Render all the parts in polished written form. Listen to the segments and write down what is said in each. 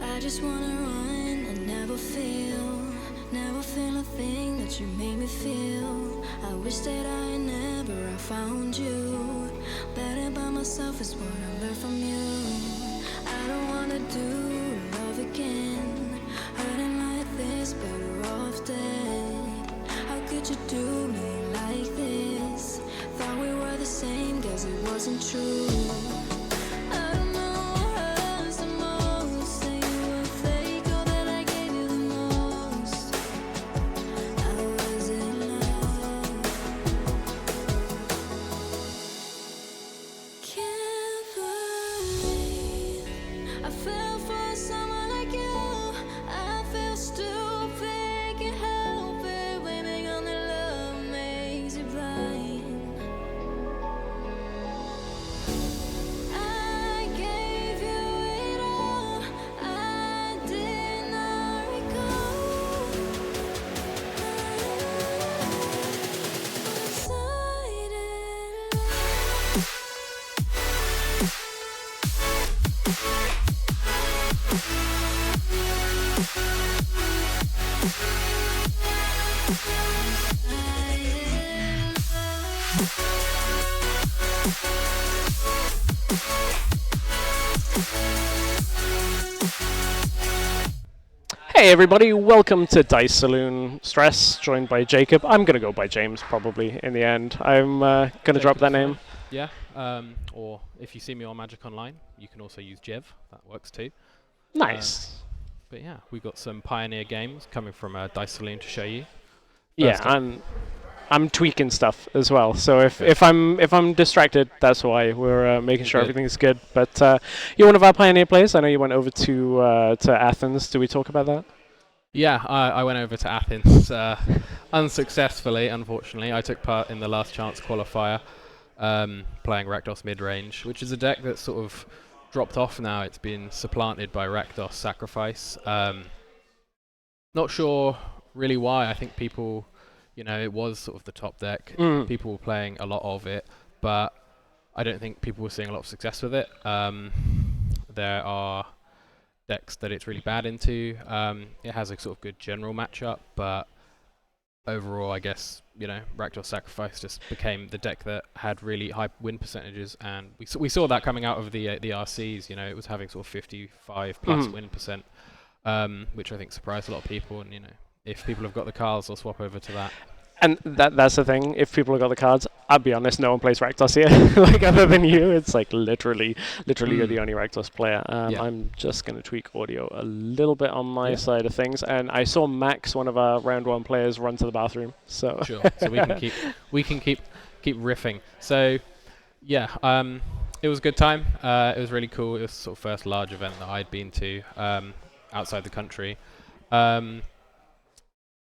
I just wanna run and never feel a thing that you made me feel. I wish that I had never found you. Better by myself is what I learned from you. I don't wanna do love again. Hurting like this, better off dead. How could you do me like this? Thought we were the same, guess it wasn't true. I don't know. Hey everybody, welcome to Dice Saloon Stress, joined by Jacob. I'm going to go by James probably in the end. I'm going to drop that name. Yeah, or if you see me on Magic Online, you can also use Jev, that works too. Nice. But yeah, we've got some Pioneer games coming from Dice Saloon to show you. Yeah, I'm tweaking stuff as well, so if I'm distracted, that's why. We're making sure everything's good. But you're one of our Pioneer players. I know you went over to Athens. Did we talk about that? Yeah, I went over to Athens unsuccessfully, unfortunately. I took part in the last chance qualifier, playing Rakdos mid-range, which is a deck that's sort of dropped off now. It's been supplanted by Rakdos Sacrifice. Not sure really why. I think people... You know, it was sort of the top deck. People were playing a lot of it, but I don't think people were seeing a lot of success with it. There are decks that it's really bad into. It has a sort of good general matchup, but overall, I guess, you know, Rakdos Sacrifice just became the deck that had really high win percentages, and we saw that coming out of the RCs. You know, it was having sort of 55 plus win percent, which I think surprised a lot of people, and you know, if people have got the cards, they'll swap over to that. And that's the thing. If people have got the cards, I'll be honest, no one plays Rakdos here. Like, other than you, it's like literally you're the only Rakdos player. I'm just going to tweak audio a little bit on my side of things. And I saw Max, one of our round one players, run to the bathroom. So sure. So we can keep riffing. So yeah, it was a good time. It was really cool. It was sort of first large event that I'd been to. outside the country.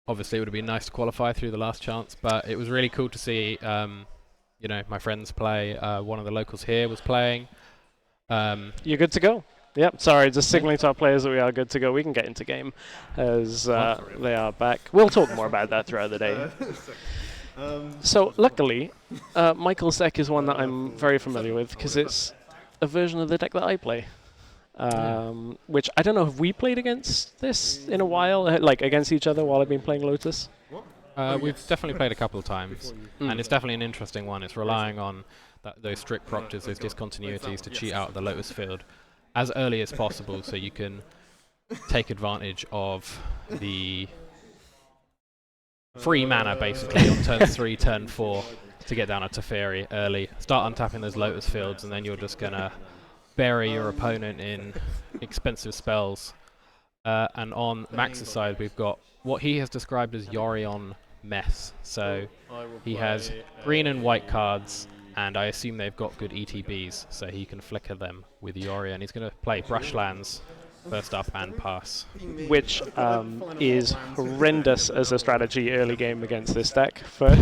Obviously, it would have been nice to qualify through the last chance, but it was really cool to see, my friends play. One of the locals here was playing. You're good to go. Yep, sorry, just signaling to our players that we are good to go. We can get into game as they are back. We'll talk more about that throughout the day. So, luckily, Michael's deck is one that I'm very familiar with because it's a version of the deck that I play. Which I don't know, have we played against this in a while? Like against each other while I've been playing Lotus? We've definitely played a couple of times, and it's definitely an interesting one. It's relying on those strict proctors, those discontinuities to cheat out of the Lotus field as early as possible so you can take advantage of the free mana basically on turn 3, turn 4 to get down a Teferi early. Start untapping those Lotus fields and then you're just going to bury your opponent in expensive spells. And on Max's side we've got what he has described as Yorion mess. So he has green and white cards, and I assume they've got good ETBs, so he can flicker them with Yorion. He's going to play Brushlands first up and pass. Which is horrendous as a strategy early game against this deck for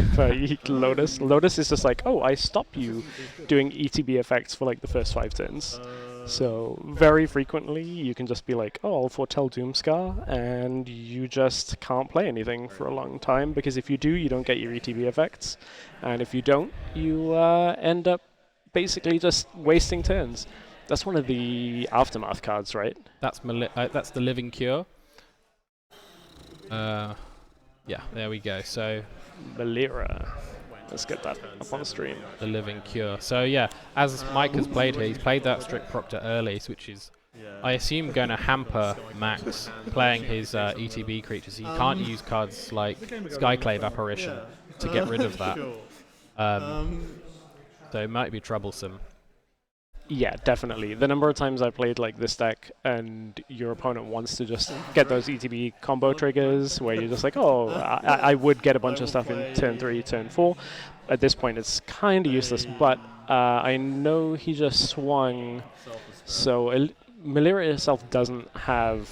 Lotus. Lotus is just like, oh, I stop you doing ETB effects for like the first 5 turns. So very frequently you can just be like, oh, I'll foretell Doomscar, and you just can't play anything for a long time, because if you do, you don't get your ETB effects, and if you don't, you end up basically just wasting turns. That's one of the Aftermath cards, right? That's the Living Cure. Yeah, there we go. So Malira. Let's get that up on the stream. The Living Cure. So yeah, as Mike has played here, he's played that Strict Proctor early, which is, I assume, going to hamper Max playing his ETB creatures. He can't use cards like Skyclave Apparition to get rid of that. So it might be troublesome. Yeah, definitely. The number of times I played like this deck and your opponent wants to just get those ETB combo triggers where you're just like, oh, I would get a bunch of stuff in turn 3, turn 4. At this point, it's kind of useless, but I know he just swung. So Malira itself doesn't have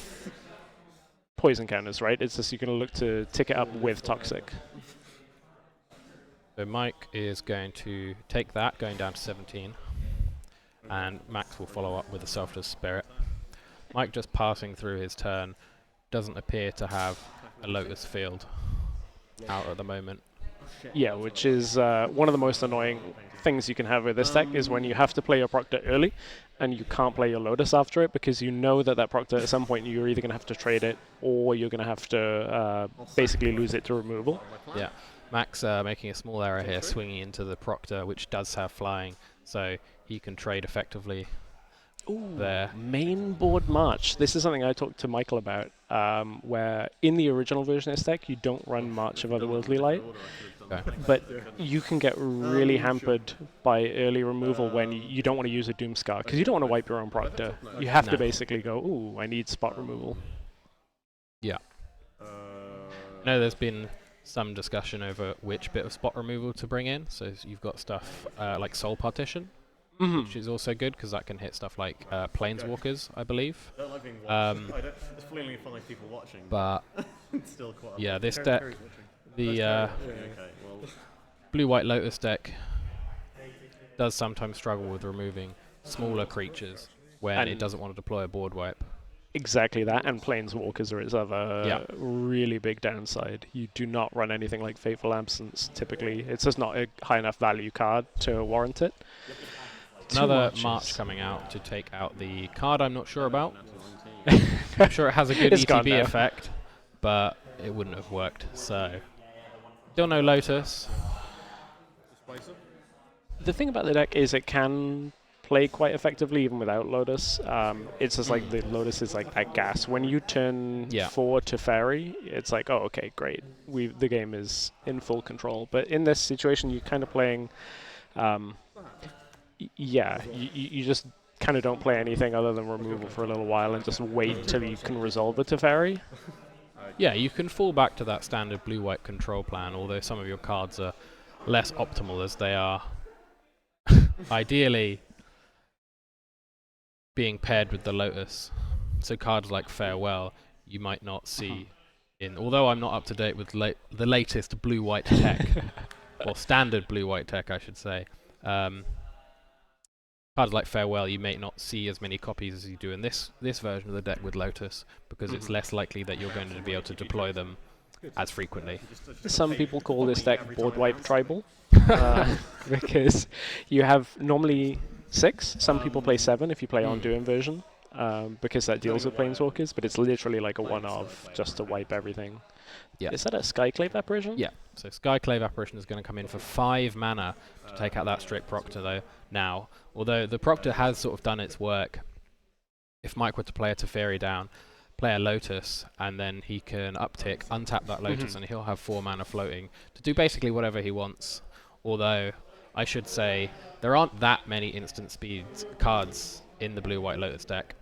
poison counters, right? It's just you're going to look to tick it up with Toxic. So Mike is going to take that, going down to 17. And Max will follow up with a Selfless Spirit. Mike, just passing through his turn, doesn't appear to have a Lotus field out at the moment. Yeah, which is one of the most annoying things you can have with this deck, is when you have to play your Proctor early and you can't play your Lotus after it, because you know that Proctor at some point you're either going to have to trade it or you're going to have to basically lose it to removal. Yeah, Max making a small error here, swinging into the Proctor, which does have flying, so he can trade effectively. Ooh, there. Main board March. This is something I talked to Michael about, where in the original version of this deck you don't run March of Otherworldly Light, but you can get really hampered by early removal when you don't want to use a Doomscar, because you don't want to wipe your own Proctor. You have to basically go, ooh, I need spot removal. Yeah. No, there's been some discussion over which bit of spot removal to bring in, so you've got stuff like Soul Partition, which is also good because that can hit stuff like Planeswalkers, I believe. I don't like being watched. It's feeling fun like people watching. But still quite yeah, this deck, the Blue-White Lotus deck, does sometimes struggle with removing smaller creatures when it doesn't want to deploy a board wipe. Exactly that, and Planeswalkers are its other really big downside. You do not run anything like Fateful Absence, typically. It's just not a high enough value card to warrant it. Another March coming out to take out the card I'm not sure about. I'm sure it has a good ETB effect, but it wouldn't have worked, so... Still no Lotus. The thing about the deck is it can play quite effectively even without Lotus. It's just like the Lotus is like that gas. When you turn 4 to Fairy, it's like, oh, okay, great. The game is in full control. But in this situation, you're kind of playing... you just kind of don't play anything other than removal for a little while and just wait till you can resolve the Teferi. Yeah, you can fall back to that standard blue-white control plan, although some of your cards are less optimal, as they are ideally being paired with the Lotus. So cards like Farewell, you might not see in. Although I'm not up to date with the latest blue-white tech, or standard blue-white tech, I should say. Cards like Farewell, you may not see as many copies as you do in this version of the deck with Lotus, because it's less likely that you're going to be able to deploy them as frequently. Some people call this deck board wipe tribal, because you have normally 6. Some people play 7 if you play Undo inversion, because that deals with planeswalkers, but it's literally like a one-off just to wipe everything. Yeah. Is that a Skyclave apparition? Yeah. So Skyclave Apparition is going to come in for 5 mana to take out that strict Proctor, though, now. Although the Proctor has sort of done its work. If Mike were to play a Teferi down, play a Lotus, and then he can uptick, untap that Lotus, and he'll have 4 mana floating to do basically whatever he wants. Although, I should say, there aren't that many instant speed cards in the blue-white Lotus deck.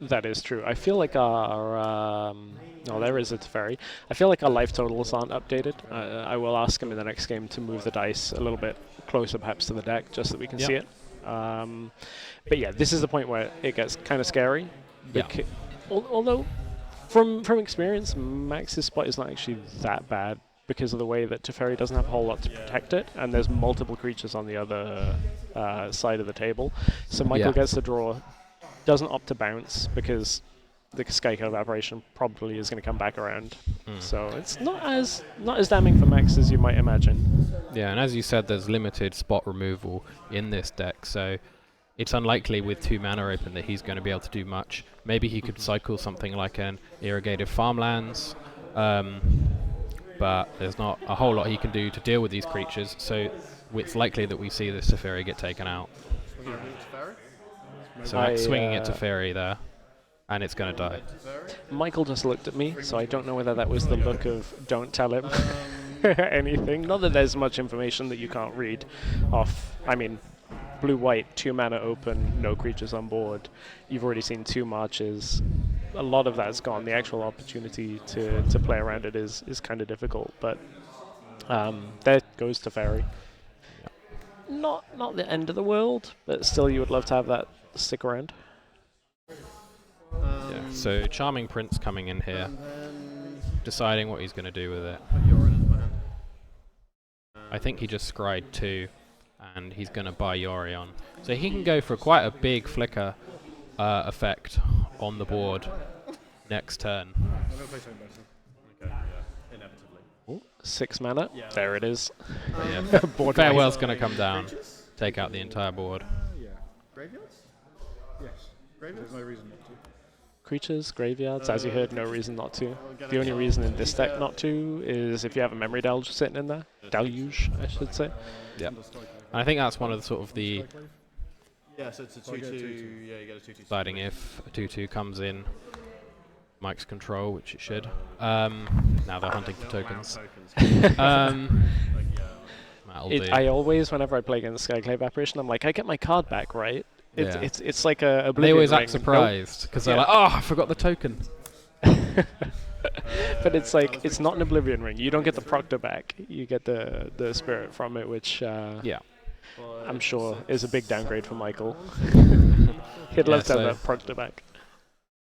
That is true. I feel like our... there is a Teferi. I feel like our life totals aren't updated. I will ask him in the next game to move the dice a little bit closer perhaps to the deck, just so that we can see it. But yeah, this is the point where it gets kind of scary. Although, from experience, Max's spot is not actually that bad because of the way that Teferi doesn't have a whole lot to protect it, and there's multiple creatures on the other side of the table. So Michael gets the draw, doesn't opt to bounce because the Skyclave Apparition probably is going to come back around. So it's not as damning for Max as you might imagine. Yeah, and as you said, there's limited spot removal in this deck, so it's unlikely with 2 mana open that he's going to be able to do much. Maybe he could cycle something like an Irrigated Farmlands, but there's not a whole lot he can do to deal with these creatures, so it's likely that we see this Teferi get taken out. So Max swinging it to Teferi there, and it's going to die. Michael just looked at me, so I don't know whether that was the look of don't tell him anything. Not that there's much information that you can't read off. I mean, blue-white, 2 mana open, no creatures on board. You've already seen 2 marches. A lot of that's gone. The actual opportunity to play around it is kind of difficult, but there goes Teferi. Not the end of the world, but still you would love to have that stick around. So Charming Prince coming in here, deciding what he's going to do with it. I think he just scryed 2, and he's going to buy Yorion. So he can go for quite a big flicker effect on the board next turn. Ooh, 6 mana. Yeah. There it is. Board Farewell's going to come down, take out the entire board. Graveyards? Yes. Graveyards? There's no reason not to. Creatures, graveyards, as you heard, no reason not to. The only reason in this deck not to is if you have a memory deluge sitting in there. Deluge, I should say. Yeah. And I think that's one of the sort of the Yeah, so it's a 2-2. Yeah, you get a 2-2. deciding if a 2-2 comes in Mike's control, which it should. Now they're hunting for tokens. I always, whenever I play against Skyclave Apparition, I'm like, I get my card back, right? It's like a They Oblivion always ring. act surprised because they're like, "Oh, I forgot the token." But it's like it's not an Oblivion ring. You don't get the Proctor back. You get the spirit from it, which I'm sure is a big downgrade for Michael. He'd love to have that Proctor back.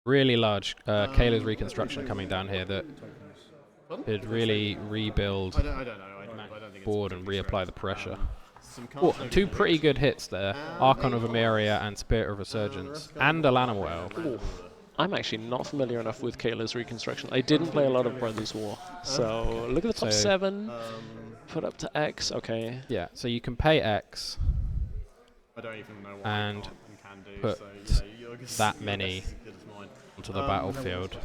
Really large Kayla's Reconstruction coming down here that could really rebuild I don't know. I don't think board and reapply the pressure. 2 pretty good hits there. Archon of Emeria and Spirit of Resurgence. And a Llanowar. I'm actually not familiar enough with Kayla's Reconstruction. I didn't play a lot of Brothers War. So look at the top 7. Put up to X. Okay. Yeah, so you can pay X I don't even know what and can do, put that many onto the battlefield.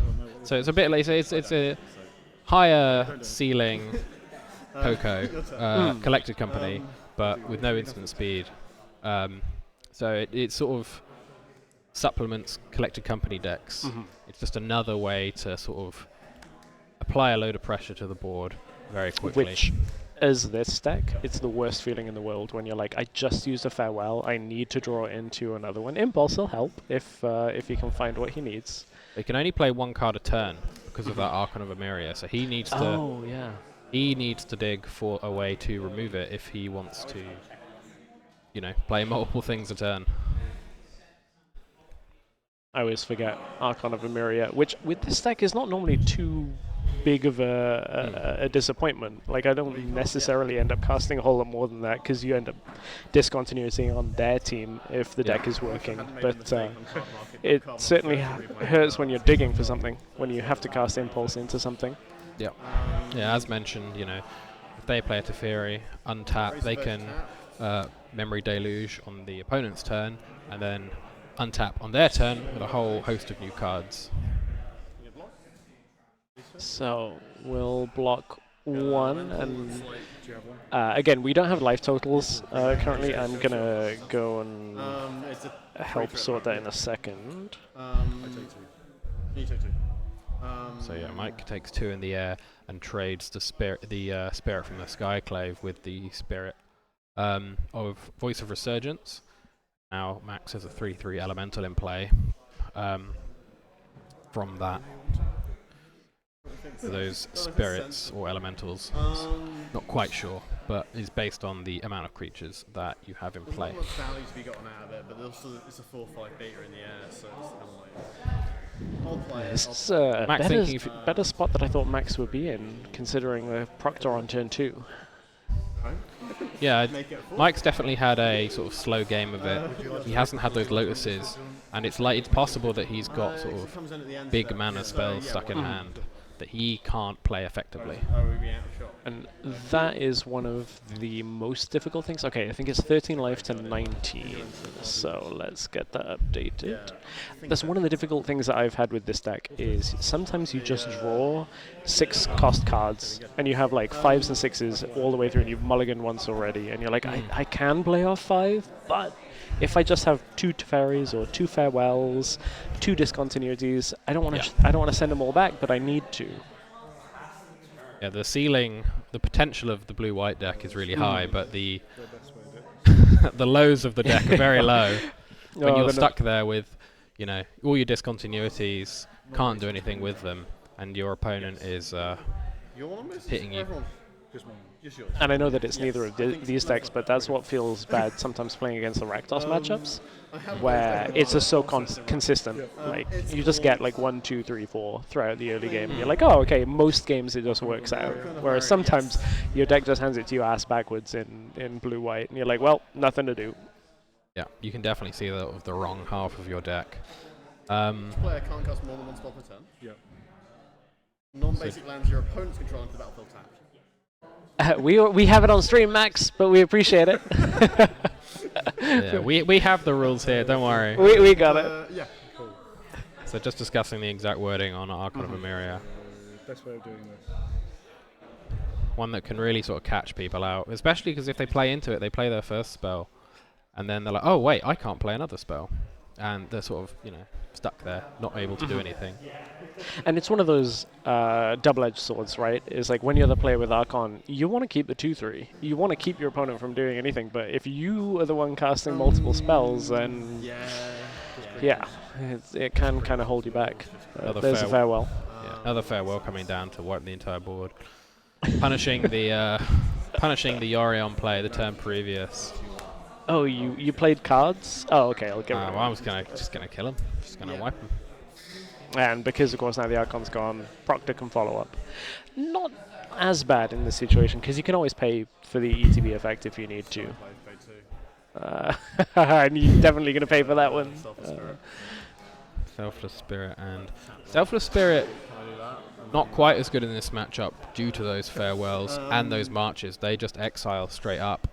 So it's a bit like it's a higher ceiling Coco collected company, but with no instant speed. So it sort of supplements collected company decks. It's just another way to sort of apply a load of pressure to the board very quickly. Which, as this deck, it's the worst feeling in the world when you're like, I just used a Farewell, I need to draw into another one. Impulse will help if he can find what he needs. He can only play 1 card a turn because of that Archon of Emeria, so he needs to. Oh yeah. He needs to dig for a way to remove it if he wants to, play multiple things a turn. I always forget Archon of Emeria, which with this deck is not normally too big of a disappointment. Like, I don't necessarily end up casting a whole lot more than that, because you end up discontinuity on their team if the deck is working. But it certainly hurts when you're digging for something, when you have to cast Impulse into something. Yeah. Yeah, as mentioned, you know, if they play a Teferi, untap, they can Memory Deluge on the opponent's turn, and then untap on their turn with a whole host of new cards. So we'll block one, and again, we don't have life totals currently. I'm gonna go and help sort that in a second. I take 2. You take 2. So yeah, Mike takes 2 in the air and trades the spirit from the Skyclave with the spirit of Voice of Resurgence. Now Max has a 3/3 elemental in play from that. Those spirits or elementals, not quite sure, but is based on the amount of creatures that you have in play. There's not much value to be gotten out of it, but also it's a 4/5 beta in the air, so it's annoying. I'll play it. This is a better spot that I thought Max would be in, considering the Proctor on turn 2. Yeah, Mike's definitely had a sort of slow game of it. He hasn't had those Lotuses, and it's possible that he's got sort of big mana spells stuck in hand that he can't play effectively. And that is one of the most difficult things. Okay, I think it's 13 life to 19, so let's get that updated. That's one of the difficult things that I've had with this deck, is sometimes you just draw 6 cost cards, and you have like 5s and 6s all the way through, and you've mulliganed once already, and you're like, I can play off 5, but if I just have 2 Teferis or 2 Farewells, 2 Discontinuities, I don't want to send them all back, but I need to. Yeah, the ceiling, the potential of the blue-white deck is really high, but the the lows of the deck are very low. When you're stuck there with, you know, all your discontinuities, can't do anything with them, and your opponent is hitting you. And I know that it's neither of these decks, but that's what feels bad sometimes playing against the Rakdos matchups, where it's just so consistent. Like, you just get like 1, 2, 3, 4 throughout the early game. And you're like, oh, okay, most games it just works out. Whereas sometimes your deck just hands it to you ass backwards in blue-white, and you're like, well, nothing to do. Yeah, you can definitely see the wrong half of your deck. Each player can't cast more than 1 spell per turn. Yeah. Non-basic lands your opponent's control into the battlefield tapped. We have it on stream, Max, but we appreciate it. Yeah, we have the rules here, don't worry. We got it. Yeah, cool. So just discussing the exact wording on Archon of Emeria. Best way of doing this. One that can really sort of catch people out, especially because if they play into it, they play their first spell, and then they're like, oh wait, I can't play another spell. And they're sort of, you know, stuck there, not able to do anything. And it's one of those double-edged swords, right? It's like when you're the player with Archon, you want to keep the 2/3. You want to keep your opponent from doing anything, but if you are the one casting multiple spells, then it can kind of hold you back. There's a farewell. Yeah, another farewell coming down to wipe the entire board. Punishing the Yorion play the turn previous. Oh, you played cards? Oh, okay, I'll get rid of I was just gonna kill him. Just gonna wipe him. And because, of course, now the Archon's gone, Proctor can follow up. Not as bad in this situation, because you can always pay for the ETB effect if you need to. And you're definitely going to pay for that one. Selfless Spirit and... Selfless Spirit, not quite as good in this matchup due to those farewells and those marches. They just exile straight up.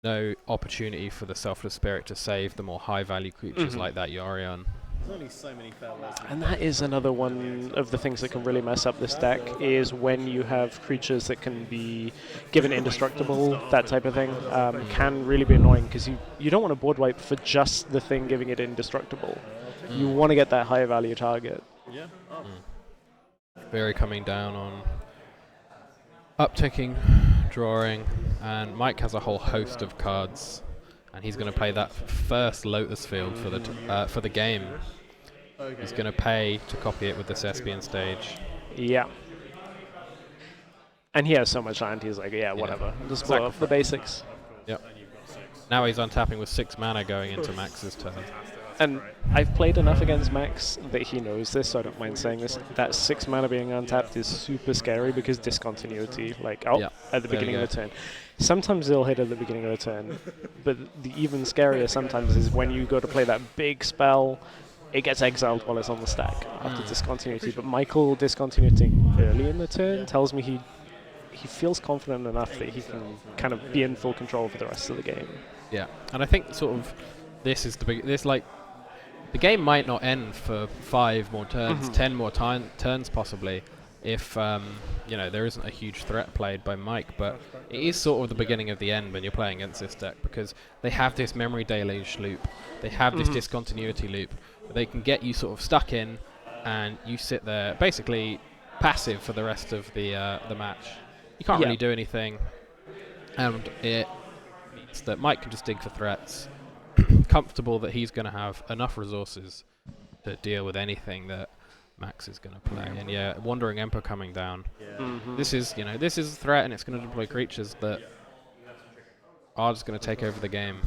No opportunity for the Selfless Spirit to save the more high-value creatures like that Yorion. There's only so many farewells. And that is another one of the things that can really mess up this deck, is when you have creatures that can be given indestructible, that type of thing, can really be annoying, because you don't want to board wipe for just the thing giving it indestructible. You want to get that high value target. Yeah. Very coming down on upticking, drawing, and Mike has a whole host of cards. And he's going to play that first Lotus field for the game. Okay. He's going to pay to copy it with the Thespian stage. Yeah. And he has so much land, he's like, yeah, whatever. Just blow up the basics. Yep. Now he's untapping with 6 mana going into Max's turn. And I've played enough against Max that he knows this, so I don't mind saying this. That 6 mana being untapped is super scary because discontinuity, like, at the beginning of the turn. Sometimes they'll hit at the beginning of the turn, but the even scarier sometimes is when you go to play that big spell, it gets exiled while it's on the stack after discontinuity. But Michael discontinuing early in the turn tells me he feels confident enough that he can kind of be in full control for the rest of the game. Yeah, and I think sort of this is the game might not end for 5 more turns, 10 more turns possibly, if there isn't a huge threat played by Mike. But it is sort of the beginning of the end when you're playing against this deck, because they have this memory deluge loop, they have this discontinuity loop. They can get you sort of stuck in, and you sit there basically passive for the rest of the match. You can't really do anything, and it means that Mike can just dig for threats, comfortable that he's going to have enough resources to deal with anything that Max is going to play. And Wandering Emperor coming down. This is a threat, and it's going to deploy creatures that are just going to take over the game.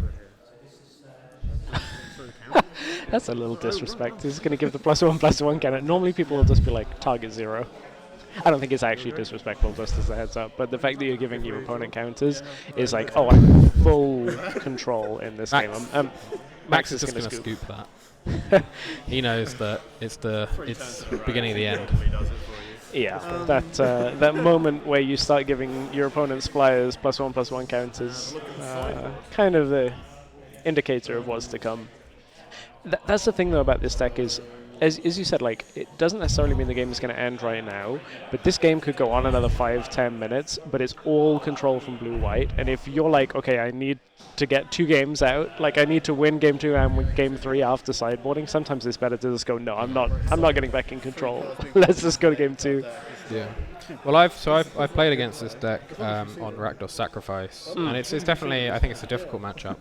That's a little disrespect. He's going to give the +1/+1 cannon. Normally people will just be like, target 0. I don't think it's actually disrespectful, just as a heads up, but the fact that you're giving your opponent counters is like, oh, I'm in full control in this game. Max is just going to scoop that. He knows that it's beginning of the end. Yeah, that moment where you start giving your opponent's flyers +1/+1 counters, kind of the indicator of what's to come. That's the thing though about this deck is, as you said, like, it doesn't necessarily mean the game is going to end right now, but this game could go on another 5-10 minutes, but it's all control from blue-white, and if you're like, okay, I need to get 2 games out, like I need to win game 2 and win game 3 after sideboarding, sometimes it's better to just go, no, I'm not getting back in control. Let's just go to game 2. Yeah. Well, I've played against this deck on Rakdos Sacrifice, and it's definitely, I think it's a difficult matchup,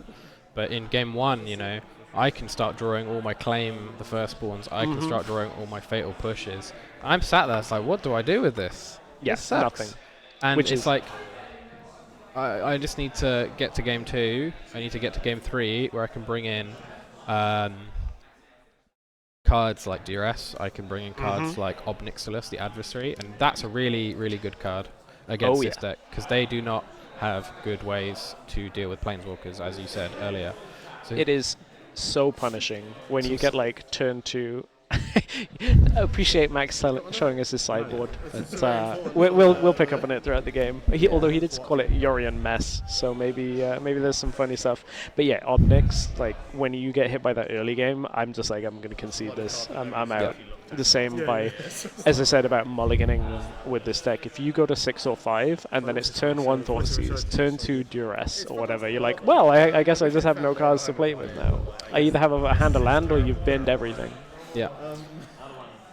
but in game 1, I can start drawing all my claim, the firstborns. I can start drawing all my fatal pushes. I'm sat there, it's like, what do I do with this? Yes, nothing. And which it's like, I just need to get to game 2. I need to get to game 3, where I can bring in cards like Duress. I can bring in cards like Obnixilis, the adversary, and that's a really, really good card against this deck, because they do not have good ways to deal with planeswalkers, as you said earlier. So it is so punishing when you get like turn 2. Appreciate Max showing us his sideboard. But, we'll pick up on it throughout the game. Although he did call it Yorion mess, so maybe there's some funny stuff. But yeah, Obnix, like when you get hit by that early game, I'm just like, I'm going to concede this. I'm out. The same by, as I said about mulliganing with this deck. If you go to 6 or 5 and then it's turn 1 Thoughtseize, turn 2 Duress or whatever, you're like, well, I guess I just have no cards to play with now. I either have a hand of land or you've binned everything. Yeah.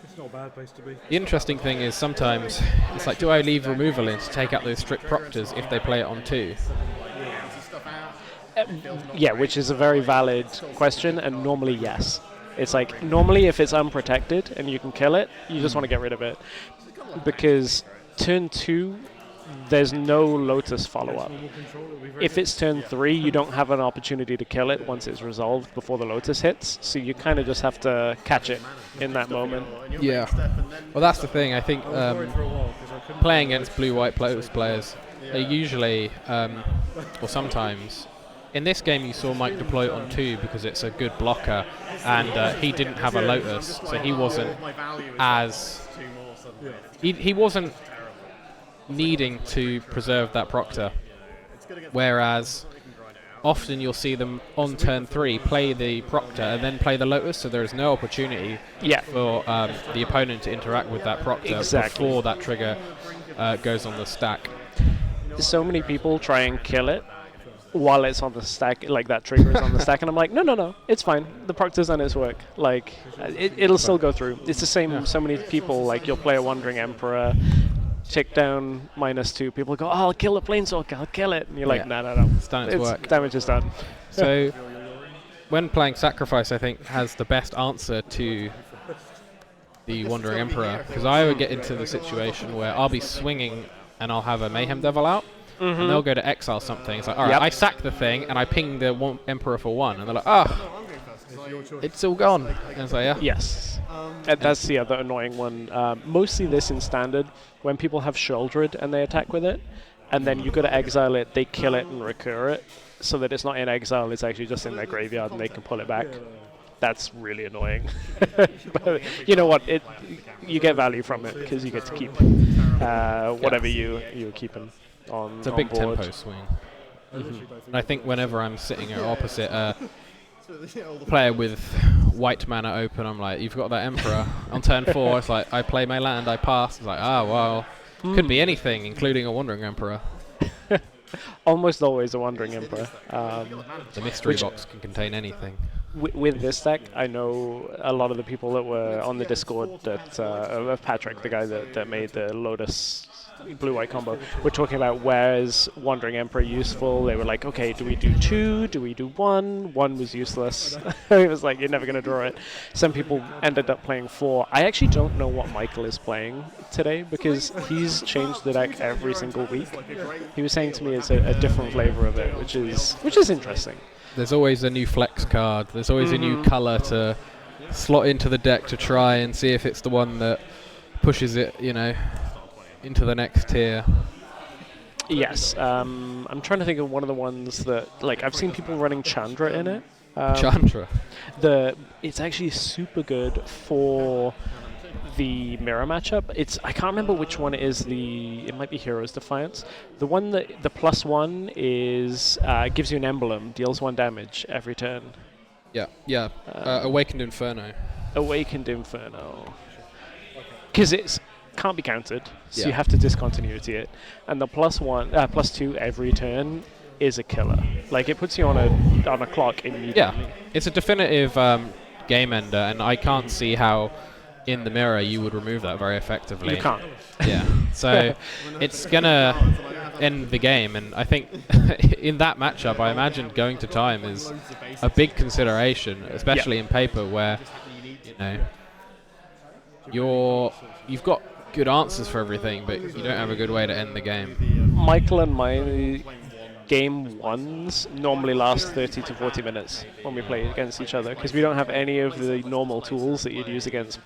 It's not a bad place to be. The interesting thing is sometimes it's like, do I leave removal in to take out those strict proctors if they play it on 2? Yeah, which is a very valid question, and normally yes. It's like, normally if it's unprotected and you can kill it, you just want to get rid of it. Because turn 2, there's no Lotus follow-up. If it's turn 3, you don't have an opportunity to kill it once it's resolved before the Lotus hits, so you kind of just have to catch it in that moment. Yeah. Well, that's the thing. I think playing against blue-white players, they usually, or sometimes, in this game you saw Mike deploy it on 2 because it's a good blocker, and he didn't have a Lotus, so he wasn't as... He wasn't needing to preserve that proctor, whereas often you'll see them on turn 3 play the proctor and then play the Lotus, so there is no opportunity for the opponent to interact with that proctor before that trigger goes on the stack. So many people try and kill it while it's on the stack, like that trigger is on the stack, and I'm like, no, it's fine. The proctor's done its work. Like, it'll still go through. It's the same. So many people, like, you'll play a Wandering Emperor, tick down -2. People go, oh, I'll kill the Planeswalker, I'll kill it. And you're like, no. It's done its work. Damage is done. So, when playing Sacrifice, I think, has the best answer to the Wandering Emperor, because I would get into the situation where I'll be swinging and I'll have a Mayhem Devil out, and they'll go to exile something. It's like, all right, I sack the thing and I ping the Emperor for 1, and they're like, It's all gone. And it's like, yeah. Yes. That's the other annoying one. Mostly this in Standard, when people have Sheoldred and they attack with it, and then you got to exile it, they kill it and recur it, so that it's not in exile, it's actually just in their graveyard and they can pull it back. That's really annoying. But you know what? You get value from it because you get to keep whatever you're keeping on It's a big board. tempo swing. I think whenever I'm sitting at opposite player with white mana open, I'm like, you've got that Emperor. On turn 4, it's like, I play my land, I pass. It's like, well, could be anything, including a Wandering Emperor. Almost always a Wandering Emperor. The mystery box can contain anything. With this deck, I know a lot of the people that were on the Discord that of Patrick, the guy that made the Lotus blue-white combo, were talking about where's Wandering Emperor useful. They were like, okay, do we do 2? Do we do 1? 1 was useless. It was like, you're never going to draw it. Some people ended up playing 4. I actually don't know what Michael is playing today because he's changed the deck every single week. He was saying to me it's a different flavor of it, which is interesting. There's always a new flex card. There's always a new color to slot into the deck to try and see if it's the one that pushes it, into the next tier. Yes, I'm trying to think of one of the ones that, like, I've seen people running Chandra in it. Chandra. It's actually super good for the mirror matchup. I can't remember which one it is. It might be Heroes Defiance. The one that the +1 is gives you an emblem, deals 1 damage every turn. Yeah. Awakened Inferno. Awakened Inferno. Because it's can't be countered, so you have to discontinuity it. And the +2 every turn is a killer. Like, it puts you on a clock immediately. Yeah, it's a definitive game ender, and I can't see how in the mirror you would remove that very effectively. You can't. Yeah, so it's gonna end the game, and I think in that matchup, I imagine going to time is a big consideration, especially in paper where you've got good answers for everything, but you don't have a good way to end the game. Michael and my game ones normally last 30 to 40 minutes when we play against each other, because we don't have any of the normal tools that you'd use against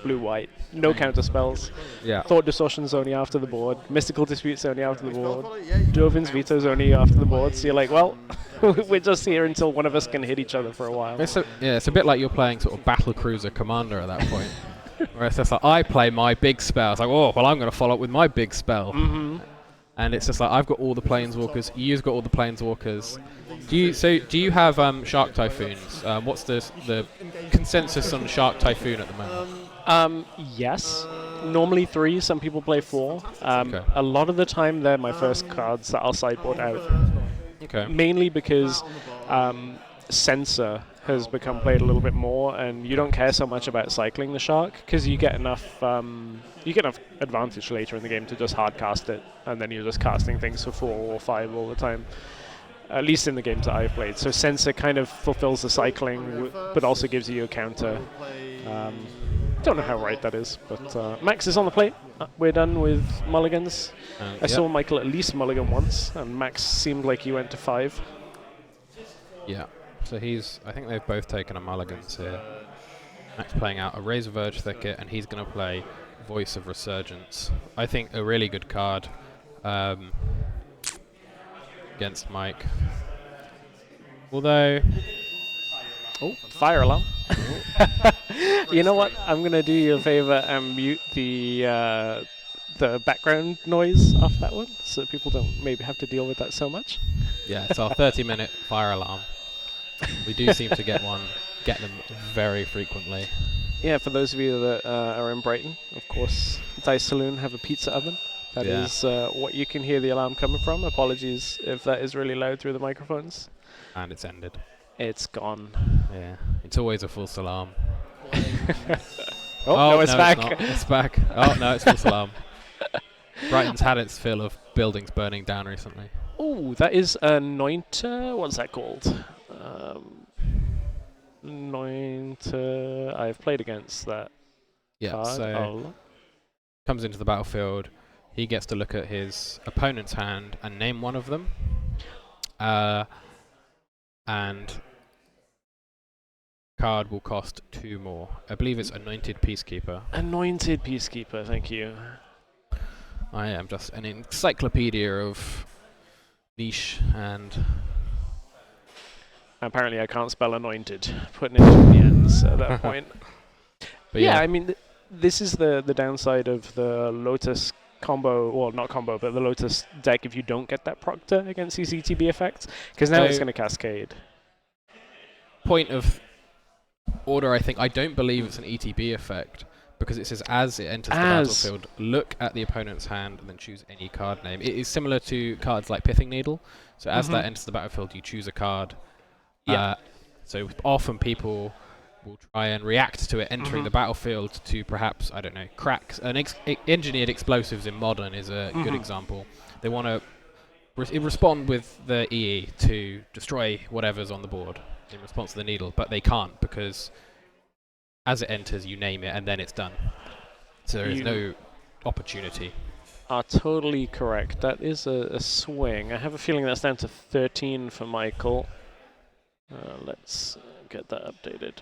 blue-white. No counter spells. Yeah. Thought Distortion's only after the board. Mystical Dispute's only after the board. Dovin's Veto's only after the board. So you're like, well, we're just here until one of us can hit each other for a while. It's a bit like you're playing sort of Battlecruiser Commander at that point. Where it's just like, I play my big spell. It's like, I'm going to follow up with my big spell. And it's just like, I've got all the Planeswalkers, you've got all the Planeswalkers. Do you have Shark Typhoons? What's the consensus on Shark Typhoon at the moment? Yes. Normally 3, some people play 4. Okay. A lot of the time they're my first cards that I'll sideboard out. Okay. Mainly because Censor has become played a little bit more, and you don't care so much about cycling the Shark because you get enough advantage later in the game to just hard cast it, and then you're just casting things for 4 or 5 all the time. At least in the games that I've played. So Censor kind of fulfills the cycling, but also gives you a counter. Don't know how right that is, but Max is on the plate. We're done with mulligans. I saw Michael at least mulligan once, and Max seemed like he went to 5. Yeah. So I think they've both taken a mulligans here. Max playing out a Razor Verge Thicket, and he's going to play Voice of Resurgence. I think a really good card against Mike. Although... Oh, fire alarm. You know what? I'm going to do you a favor and mute the background noise off that one, so people don't maybe have to deal with that so much. Yeah, it's our 30-minute fire alarm. We do seem to get them very frequently. Yeah, for those of you that are in Brighton, of course, Saloon have a pizza oven. That is what you can hear the alarm coming from. Apologies if that is really loud through the microphones. And it's ended. It's gone. Yeah, it's always a false alarm. No, it's back. It's back. Oh, no, it's false alarm. Brighton's had its fill of buildings burning down recently. Oh, that is Anointer. What's that called? Anointer. I've played against that. Yeah, card. so comes into the battlefield. He gets to look at his opponent's hand and name one of them. And card will cost 2 more. I believe it's Anointed Peacekeeper. Anointed Peacekeeper, thank you. I am just an encyclopedia of niche and... Apparently I can't spell anointed, putting it in the ends at that point. But yeah, I mean, this is the downside of the Lotus combo, well, not combo, but the Lotus deck if you don't get that Proctor against these ETB effects, because now it's going to cascade. Point of order, I think. I don't believe it's an ETB effect, because it says as it enters the battlefield, look at the opponent's hand and then choose any card name. It is similar to cards like Pithing Needle. So as that enters the battlefield, you choose a card. Yeah. So often people will try and react to it entering the battlefield to perhaps, I don't know, cracks. Engineered explosives in Modern is a good example. They want to respond with the EE to destroy whatever's on the board in response to the needle, but they can't because as it enters, you name it and then it's done. So there is no opportunity. Are totally correct. That is a swing. I have a feeling that's down to 13 for Michael. Let's get that updated.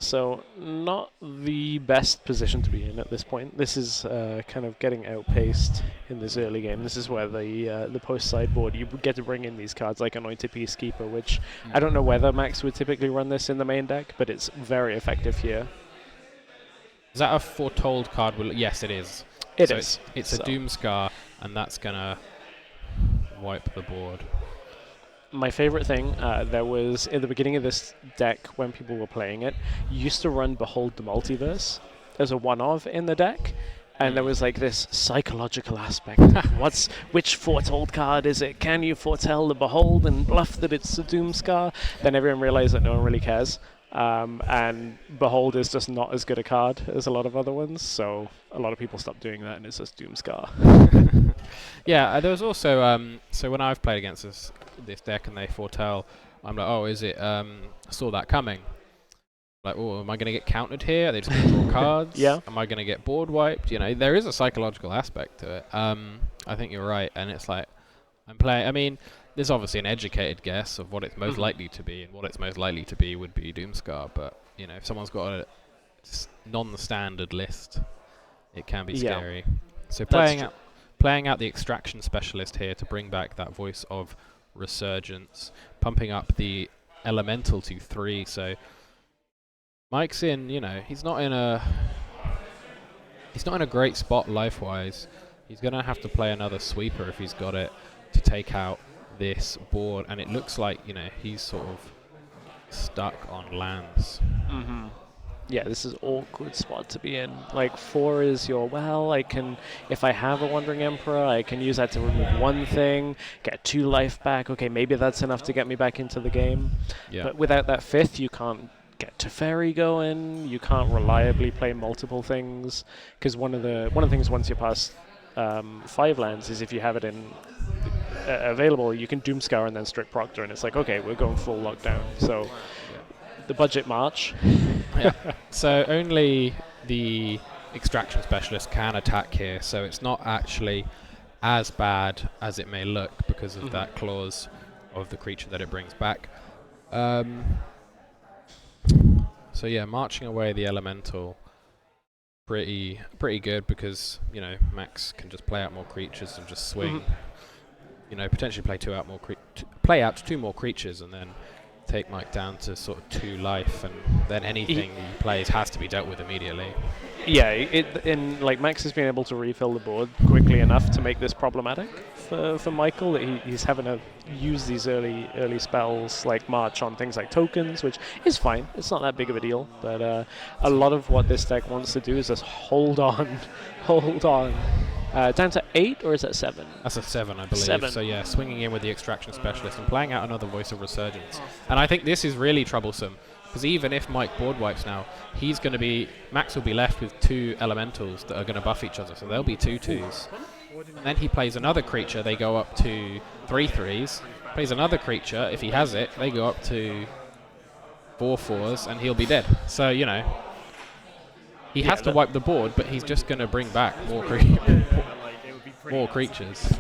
So, not the best position to be in at this point. This is kind of getting outpaced in this early game. This is where the post sideboard, you get to bring in these cards like Anointed Peacekeeper, which I don't know whether Max would typically run this in the main deck, but it's very effective here. Is that a foretold card? Yes, it is. It is. It's a Doomscar, and that's going to wipe the board. My favorite thing, there was, in the beginning of this deck, when people were playing it, you used to run Behold the Multiverse as a one-of in the deck, and there was like this psychological aspect. Which foretold card is it? Can you foretell the Behold and bluff that it's a Doomscar? Then everyone realized that no one really cares. And Behold is just not as good a card as a lot of other ones, so a lot of people stopped doing that, and it's just Doomscar. Yeah, there was also, so when I've played against this deck and they foretell, I'm like, oh, is it, saw that coming. Like, oh, am I going to get countered here? Are they just going to draw cards? Yeah. Am I going to get board wiped? You know, there is a psychological aspect to it. I think you're right, and it's like, I'm playing, I mean, there's obviously an educated guess of what it's most likely to be, and what it's most likely to be would be Doomscar, but, you know, if someone's got a non-standard list, it can be scary. So playing out the Extraction Specialist here to bring back that voice of Resurgence, pumping up the Elemental to 3, so Mike's in, you know, he's not in a great spot life-wise. He's going to have to play another sweeper if he's got it to take out this board, and it looks like, you know, he's sort of stuck on lands. Yeah, this is an awkward spot to be in. Like, 4 is your, well, I can, if I have a Wandering Emperor, I can use that to remove one thing, get 2 life back. Okay, maybe that's enough to get me back into the game. Yeah. But without that 5th, you can't get Teferi going, you can't reliably play multiple things, because one of the things once you pass 5 lands is if you have it in available, you can Doomscour and then Strict Proctor, and it's like, okay, we're going full lockdown. So the budget march. So only the Extraction Specialist can attack here, so it's not actually as bad as it may look because of that clause of the creature that it brings back. So yeah, marching away the Elemental, pretty good, because, you know, Max can just play out more creatures and just swing. You know, potentially play out 2 more creatures and then take Mike down to sort of 2 life, and then anything he plays has to be dealt with immediately. Yeah, like Max has been able to refill the board quickly enough to make this problematic for Michael, that he's having to use these early spells like March on things like tokens, which is fine. It's not that big of a deal, but a lot of what this deck wants to do is just hold on. Down to 8, or is that 7? That's a 7, I believe. 7. So yeah, swinging in with the Extraction Specialist and playing out another Voice of Resurgence. And I think this is really troublesome, because even if Mike board wipes now, Max will be left with 2 Elementals that are going to buff each other, so there'll be 2 2s. And then he plays another creature, they go up to 3 3s. Plays another creature, if he has it, they go up to 4 4s, and he'll be dead. So, you know, he has to wipe the board, but he's just going to bring back more creatures.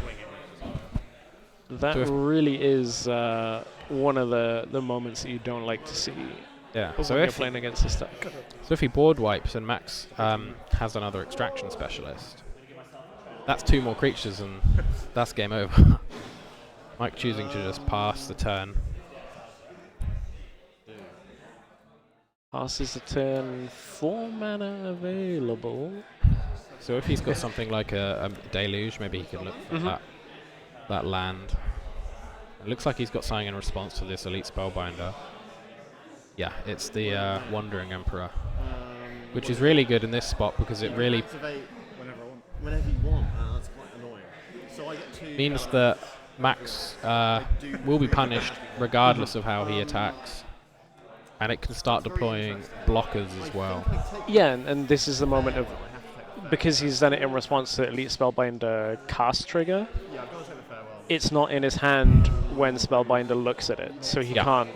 That really is one of the moments that you don't like to see Yeah. But So when you're if playing against this deck. so if he board wipes and Max has another extraction specialist, that's 2 more creatures and that's game over. Mike choosing to just pass the turn. Passes the turn, 4 mana available. So if he's got something like a deluge, maybe he can look for that land. It looks like he's got something in response to this elite spellbinder. Yeah, it's the Wandering Emperor, which is really good in this spot because it really Activate whenever you want. That's quite annoying. So I get to means that Max will be punished regardless of how he attacks. And it can start deploying blockers as well. Yeah, and this is the moment of, because he's done it in response to Elite Spellbinder cast trigger, Yeah, I've got to take the farewell. it's not in his hand when Spellbinder looks at it, so he can't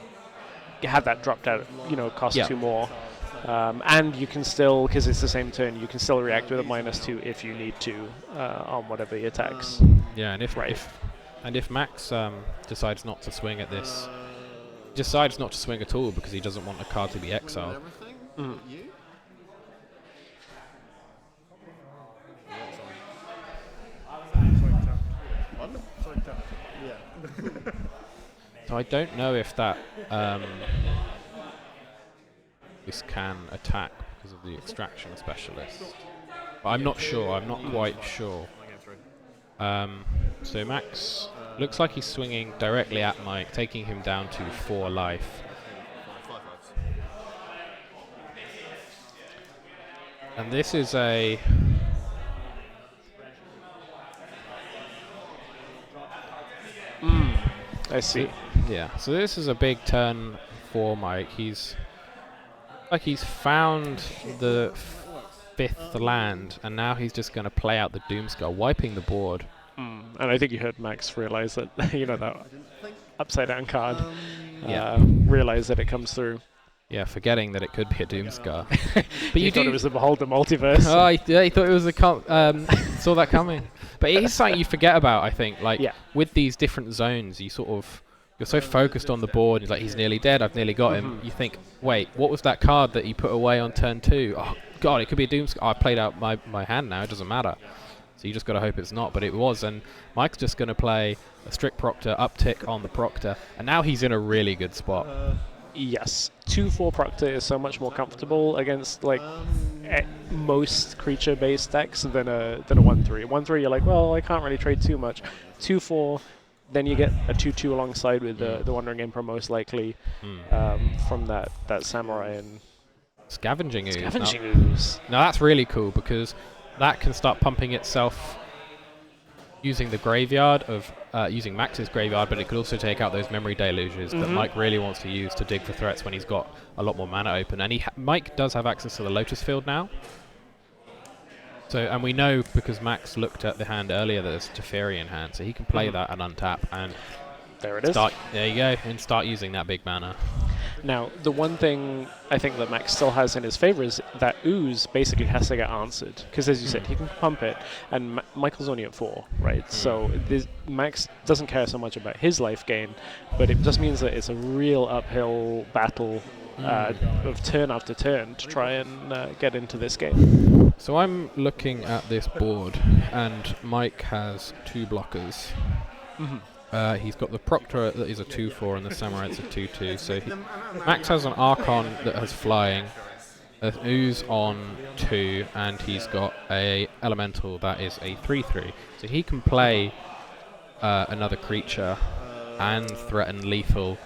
have that dropped out, cost 2 more. And you can still, because it's the same turn, you can still react with a -2 if you need to on whatever he attacks. Yeah, and if Max decides not to swing at this, decides not to swing at all because he doesn't want a card to be exiled. You? Yeah. So I don't know if that this can attack because of the extraction specialist. But I'm not sure. I'm not quite sure. So Max looks like he's swinging directly at Mike, taking him down to 4 life. And this is a... I see. Yeah, so this is a big turn for Mike. He's found the 5th land, and now he's just going to play out the Doomskull, wiping the board. And I think you heard Max realize that, that upside down card. Realize that it comes through. Yeah, forgetting that it could be a Doomskull. But you thought it was the Beholder multiverse. Oh, he thought it was saw that coming. But it is something you forget about, I think. With these different zones, you're so focused on the board. It's like, he's nearly dead, I've nearly got him. You think, wait, what was that card that he put away on turn 2? Oh, God, it could be a Doomskull. I played out my hand now, it doesn't matter. So you just got to hope it's not, but it was. And Mike's just going to play a Strict Proctor, uptick on the Proctor, and now he's in a really good spot. Yes, 2/4 Proctor is so much more comfortable against most creature-based decks than a 1/3. 1/3, you're like, well, I can't really trade too much. 2/4, then you get a 2/2 alongside with the Wandering Emperor most likely from that Samurai and Scavenging Ooze. Ooze. Now that's really cool because that can start pumping itself using the graveyard of using Max's graveyard, but it could also take out those memory deluges that Mike really wants to use to dig for threats when he's got a lot more mana open. And Mike does have access to the Lotus field now. So, and we know because Max looked at the hand earlier that there's a Teferian hand, so he can play that and untap and there it is. There you go, and start using that big mana. Now, the one thing I think that Max still has in his favor is that Ooze basically has to get answered. Because as you said, he can pump it, and Michael's only at 4, right? So Max doesn't care so much about his life gain, but it just means that it's a real uphill battle of turn after turn to try and get into this game. So I'm looking at this board, and Mike has 2 blockers. He's got the Proctor that is a 2/4 and the Samurai that's a 2/2. So Max has an Archon that has flying, an Ooze on 2, and he's got a Elemental that is a 3/3. So he can play another creature and threaten lethal.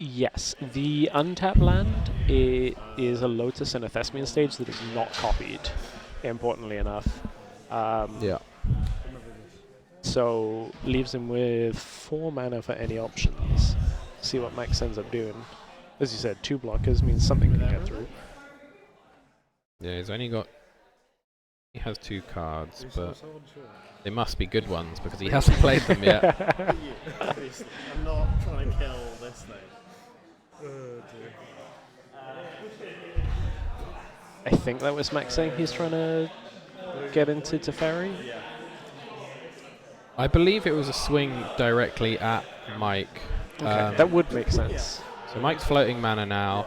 Yes, the untapped land is a Lotus and a Thespian stage that is not copied, importantly enough. So leaves him with 4 mana for any options. See what Max ends up doing. As you said, 2 blockers means something can get through. Yeah, he has 2 cards, but they must be good ones because he hasn't played them yet. I'm not trying to kill this thing. I think that was Max saying he's trying to get into Teferi. I believe it was a swing directly at Mike. Okay, that would make sense. So Mike's floating mana now.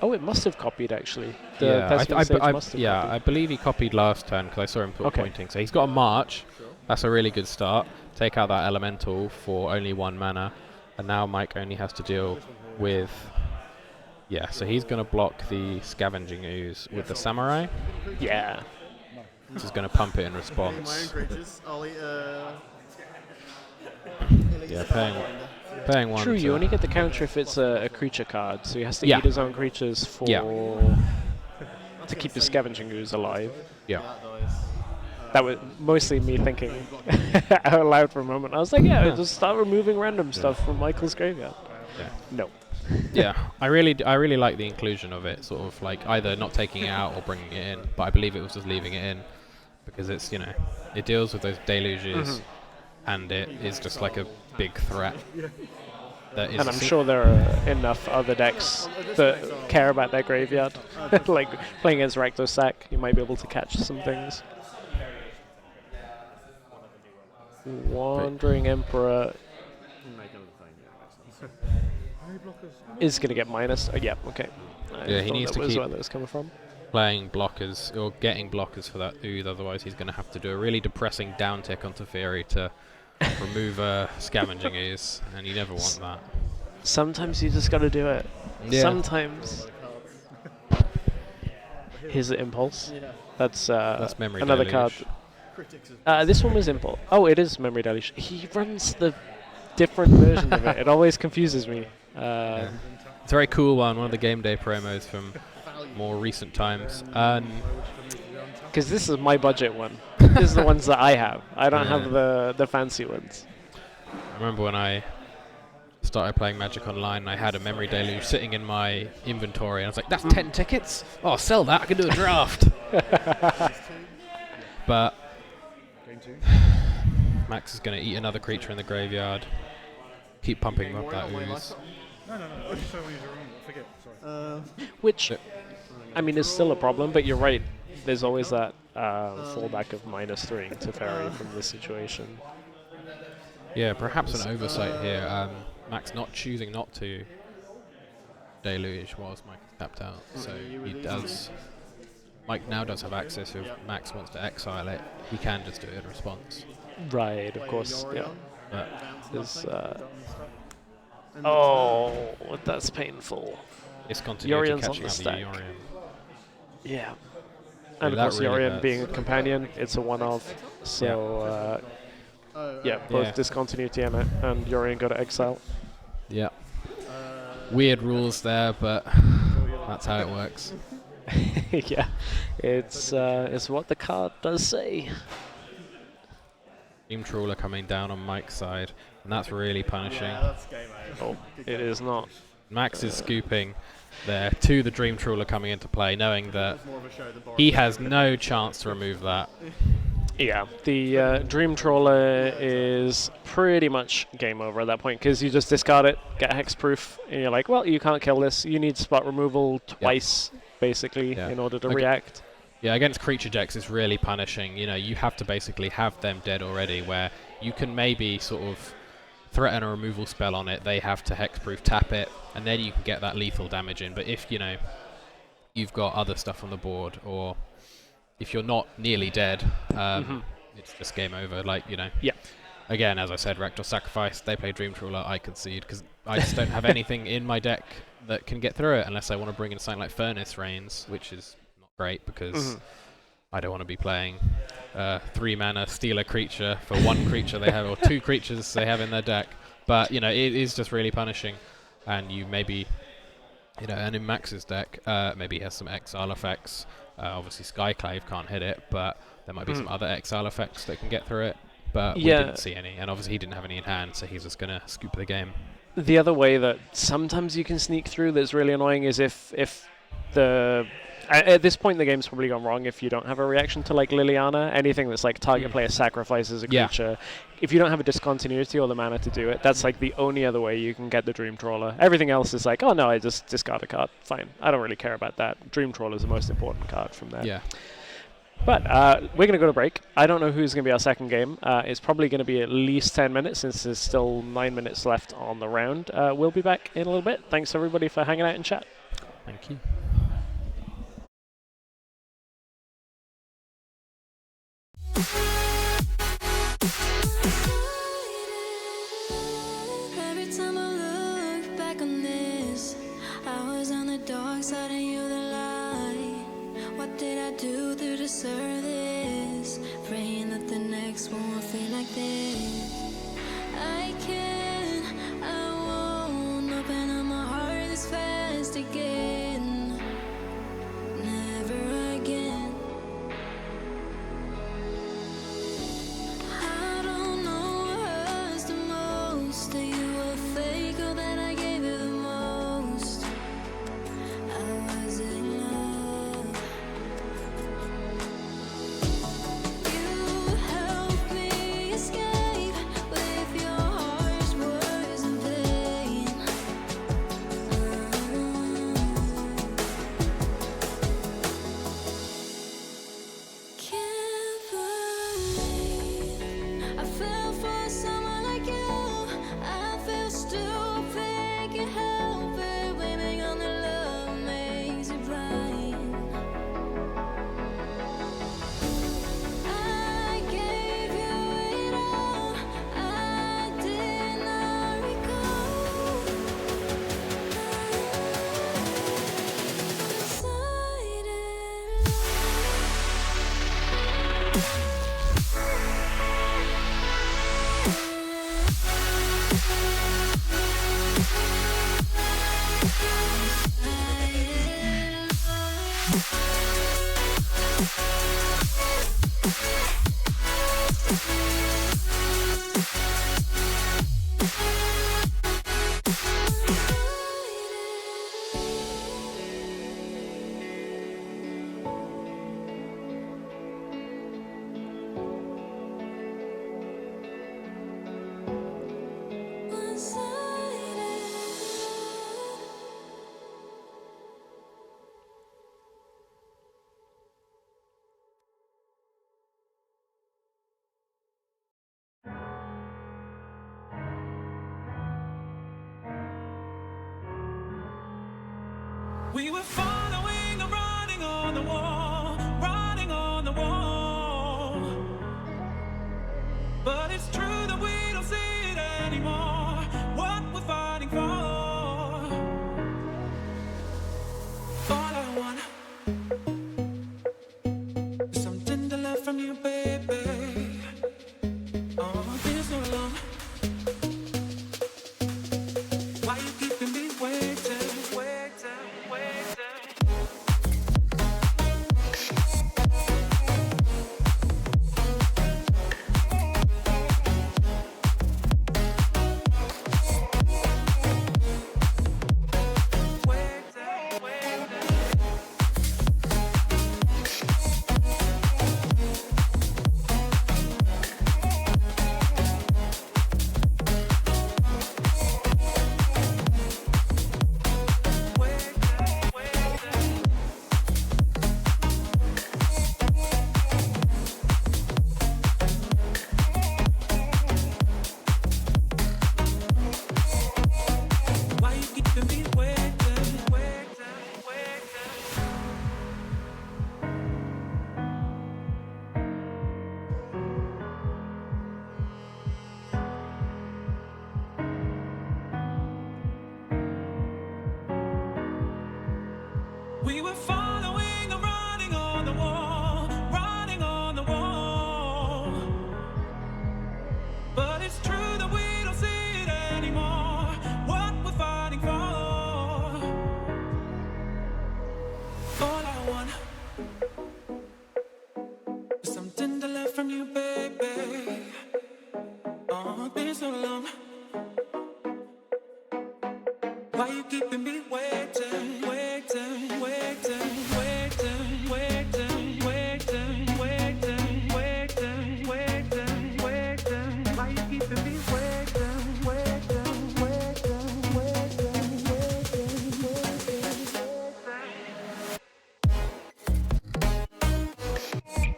Oh, it must have copied actually. The Yeah, Pestilence Sage must have I copied. believe he copied last turn because I saw him pointing. So he's got a march. That's a really good start. Take out that elemental for only 1 mana, and now Mike only has to deal with. Yeah, so he's going to block the Scavenging Ooze with the Samurai. Yeah. This is going to pump it in My own response. creatures. I'll eat. Yeah, paying 1. True, you to- only get the counter if it's a creature card, so he has to Yeah. eat his own creatures for Yeah. to keep the Scavenging Ooze alive. Yeah. That was mostly me thinking out loud for a moment. I was like, yeah, just start removing random stuff from Michael's graveyard. Yeah. No. Yeah, I really like the inclusion of it, sort of like either not taking it out or bringing it in, but I believe it was just leaving it in because it's, you know, it deals with those deluges and it is just like a big threat. That is And I'm sure there are enough other decks that care about their graveyard. Like playing against Rakdos Sack, you might be able to catch some things. Wandering Emperor is going to get minus. Yeah, okay. Yeah, he needs to that was keep where that was coming from. playing blockers or getting blockers for that Ooze, otherwise he's going to have to do a really depressing down tick onto Theory to remove a Scavenging Ooze, and you never want that. Sometimes you just got to do it. Yeah. Sometimes. Here's the Impulse. That's Memory another Deluge. card. This one was Impulse. Oh, it is Memory Deluge. He runs the different version of it. It always confuses me. Yeah. It's a very cool one of the game day promos from more recent times. Because this is my budget one. This is the ones that I have. I don't Yeah. have the fancy ones. I remember when I started playing Magic Online and I had a Memory Deluge sitting in my inventory and I was like, that's 10 tickets? Oh, I'll sell that, I can do a draft. But Max is going to eat another creature in the graveyard. Keep pumping up that ooze. No. I just don't want to use it wrong. I forget. Sorry. Which, I mean, is still a problem, but you're right. There's always that fallback of -3 to Fairy from this situation. Yeah, perhaps an oversight here. Max not choosing not to deluge whilst Mike is tapped out. So he does. Mike now does have access. If Max wants to exile it, he can just do it in response. Right, of course. Yeah. But There's, oh, that's painful. it's continuity Yorion's on catching the up stack. the Yorion. Yeah. And of that course, really Yorion hurts. being a companion, it's a one-off. So, yeah, both Yeah. discontinuity and Yorion go to exile. Yeah. Weird rules there, but that's how it works. Yeah, it's what the card does say. Dream Trawler coming down on Mike's side, and that's really punishing. Oh, it is not. Max is scooping there to the Dream Trawler coming into play, knowing that he has no chance to remove that. Yeah, the Dream Trawler is pretty much game over at that point because you just discard it, get hexproof, and you're like, well, you can't kill this. You need spot removal twice, basically, Yeah. in order to Okay. react. Yeah, against creature decks, it's really punishing. You know, you have to basically have them dead already, where you can maybe sort of threaten a removal spell on it. They have to hexproof tap it, and then you can get that lethal damage in. But if, you know, you've got other stuff on the board, or if you're not nearly dead, it's just game over. Like, you know. Yeah. Again, as I said, Rakdos Sacrifice, they play Dream Trawler, I concede, because I just don't have anything in my deck that can get through it, unless I want to bring in something like Furnace Reigns, which is not great, because I don't want to be playing 3 mana, steal a creature for 1 creature they have, or 2 creatures they have in their deck. But, you know, it is just really punishing, and you maybe, you know, and in Max's deck, maybe he has some exile effects. Obviously Skyclave can't hit it, but there might be some other exile effects that can get through it. But we didn't see any, and obviously he didn't have any in hand, so he's just going to scoop the game. The other way that sometimes you can sneak through that's really annoying is if the... At this point, the game's probably gone wrong if you don't have a reaction to, like, Liliana. Anything that's, like, target player sacrifices a Yeah. creature. If you don't have a discontinuity or the mana to do it, that's, like, the only other way you can get the Dream Trawler. Everything else is like, oh, no, I just discard a card. Fine. I don't really care about that. Dream Trawler is the most important card from there. Yeah. But we're going to go to break. I don't know who's going to be our second game. It's probably going to be at least 10 minutes since there's still 9 minutes left on the round. We'll be back in a little bit. Thanks everybody for hanging out and chat. Thank you. Every time I look back on this, I was on the dark side and you the light. What did I do to deserve this? Praying that the next one will feel like this. I won't open up my heart this fast again. Never again. I don't know what hurts the most. That you were fake or that I gave you the most. I was in love. You helped me escape with your harsh words and pain. Can't believe I fell for someone like you. I feel stupid, can't help it. Blaming on the love makes it blind. I gave you it all. I did not recall. We were following and running on the wall, running on the wall. But it's true that we don't see it anymore, what we're fighting for. All I want is something to love from you, baby. Oh, been so long. Why you keeping me waiting, waiting, waiting? We were following and running on the wall, running on the wall. But it's true that we don't see it anymore, what we're fighting for. All I want is something to love from you, baby. Oh, been so long. Why you keeping me waiting, waiting, waiting, waiting, waiting, waiting, waiting, waiting, waiting, waiting? Why you keeping me waiting, waiting, waiting, waiting, waiting, waiting, waiting?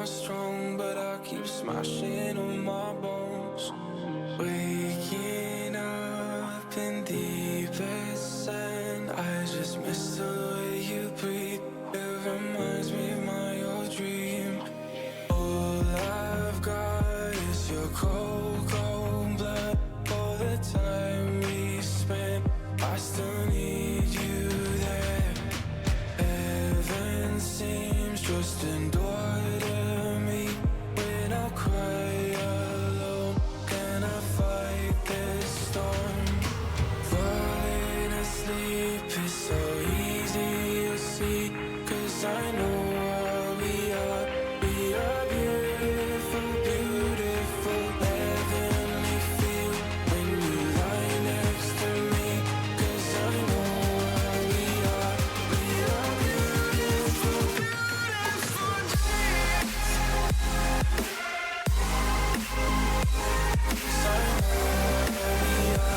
not strong, but I keep smashing on my bones. Waking up in deepest sand, I just miss the way you breathe. It reminds me of my old dream. All I've got is your cold, cold blood. All the time we spent, I still need you there. Heaven seems just a door to me. When I cry alone, can I fight this storm? Falling asleep is so easy to see, 'cause I know what we are. We are beautiful, beautiful, heavenly feel when you lie next to me, 'cause I know what we are. We are beautiful, beautiful dreams. 'Cause I know what we are.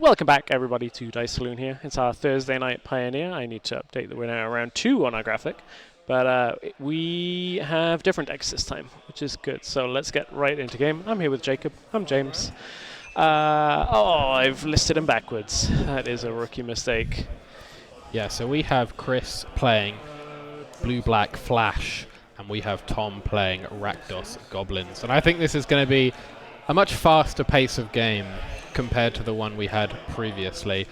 Welcome back, everybody, to Dice Saloon here. It's our Thursday night Pioneer. I need to update that we're now around 2 on our graphic. But we have different decks this time, which is good. So let's get right into game. I'm here with Jacob. I'm James. I've listed him backwards. That is a rookie mistake. Yeah, so we have Chris playing Blue-Black Flash, and we have Tom playing Rakdos Goblins. And I think this is going to be a much faster pace of game compared to the one we had previously.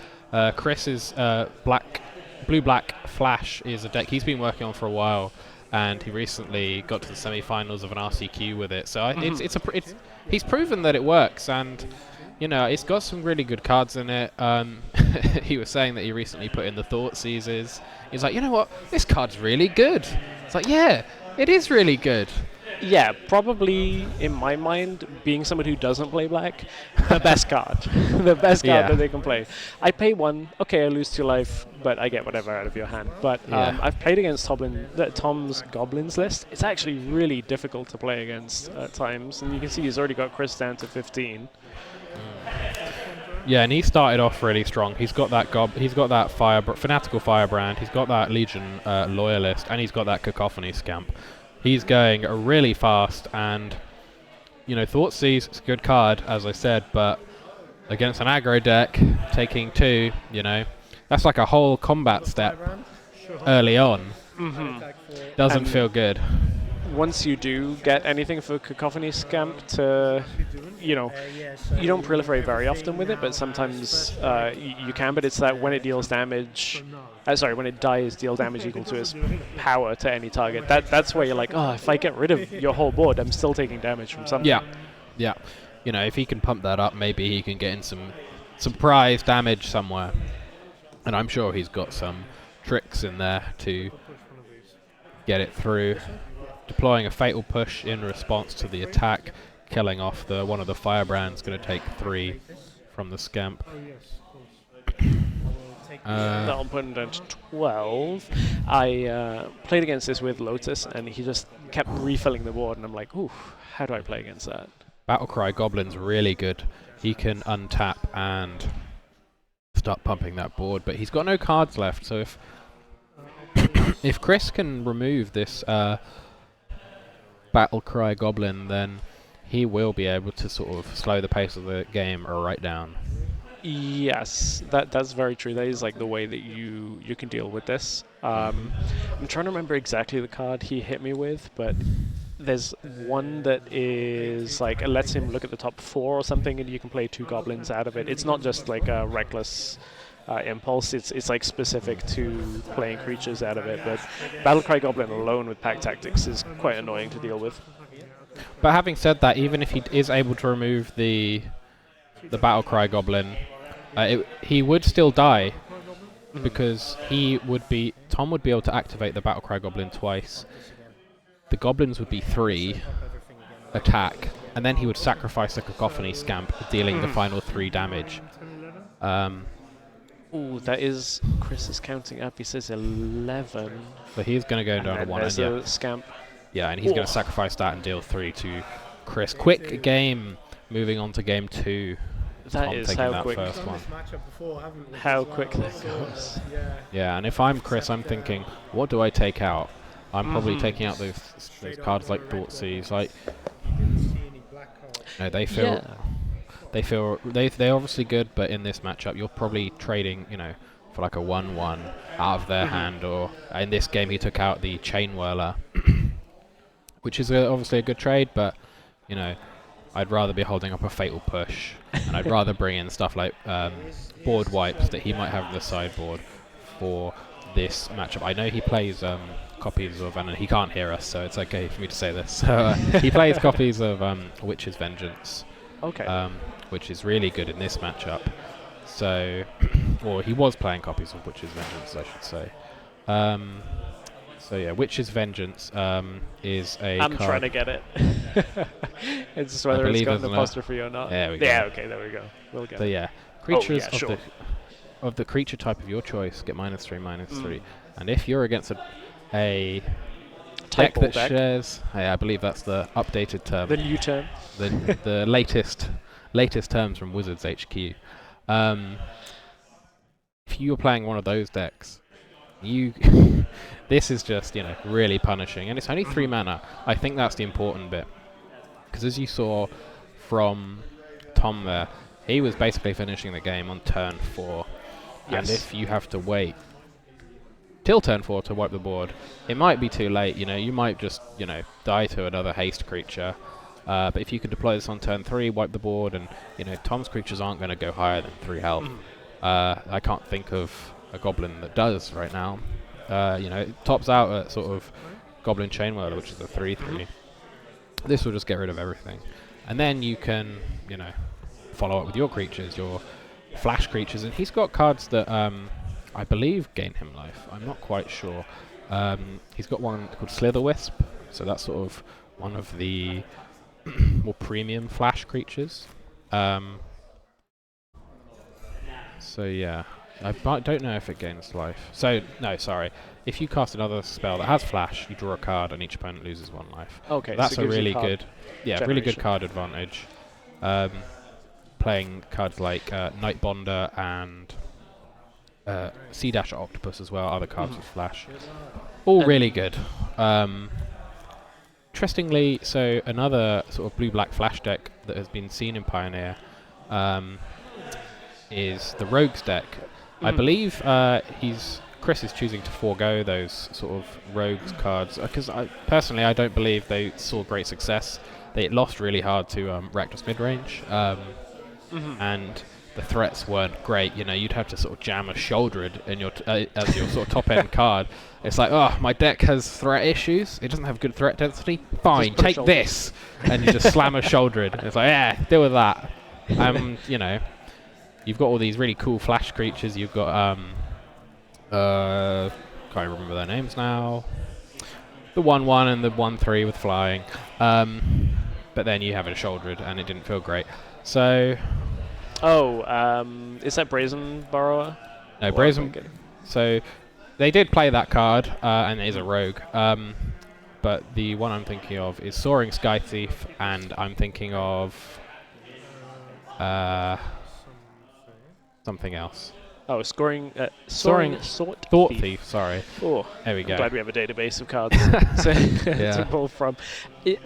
Chris's Blue-Black Flash is a deck he's been working on for a while, and he recently got to the semi-finals of an RCQ with it. So he's proven that it works, and it's got some really good cards in it. He was saying that he recently put in the Thought Seizes. He's like, you know what, this card's really good. It's like, yeah, it is really good. Yeah, probably, in my mind, being someone who doesn't play black, the best card. The best card that they can play. I pay 1, okay, I lose 2 life, but I get whatever out of your hand. But I've played against Tom's Goblins list. It's actually really difficult to play against at times, and you can see he's already got Chris down to 15. Yeah, and he started off really strong. He's got that Fanatical Firebrand, he's got that Legion Loyalist, and he's got that Cacophony Scamp. He's going really fast, and Thoughtseize is a good card, as I said, but against an aggro deck, taking 2, that's like a whole combat step early on. Doesn't feel good. Once you do get anything for Cacophony Scamp to, you don't proliferate very often with it, but sometimes you can, but it's that when it deals damage, when it dies, deal damage equal to its power to any target. That's where you're like, oh, if I get rid of your whole board, I'm still taking damage from something. Yeah. If he can pump that up, maybe he can get in some prize damage somewhere. And I'm sure he's got some tricks in there to get it through. Deploying a Fatal Push in response to the attack, killing off one of the Firebrands, going to take 3 from the Scamp. That'll put him down to 12. I played against this with Lotus, and he just kept refilling the board, and I'm like, ooh, how do I play against that? Battlecry Goblin's really good. He can untap and start pumping that board, but he's got no cards left, so if Chris can remove this Battlecry Goblin, then he will be able to sort of slow the pace of the game right down. Yes, that's very true. That is like the way that you can deal with this. I'm trying to remember exactly the card he hit me with, but there's one that is like it lets him look at the top 4 or something, and you can play 2 goblins out of it. It's not just like a reckless impulse. It's like specific to playing creatures out of it. But Battlecry Goblin alone with Pack Tactics is quite annoying to deal with. But having said that, even if he is able to remove the Battlecry Goblin, he would still die, because Tom would be able to activate the Battlecry Goblin twice. The Goblins would be 3 attack, and then he would sacrifice the Cacophony Scamp, dealing the final 3 damage. Ooh, that is... Chris is counting up. He says 11. So he's going to go down to 1. There's a Scamp. Yeah, and he's going to sacrifice that and deal 3 to Chris. Quick game moving on to game 2. That Tom is taking how that quick. first We've one. done this matchup before, haven't we? How as well? quick that So, goes. Yeah. Yeah, and if I'm Chris, I'm thinking, what do I take out? I'm probably taking out those Straight cards up like for a red Thoughtseizes. one. Like, You didn't see any black cards. no, they feel Yeah. they're obviously good, but in this matchup, you're probably trading, for like a 1/1 out of their hand, or in this game he took out the Chain Whirler, which is obviously a good trade, but I'd rather be holding up a Fatal Push, and I'd rather bring in stuff like board wipes that he might have in the sideboard for this matchup. I know he plays copies of, and he can't hear us, so it's okay for me to say this. So he plays copies of Witch's Vengeance, Okay. which is really good in this matchup. So, or he was playing copies of Witch's Vengeance, I should say. So yeah, Witch's Vengeance is a I'm card. trying to get it. It's just whether it's believe got an there's an apostrophe or not. There we go. Yeah, okay, there we go. We'll get So it. yeah, creatures yeah, sure. of the creature type of your choice get -3/-3, and if you're against a deck Type that deck. shares, I believe that's the updated term, The new term. the latest terms from Wizards HQ. If you're playing one of those decks, this is just really punishing, and it's only 3 mana. I think that's the important bit, because as you saw from Tom there, he was basically finishing the game on turn 4. And Yes. if you have to wait till turn 4 to wipe the board, it might be too late. You might just die to another haste creature. But if you can deploy this on turn 3, wipe the board, and Tom's creatures aren't going to go higher than 3 health. I can't think of a Goblin that does right now. It tops out at sort of Goblin Chain Whirler, which is a 3/3. This will just get rid of everything, and then you can follow up with your creatures, your flash creatures, and he's got cards that I believe gain him life. I'm not quite sure. He's got one called Slither Wisp, so that's sort of one of the more premium flash creatures. So yeah, I don't know if it gains life. So no, sorry. If you cast another spell that has flash, you draw a card, and each opponent loses 1 life. Okay, That's so it a gives you really card good, really good generation. card advantage. Playing cards like Night Bonder and Sea Dash Octopus as well, other cards with flash, all really good. Interestingly, so another sort of blue-black flash deck that has been seen in Pioneer is the Rogues deck. I believe Chris is choosing to forego those sort of Rogues cards because personally I don't believe they saw great success. They lost really hard to Rakdos midrange, and the threats weren't great. You'd have to sort of jam a Shouldered in your as your sort of top end card. It's like, oh, my deck has threat issues. It doesn't have good threat density. Fine, put a take Shouldered. this, and you just slam a Shouldered. It's like, yeah, deal with that. You've got all these really cool flash creatures. You've got can't remember their names now. The 1/1 and the 1/3 with flying. But then you have a Shouldered, and it didn't feel great. So Is that Brazen Borrower? no, Or Brazen. am I getting- So they did play that card, and it is a rogue. But the one I'm thinking of is Soaring Sky Thief, and I'm thinking of something else. Oh, Soaring Sort Thought Thief. Sorry. Oh, There we I'm go. glad we have a database of cards to pull from.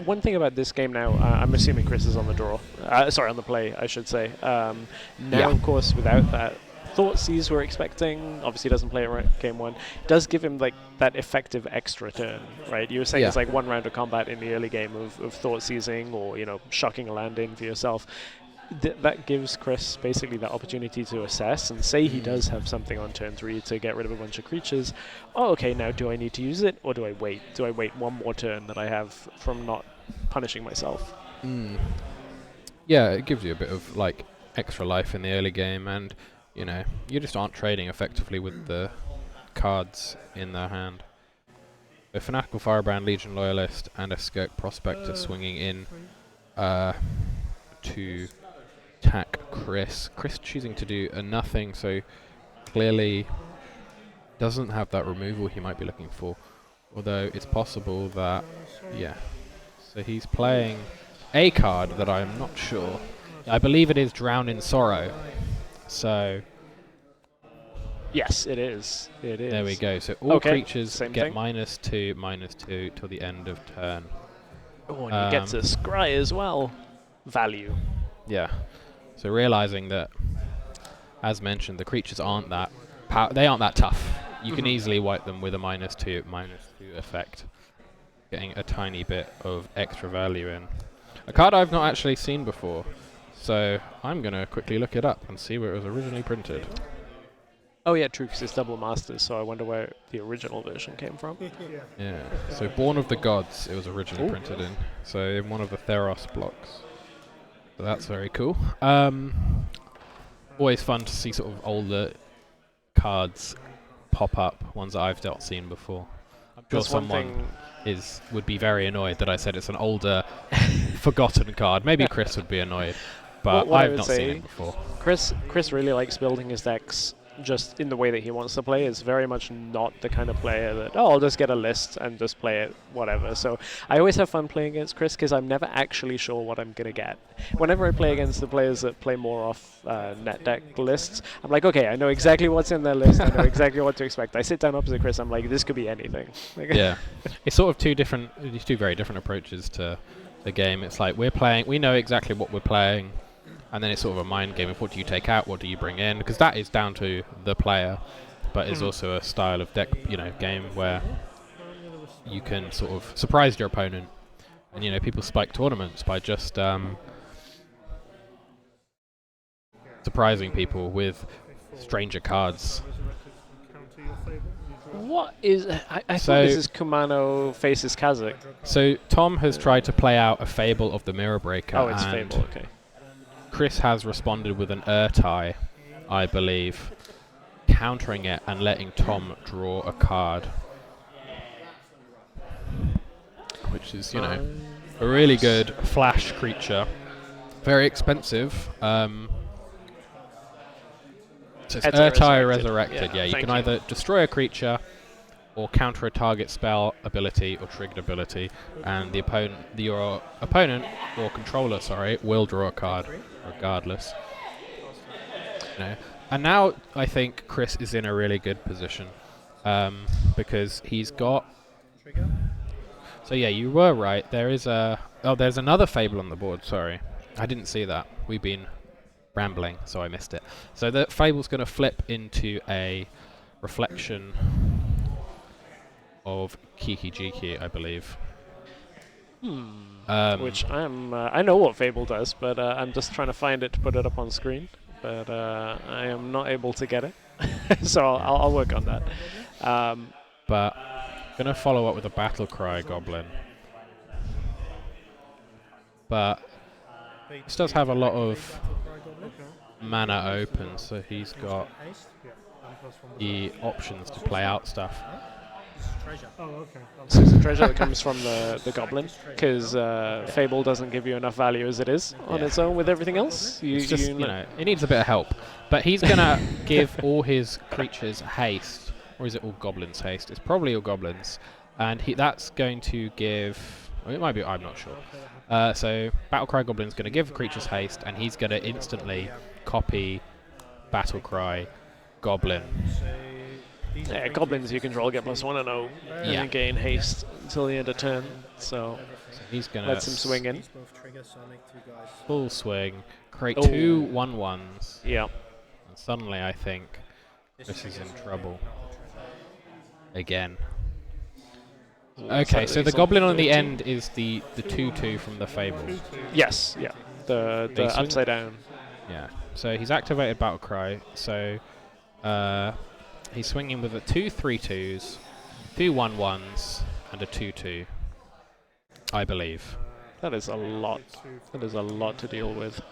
One thing about this game now, I'm assuming Chris is on the draw. On the play, I should say. Now, Yeah. of course, without that Thoughtseize we're expecting, obviously doesn't play it game 1, does give him like that effective extra turn, right? You were saying it's like 1 round of combat in the early game of Thoughtseizing or, shocking a land in for yourself. That gives Chris basically that opportunity to assess and say he does have something on turn 3 to get rid of a bunch of creatures. Oh, okay, now do I need to use it or do I wait? Do I wait 1 more turn that I have from not punishing myself? Yeah, it gives you a bit of like extra life in the early game, and you just aren't trading effectively with the cards in their hand. A Fanatical Firebrand, Legion Loyalist, and a Skirk Prospector swinging in to attack Chris. Chris choosing to do a nothing, so clearly doesn't have that removal he might be looking for. Although it's possible that, yeah. So he's playing a card that I'm not sure. I believe it is Drown in Sorrow. So Yes, it is. It is. there we go. So all creatures same get thing. -2/-2 till the end of turn. Oh, and you get to scry as well. Value. Yeah. So realizing that, as mentioned, the creatures aren't that they aren't that tough. You can easily wipe them with a -2/-2 effect, getting a tiny bit of extra value in. A card I've not actually seen before, so I'm gonna quickly look it up and see where it was originally printed. Oh yeah, true, because it's double masters, so I wonder where the original version came from. Yeah. So Born of the Gods, it was originally printed in. So in one of the Theros blocks. So that's very cool. Always fun to see sort of older cards pop up, ones that I've not seen before. I'm sure someone would be very annoyed that I said it's an older, forgotten card. Maybe Chris would be annoyed, but what I've not seen it before. Chris really likes building his decks just in the way that he wants to play. Is very much not the kind of player that, I'll just get a list and just play it, whatever. So I always have fun playing against Chris because I'm never actually sure what I'm going to get. Whenever I play against the players that play more off net deck lists, I'm like, okay, I know exactly what's in their list, I know exactly what to expect. I sit down opposite Chris, I'm like, this could be anything. Yeah. It's sort of two very different approaches to the game. It's like we know exactly what we're playing, and then it's sort of a mind game of what do you take out, what do you bring in, because that is down to the player, but it's also a style of deck, game where you can sort of surprise your opponent, and people spike tournaments by just surprising people with stranger cards. What is... I thought this is Kumano faces Kazakh. So Tom has tried to play out a Fable of the Mirror Breaker. Oh, it's Fable, okay. Chris has responded with an Urtai, I believe, countering it and letting Tom draw a card. Which is, a really good flash creature. Very expensive. So it's Urtai Resurrected. Yeah, you can either destroy a creature or counter a target spell, ability, or triggered ability, and your opponent or controller, will draw a card regardless. And now I think Chris is in a really good position because he's got. So yeah, you were right. There's another Fable on the board. Sorry, I didn't see that. We've been rambling, so I missed it. So the Fable's going to flip into a reflection of Kiki Jiki, I believe. Which I know what Fable does, but I'm just trying to find it to put it up on screen. But I am not able to get it, so I'll work on that. But gonna follow up with a Battle Cry Goblin. But this does have a lot of mana open, so he's got the options to play out stuff. So it's a treasure that comes from the Goblin, because Fable doesn't give you enough value as it is on its own with everything else. It needs a bit of help. But he's going to give all his creatures haste. Or is it all Goblins haste? It's probably all Goblins. And that's going to give... Well, it might be, I'm not sure. So Battlecry Goblin's going to give creatures haste, and he's going to instantly copy Battlecry Goblin. Yeah, Goblins you control get +1 and 0 and gain haste until the end of turn. So he's gonna lets him swing in. Full swing, create 2 1/1s. Yeah. And suddenly I think this is in trouble. Again. Okay, so the Goblin on the end is the 2/2 from the Fable. Yes, yeah. The upside down. Yeah. So he's activated Battlecry, so he's swinging with 2 3/2s, 2 1/1s, and a 2/2. I believe. That is a lot. That is a lot to deal with.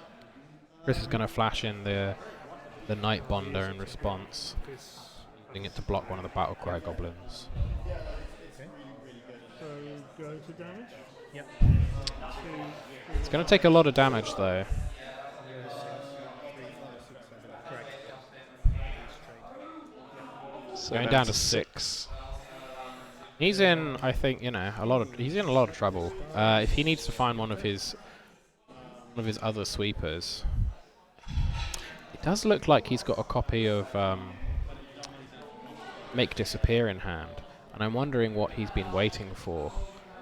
Chris is going to flash in the Night Bonder in response, using it to block one of the Battlecry Goblins. So go to damage? Yep. It's going to take a lot of damage though. So going down to 6. He's in, I think, he's in a lot of trouble. If he needs to find one of his one of his other sweepers. It does look like he's got a copy of Make Disappear in hand, and I'm wondering what he's been waiting for,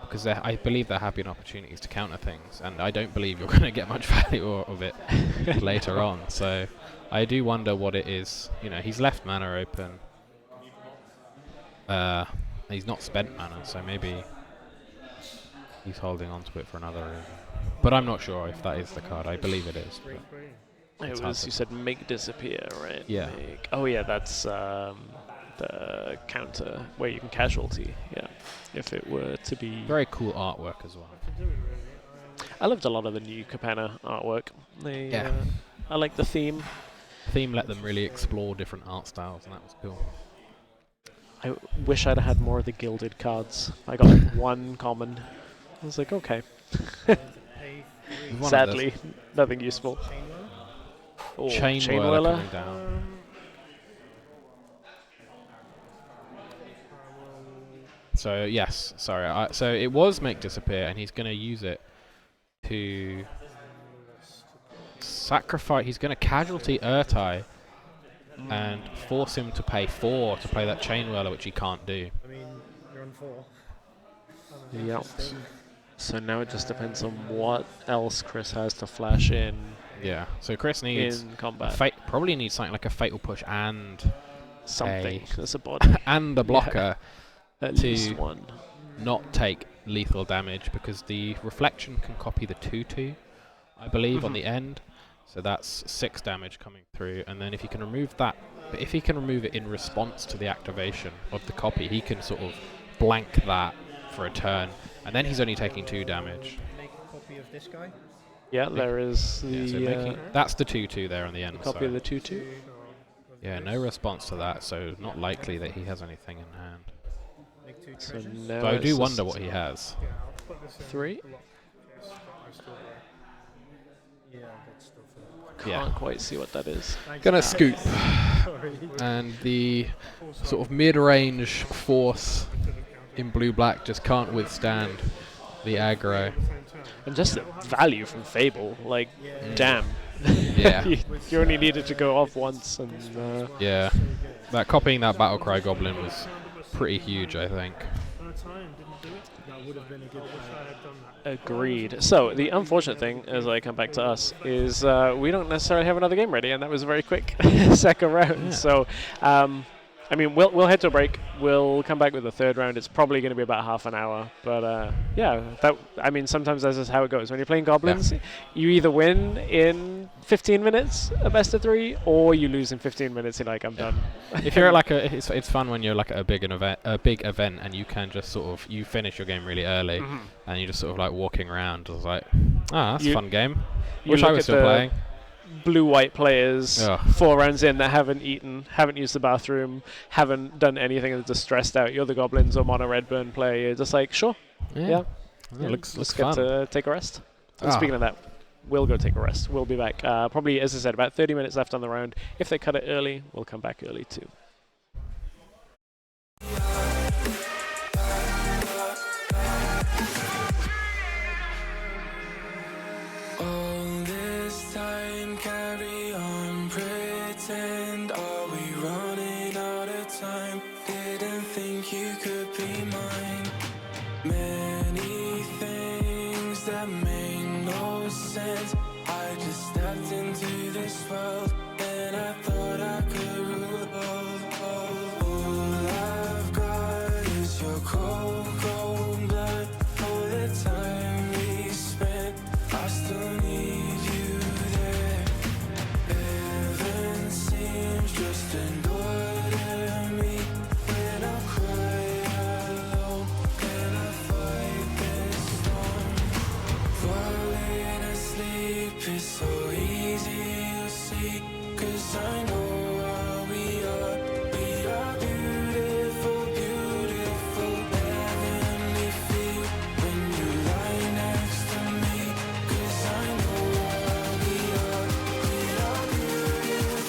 because I believe there have been opportunities to counter things, and I don't believe you're going to get much value of it later on. So I do wonder what it is. You know, he's left mana open. He's not spent mana, so maybe he's holding on to it for another reason. But I'm not sure if that is the card. I believe it is. It was, you said Make Disappear, right? Yeah. Oh yeah, that's the counter where you can casualty. Yeah, if it were to be. Very cool artwork as well. I loved a lot of the new Capenna artwork. I like the theme. Theme let them really explore different art styles, and that was cool. I wish I'd had more of the gilded cards. I got like one common. I was like, okay. Sadly, nothing useful. Oh, Chain Whirler coming down. So yes, sorry. So it was Make Disappear, and he's going to use it to sacrifice. He's going to casualty Urtai and force him to pay 4 to play that Chain Whirler, which he can't do. I mean, you're on 4. Yep. So now it just depends on what else Chris has to flash in. Yeah. So Chris needs in combat. Probably needs something like a Fatal Push and something. That's a body. And a blocker At to least one. not take lethal damage, because the Reflection can copy the 2/2, I believe, on the end. So that's 6 damage coming through, and then if he can remove that, but if he can remove it in response to the activation of the copy, he can sort of blank that for a turn, and then he's only taking 2 damage. Make a copy of this guy. Yeah, there is the Yeah, so that's the 2/2 there on the end. copy So of the 2/2. yeah, no response to that, so not likely that he has anything in hand. Make 2 So treasures. now So I it's do just wonder what he has. Yeah, I'll put this in 3. the block. Yes, but I still yeah, that's still for Yeah. Can't quite see what that is. Gonna scoop, Sorry. and the sort of mid-range force in blue-black just can't withstand the aggro. And just the value from Fable, like, damn. Yeah. you only needed to go off once, and Yeah, that copying that Battlecry Goblin was pretty huge, I think. That would have been a good I had done that. agreed. So the unfortunate thing, as I come back to us, is we don't necessarily have another game ready, and that was a very quick second round. Yeah. So, I mean, we'll head to a break. We'll come back with the third round. It's probably going to be about half an hour, but yeah, I mean, sometimes that's just how it goes. When you're playing Goblins, you either win in 15 minutes, a best of 3, or you lose in 15 minutes. You're like, I'm done. If you're at like it's fun when you're like at a big event, and you can just sort of you finish your game really early, and you're just sort of like walking around. I was like, that's a fun game. Wish I was still playing. Blue-white players, Ugh. 4 rounds in, that haven't eaten, haven't used the bathroom, haven't done anything, and they're just stressed out. You're the Goblins or Mono Redburn player. You're just like, sure, yeah. Looks Let's fun. get to take a rest. And speaking of that, we'll go take a rest. We'll be back. Probably, as I said, about 30 minutes left on the round. If they cut it early, we'll come back early too. All this time, carry on, pretend. Are we running out of time? Didn't think you could be mine. Many things that make no sense. I just stepped into this world, and I thought I could rule all I've got is your cold, cold blood. All the time we spent, I still need you there. Heaven seems just an door to me when I cry alone, and I fight this storm. Falling asleep is so easy to see, 'cause I know we are beautiful, beautiful, heavenly feel when you lie next to me, 'cause I know we are beautiful,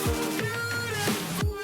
beautiful.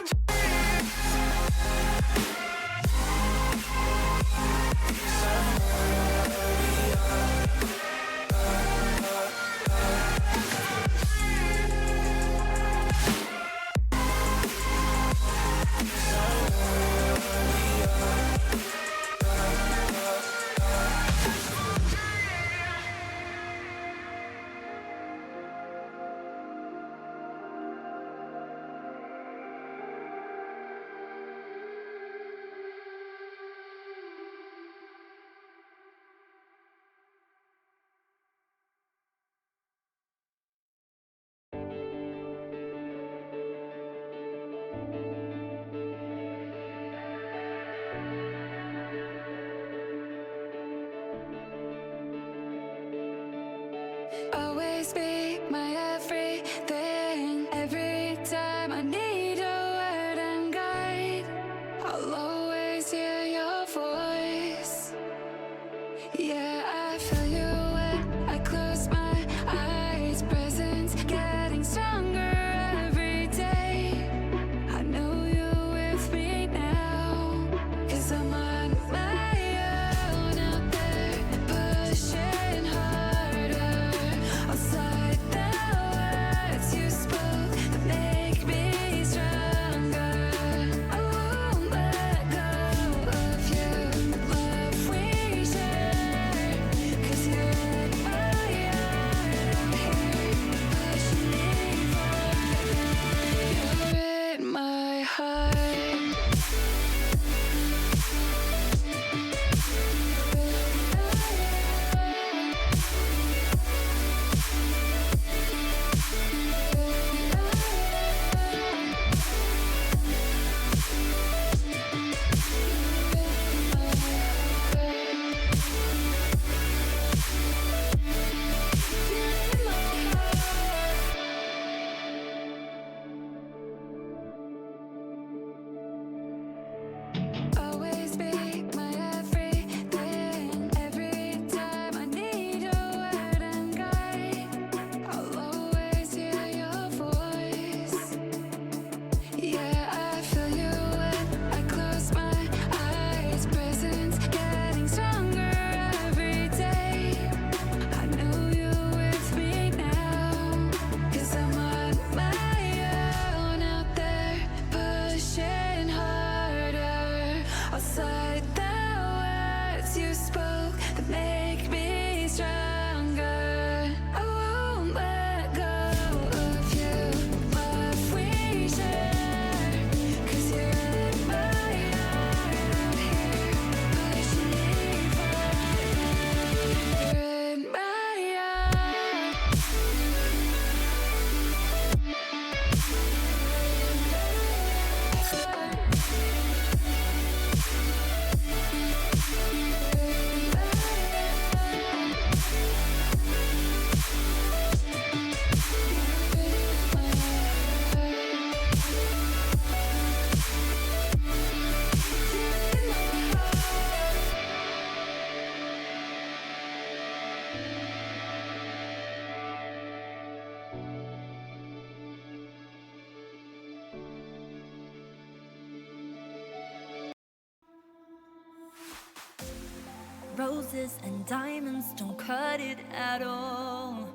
roses and diamonds don't cut it at all.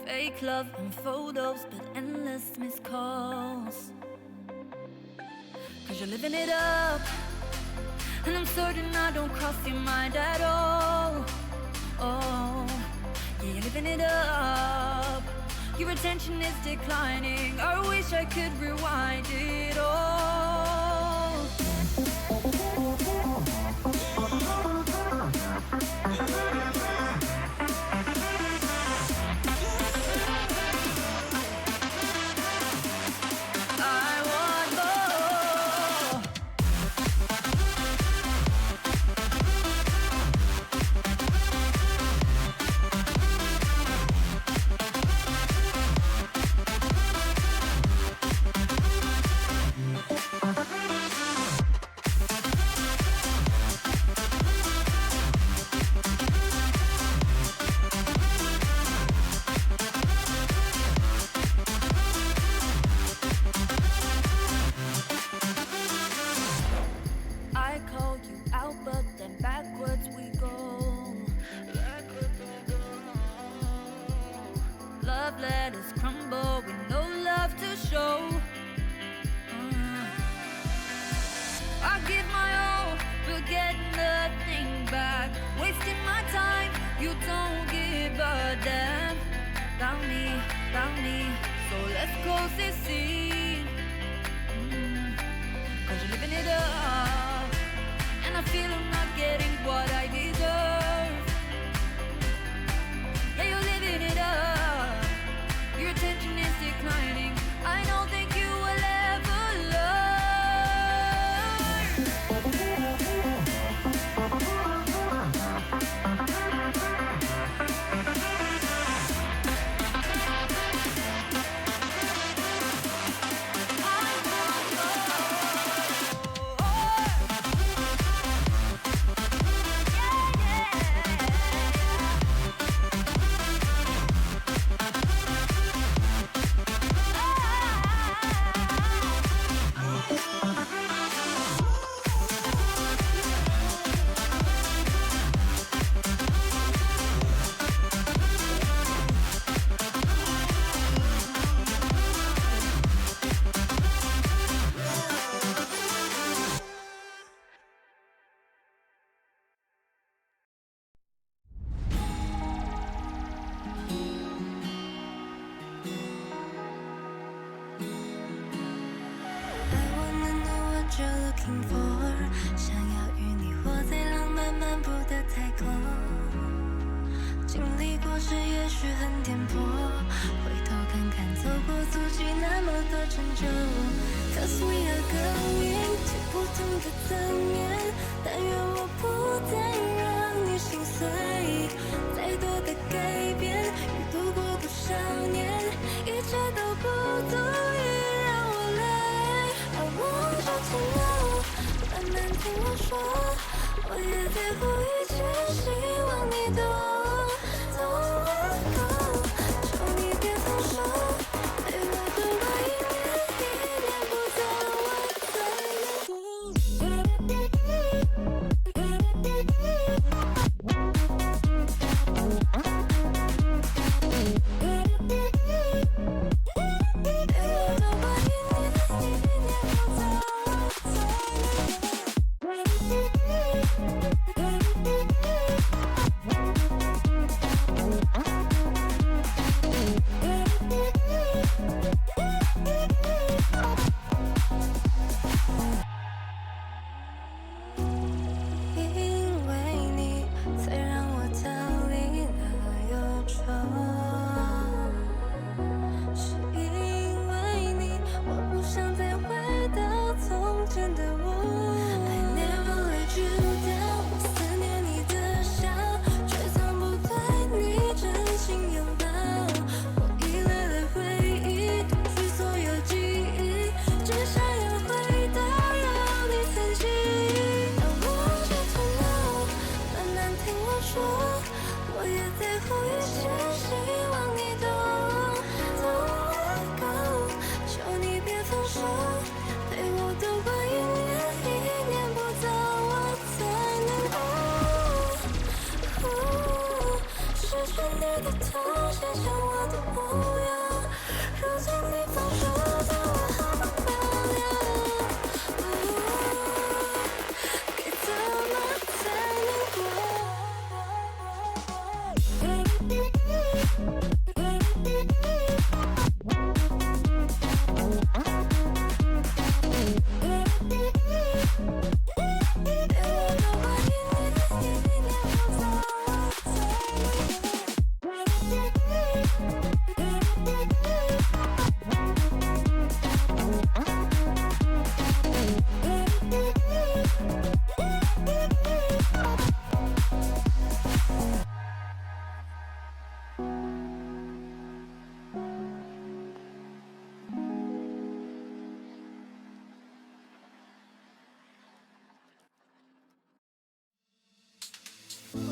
Fake love and photos, but endless missed calls. Cause you're living it up, and I'm certain I don't cross your mind at all. Oh, yeah, you're living it up. Your attention is declining. I wish I could rewind it all. Love letters crumble with no love to show. I give my all, but get nothing back. Wasting my time, you don't give a damn. About me, so let's close this scene. Cause you're living it up, and I feel I'm not getting what I deserve. Yeah, you're living it up. Your attention is declining. I don't think you will ever 谢谢我的模样，如今你放手在我好不漂亮，该怎么才能过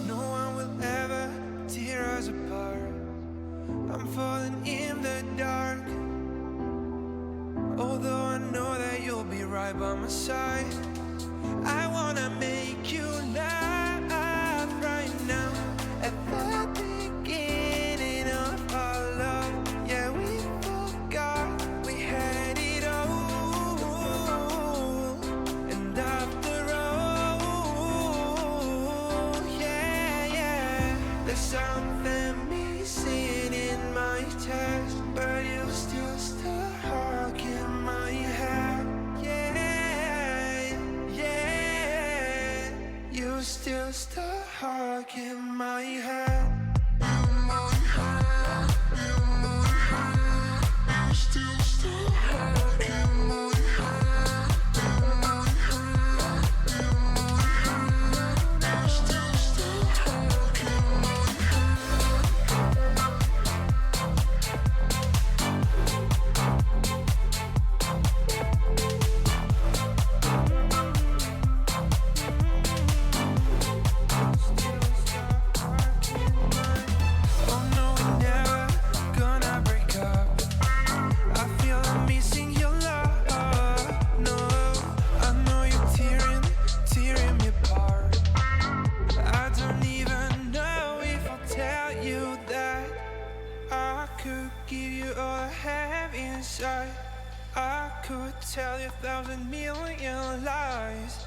？No one will ever tear us apart. I'm falling in the dark. Although I know that you'll be right by my side, I wanna make you laugh right now. At the beginning of our love, yeah, we forgot we had it all. And after all, yeah, there's something missing in my chest, but you still stuck in my head. Yeah, you still stuck in my head. I could tell you 1,000,000,000 lies,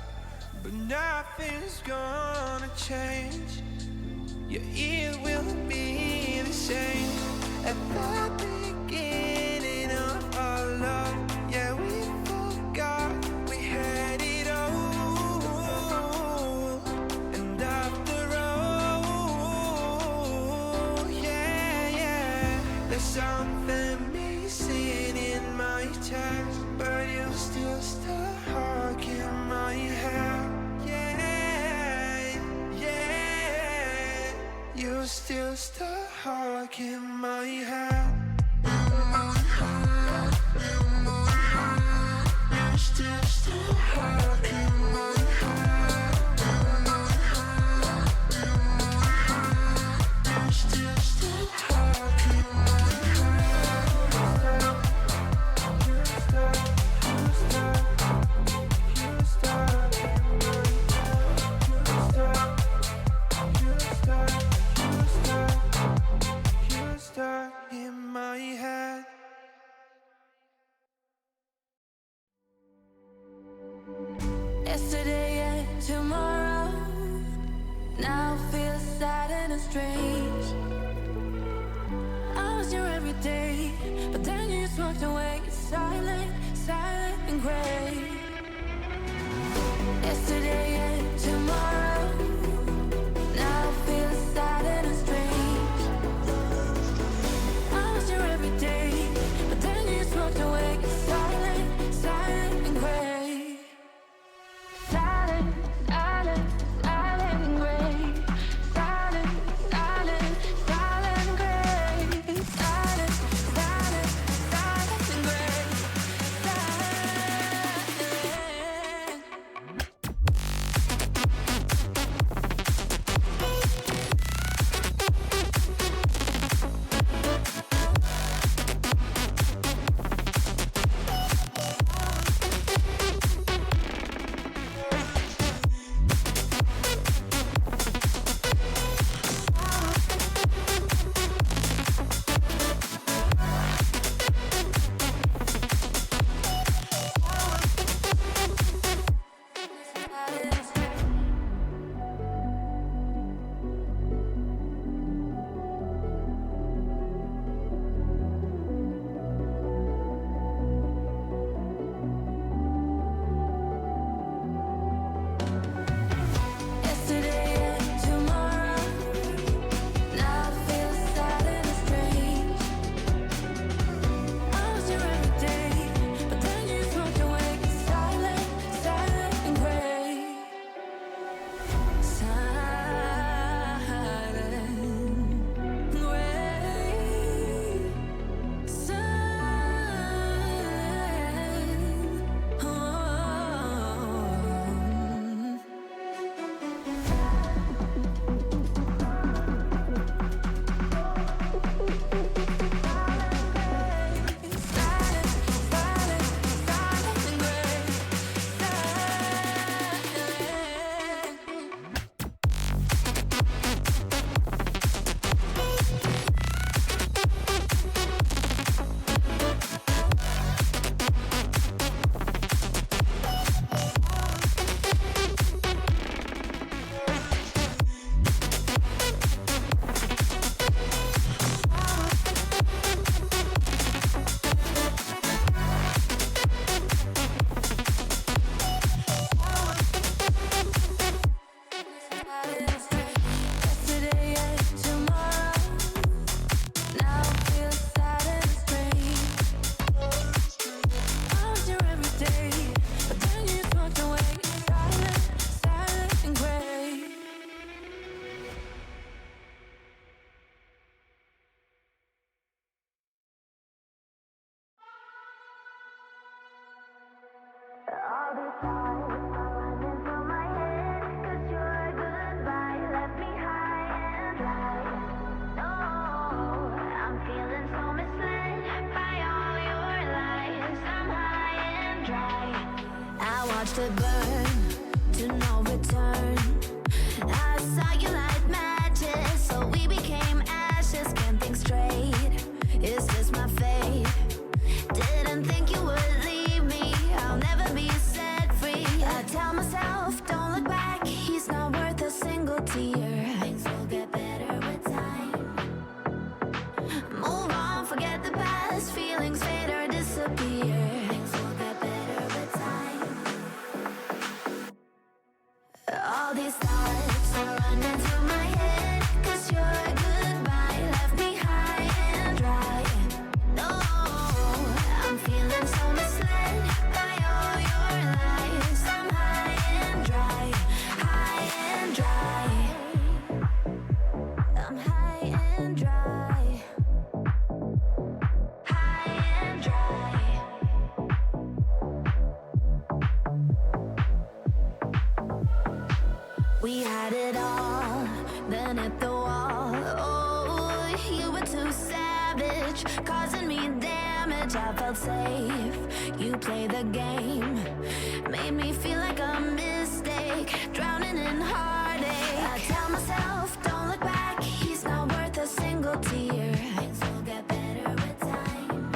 but nothing's gonna change. Yeah, it will be the same. At the beginning of our love, yeah, we forgot we had it all. And after all, yeah, there's something missing in my chest, but you're still stuck in my head. Yeah, you're still stuck in my head. You're still stuck in my head. You're still stuck in my head. Yesterday and tomorrow now feels sad and strange. I was your everyday, but then you just walked away. Silent, silent and gray. Yesterday and tomorrow now feels sad and strange. I was your everyday, but then you just walked away. Silent, silent and gray. Silent, silent, silent and gray. Silent, silent, silent and gray. Silent, silent, silent and gray. Silent. watched it burn to no return. I saw you light matches, so we became ashes. Can't think straight, is this my fate? Didn't think you would leave me, I'll never be set free. I tell myself, don't look back, he's not worth a single tear. Things will get better with time. Move on, forget the past, feelings fade or disappear. Things will get better with time. All these thoughts are running through my head, 'cause your goodbye left me high and dry. No, I'm feeling so misled by all your lies. I'm high and dry, high and dry. I'm high and dry, high and dry. We had it all, then hit the wall. Oh, you were too savage, causing me damage. I felt safe, you played the game, made me feel like a mistake, drowning in heartache. I tell myself, don't look back, he's not worth a single tear. Things will get better with time.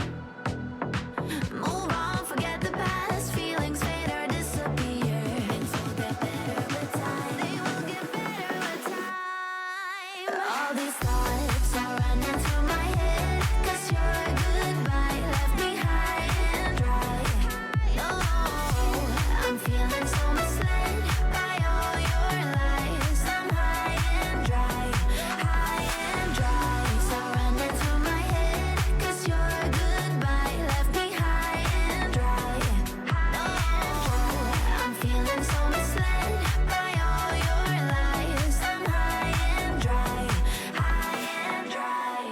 Move on, forget the past, feelings fade or disappear. Things will get better with time. They will get better with time. All these thoughts are running through my head, 'cause your goodbye left me high and dry. No, I'm feeling so misled by all your lies. I'm high and dry, high and dry. So running through my head, 'cause your goodbye left me high and dry. No, I'm feeling so misled by all your lies. I'm high and dry, high and dry.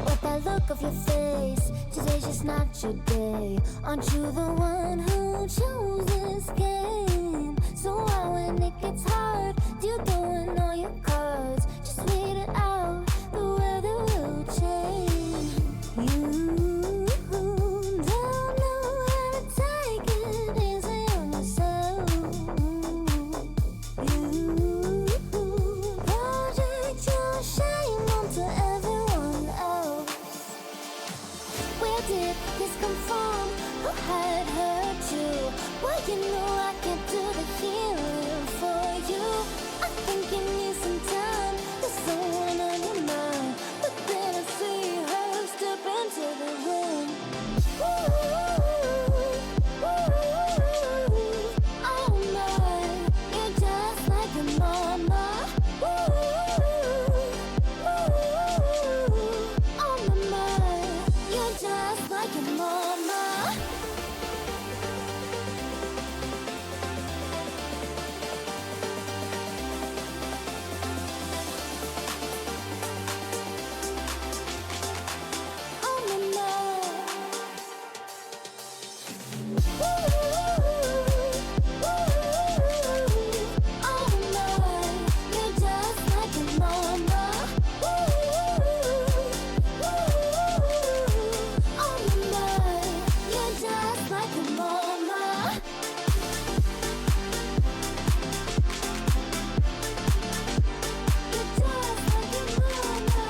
With that look of your face, today's just not your day. Aren't you the one who chose this game? So why when it gets hard, do you throw in all your cards? Just wait it out, the weather will change. You don't know how to take it easy on yourself. You project your shame onto everyone else. Where did this come from? Who had hurt you? Well, you know I can't do the healing for you. I think you need some time. There's someone on your mind, but then I see her step into the room. Oh my, you're just like your mama. Oh my, you're just like your mama. Oh my, you're just like your mama. Oh my, you're just like your mama. You're just like your mama.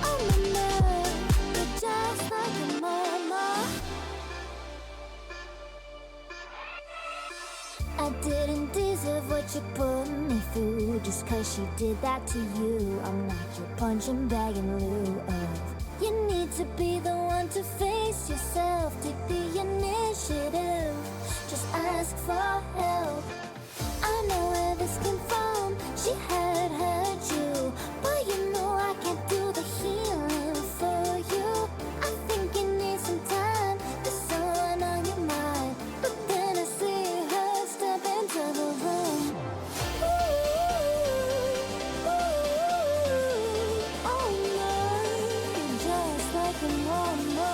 Oh my, you're just like your mama. I didn't deserve what you put me through, just 'cause she did that to you. I'm not your punching bag in lieu of. You need to be the one to face yourself, take the initiative, just ask for help. I know where this came from, she had hurt you, but you know I can't do the healing for you. I think you need some time, there's someone on your mind, but then I see her step into the room. Oh no, you're just like your mama.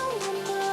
Oh my.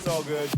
It's all good.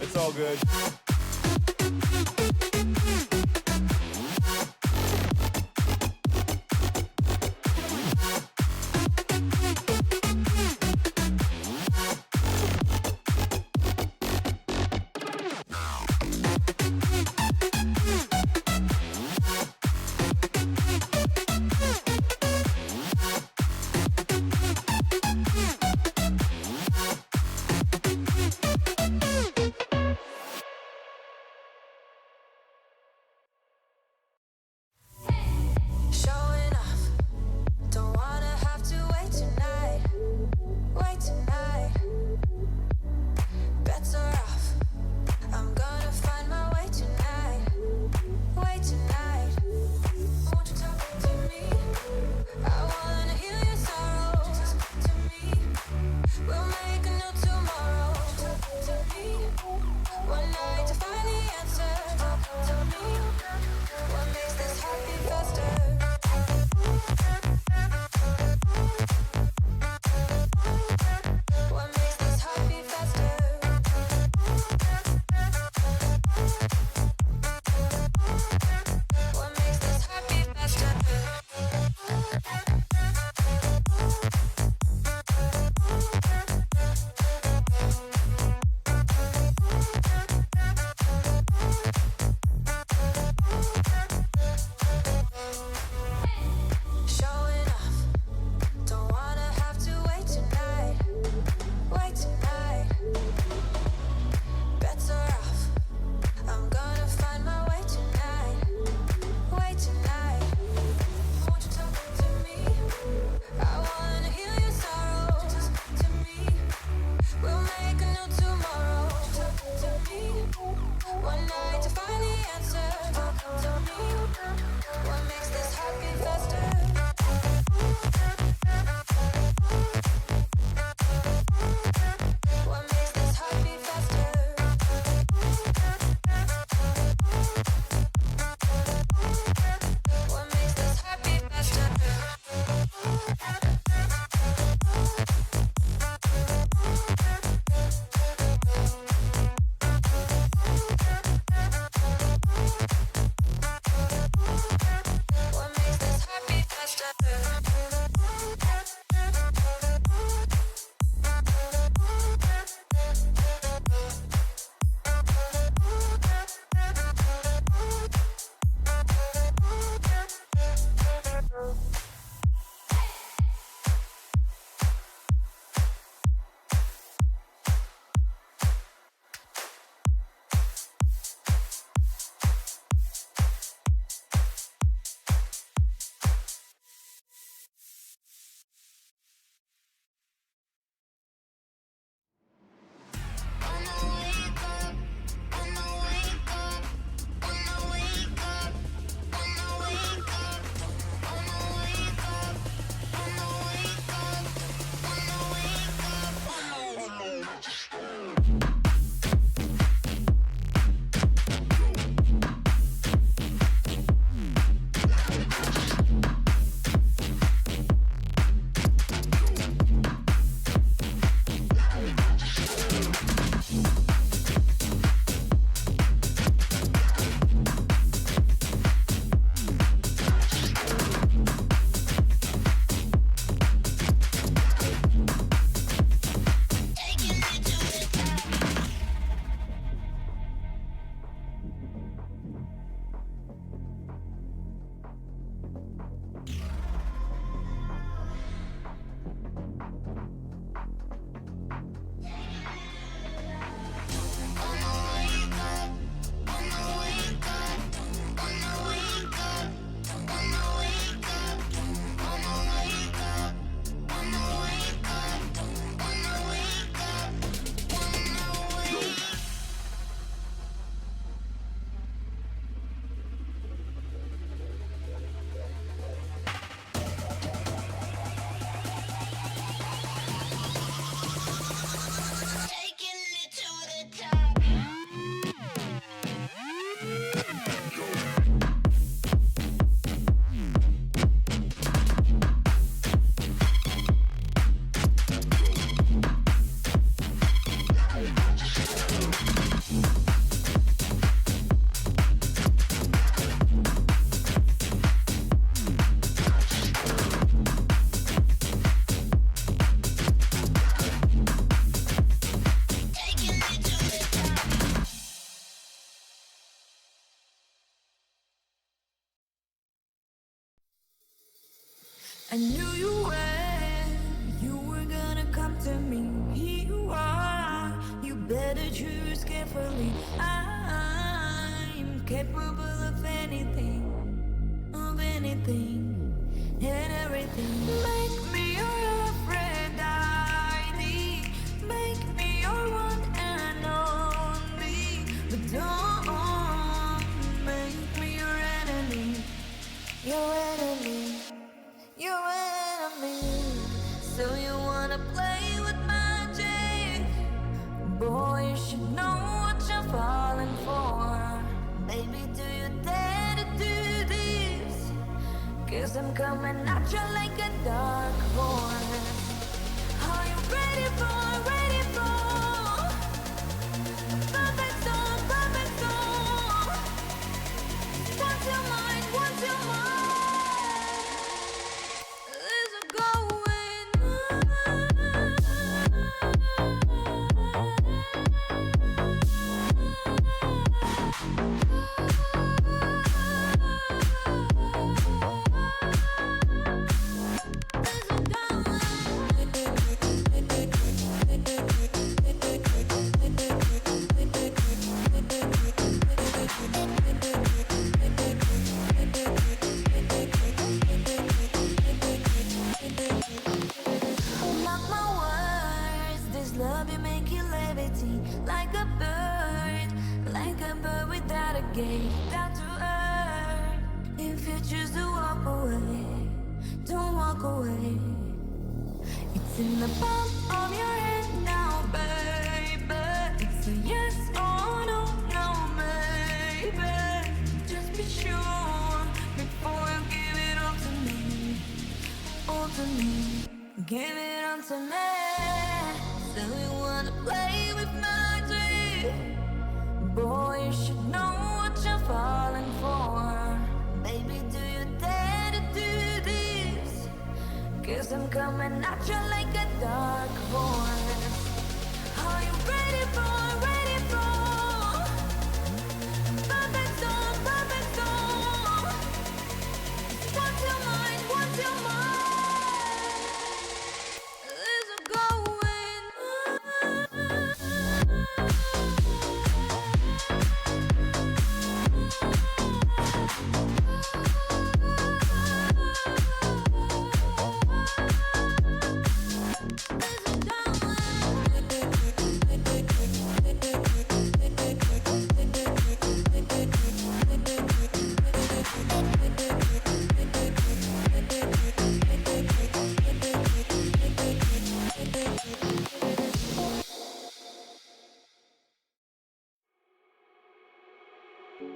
It's all good. differently. I'm capable of anything, and everything. Make me your Aphrodite, make me your one and only, but don't make me your enemy, your enemy, your enemy. So you wanna play with magic? Boy, you should know what you're falling for. Baby, do you dare to do this? 'Cause I'm coming at you like a dark horse. Are you ready for perfect storm, perfect storm? What's your mind, what's your mind? There's a going. Mark my words, this love you make you levitate like a bird without a gate, down to earth. If you choose to walk away, don't walk away. It's in the palm of your hand now, baby. It's a yes or no, no, maybe. Just be sure before you give it all to me, all to me. Give it on to me. So you wanna play with magic? Boy, you should know what you're falling for. Baby, do you dare to do this? 'Cause I'm coming at you like a dark horse. Are you ready for perfect storm, perfect storm? What's your mind, what's your mind? There's a going.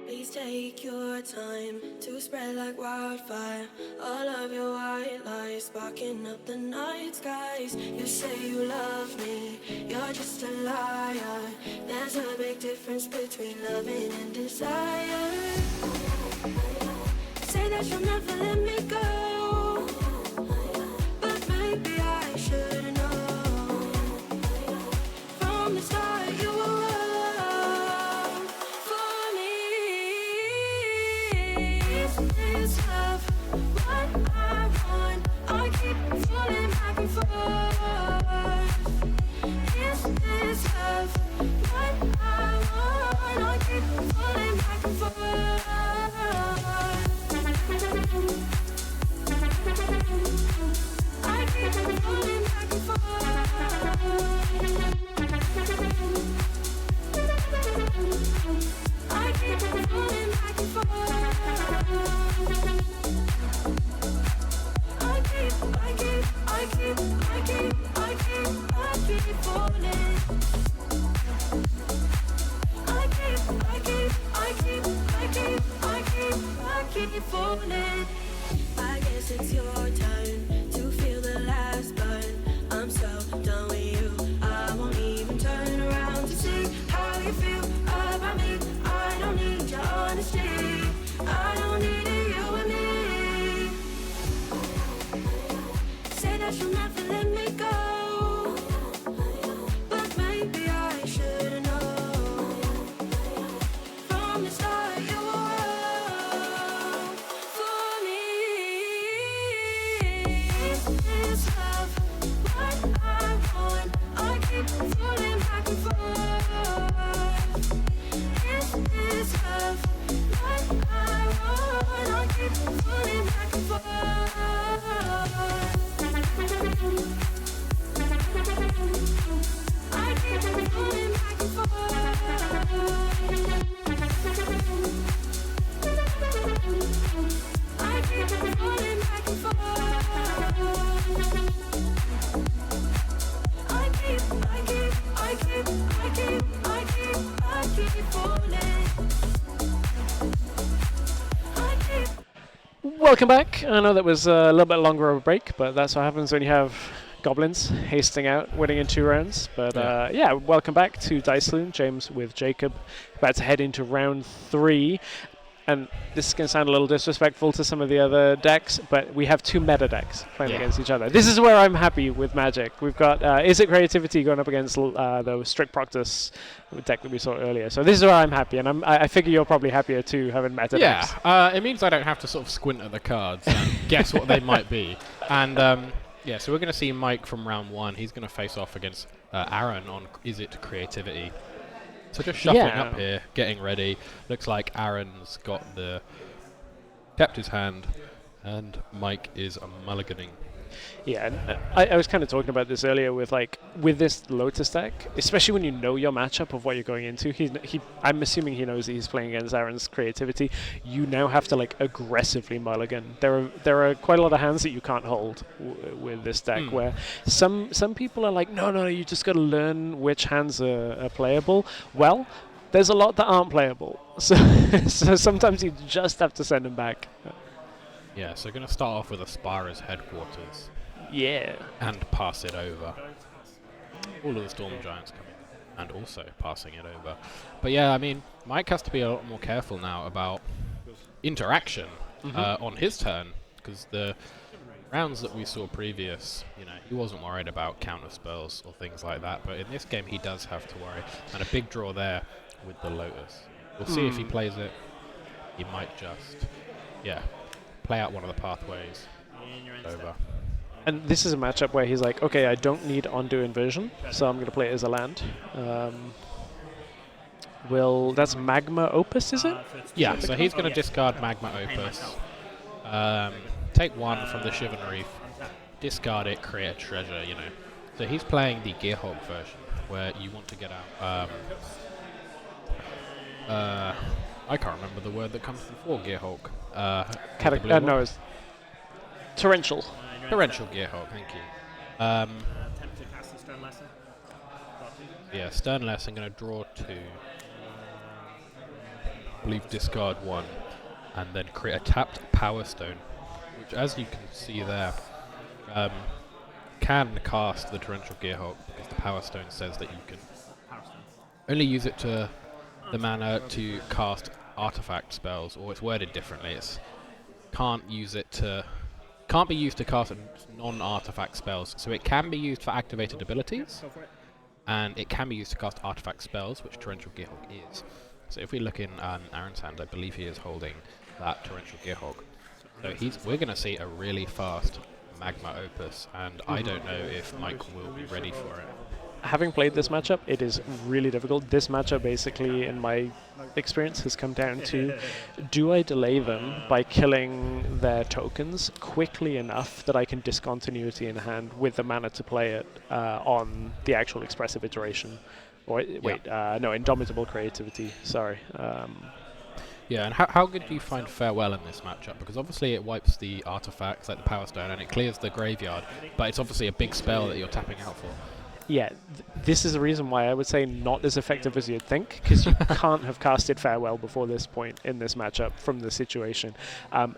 Please take your time to spread like wildfire. All of your white lies sparking up the night skies. You say you love me, you're just a liar. There's a big difference between loving and desire. Say that you'll never let me go, but maybe I should've known from the start you were wrong for me. Is this love what I want? I keep falling back and forth. Is this love what I want? I keep falling back and forth. I keep falling back and forth. I keep falling back and forth. I keep falling. I keep falling. I guess it's your turn to feel the last burn. I'm so done with you. I won't even turn around to see how you feel about me. I don't need your honesty. I don't need it, you and me. Say that you'll never let me go, but maybe I should've known from the start you were wrong for me. Welcome back. I know that was a little bit longer of a break, but that's what happens when you have Goblins hasting out, winning in 2 rounds. But yeah, welcome back to Saloon. James with Jacob, about to head into round 3. And this is going to sound a little disrespectful to some of the other decks, but we have 2 meta decks playing against each other. This is where I'm happy with Magic. We've got Izzet Creativity going up against the Strict Proctus deck that we saw earlier. So this is where I'm happy, and I figure you're probably happier too, having meta decks. Yeah, it means I don't have to sort of squint at the cards and guess what they might be. And yeah, so we're going to see Mike from round 1. He's going to face off against Aaron on Izzet Creativity. So just shuffling up here, getting ready. Looks like Aaron's kept his hand, and Mike is mulliganing. Yeah, and I was kind of talking about this earlier with this Lotus deck, especially when you know your matchup of what you're going into. I'm assuming he knows that he's playing against Aaron's Creativity. You now have to aggressively mulligan. There are quite a lot of hands that you can't hold with this deck. Where some people are like, no, you just got to learn which hands are playable. Well, there's a lot that aren't playable, so sometimes you just have to send them back. Yeah, so going to start off with Aspara's Headquarters. Yeah. And pass it over. All of the Storm Giants coming and also passing it over. But yeah, I mean, Mike has to be a lot more careful now about interaction on his turn, because the rounds that we saw previous, he wasn't worried about counter spells or things like that, but in this game he does have to worry. And a big draw there with the Lotus. We'll see if he plays it. He might just, play out one of the pathways over. And this is a matchup where he's like, okay, I don't need Undo Inversion, so I'm going to play it as a land. That's Magma Opus, is it? Yeah, so he's going to discard Magma Opus, take 1 from the Shivan Reef, discard it, create a treasure, So he's playing the Gearhulk version, where you want to get out... I can't remember the word that comes before Gearhulk. No, it's Torrential. Torrential Gearhulk, thank you. Attempt to cast the Stern Lesson. Yeah, Stern Lesson, going to draw 2. I believe discard 1. And then create a tapped Power Stone, which, as you can see there, can cast the Torrential Gearhulk, because the Power Stone says that you can only use it to the mana to cast artifact spells, or it's worded differently. It's can't be used to cast non-artifact spells. So it can be used for activated abilities, and it can be used to cast artifact spells, which Torrential Gearhulk is. So if we look in Aaron's hand, I believe he is holding that Torrential Gearhulk. So we're going to see a really fast Magma Opus, and I don't know if Mike will be ready for it. Having played this matchup, it is really difficult. This matchup, basically, in my experience, has come down to, do I delay them by killing their tokens quickly enough that I can discontinuity in hand with the mana to play it on the actual expressive iteration? Or Indomitable Creativity, sorry. Yeah, and how good do you find Farewell in this matchup? Because obviously it wipes the artifacts like the Power Stone and it clears the graveyard, but it's obviously a big spell that you're tapping out for. Yeah, this is the reason why I would say not as effective as you'd think, because you can't have casted Farewell before this point in this matchup from the situation.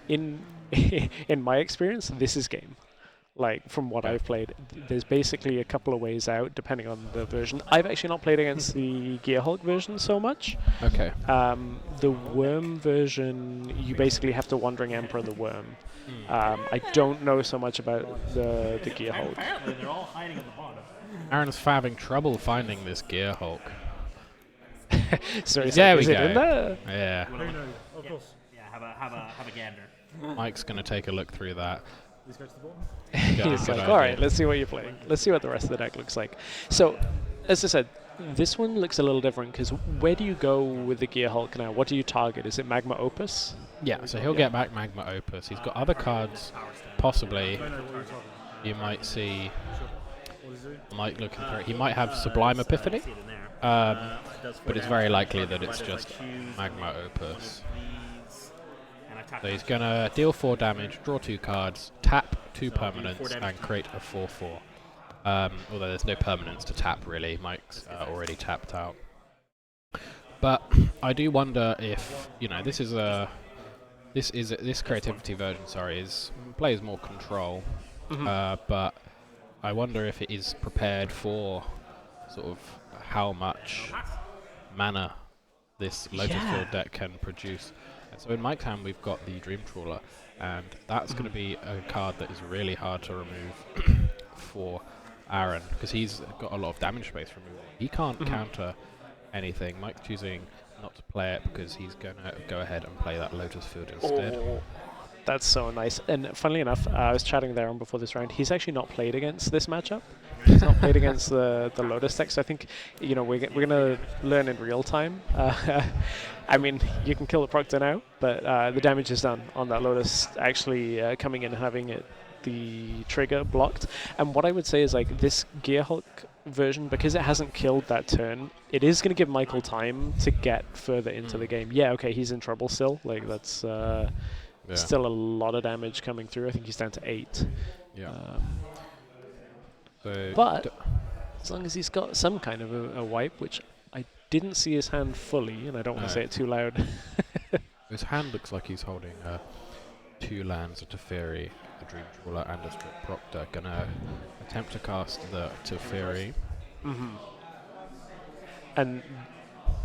In my experience, this is game. From what I've played, there's basically a couple of ways out, depending on the version. I've actually not played against the Gearhulk version so much. Okay. The Worm version, you basically have to Wandering Emperor the Worm. I don't know so much about the Gearhulk. Apparently they're all hiding at the bottom. Aaron's having trouble finding this Gearhulk. So there we is go. It in there? Yeah. Who knows? Of course. Yeah, have a gander. Mike's going to take a look through that. Let's go to the bottom. He's like, all right, let's see what you're playing. Let's see what the rest of the deck looks like. So, as I said, this one looks a little different, because where do you go with the Gearhulk now? What do you target? Is it Magma Opus? Yeah, so he'll get back Magma Opus. He's got other cards, possibly. You might see... Mike looking through it. He might have Sublime Epiphany, but it's very likely that it's just Magma Opus. So he's going to deal 4 damage, draw 2 cards, tap 2 permanents, and create a 4/4. Although there's no permanents to tap, really. Mike's already tapped out. But I do wonder if this creativity version. Sorry, is plays more control. But I wonder if it is prepared for sort of how much mana this Lotus Field deck can produce. And so in Mike's hand we've got the Dream Trawler, and that's going to be a card that is really hard to remove for Aaron, because he's got a lot of damage space removal. He can't counter anything. Mike's choosing not to play it because he's going to go ahead and play that Lotus Field instead. Oh, that's so nice. And funnily enough, I was chatting there on before this round. He's actually not played against this matchup. He's not played against the Lotus deck. So I think we're going to learn in real time. I mean, you can kill the Proctor now, but the damage is done on that Lotus actually coming in and having the trigger blocked. And what I would say is, like, this Gearhulk version, because it hasn't killed that turn, it is going to give Michael time to get further into the game. Yeah, okay, he's in trouble still. Like, that's still a lot of damage coming through. I think he's down to 8. Yeah. But as long as he's got some kind of a wipe, which I didn't see his hand fully, and I don't want to say it too loud. His hand looks like he's holding 2 lands, a Teferi, a Dream Trawler, and a Strip Proctor. Gonna attempt to cast the Teferi. And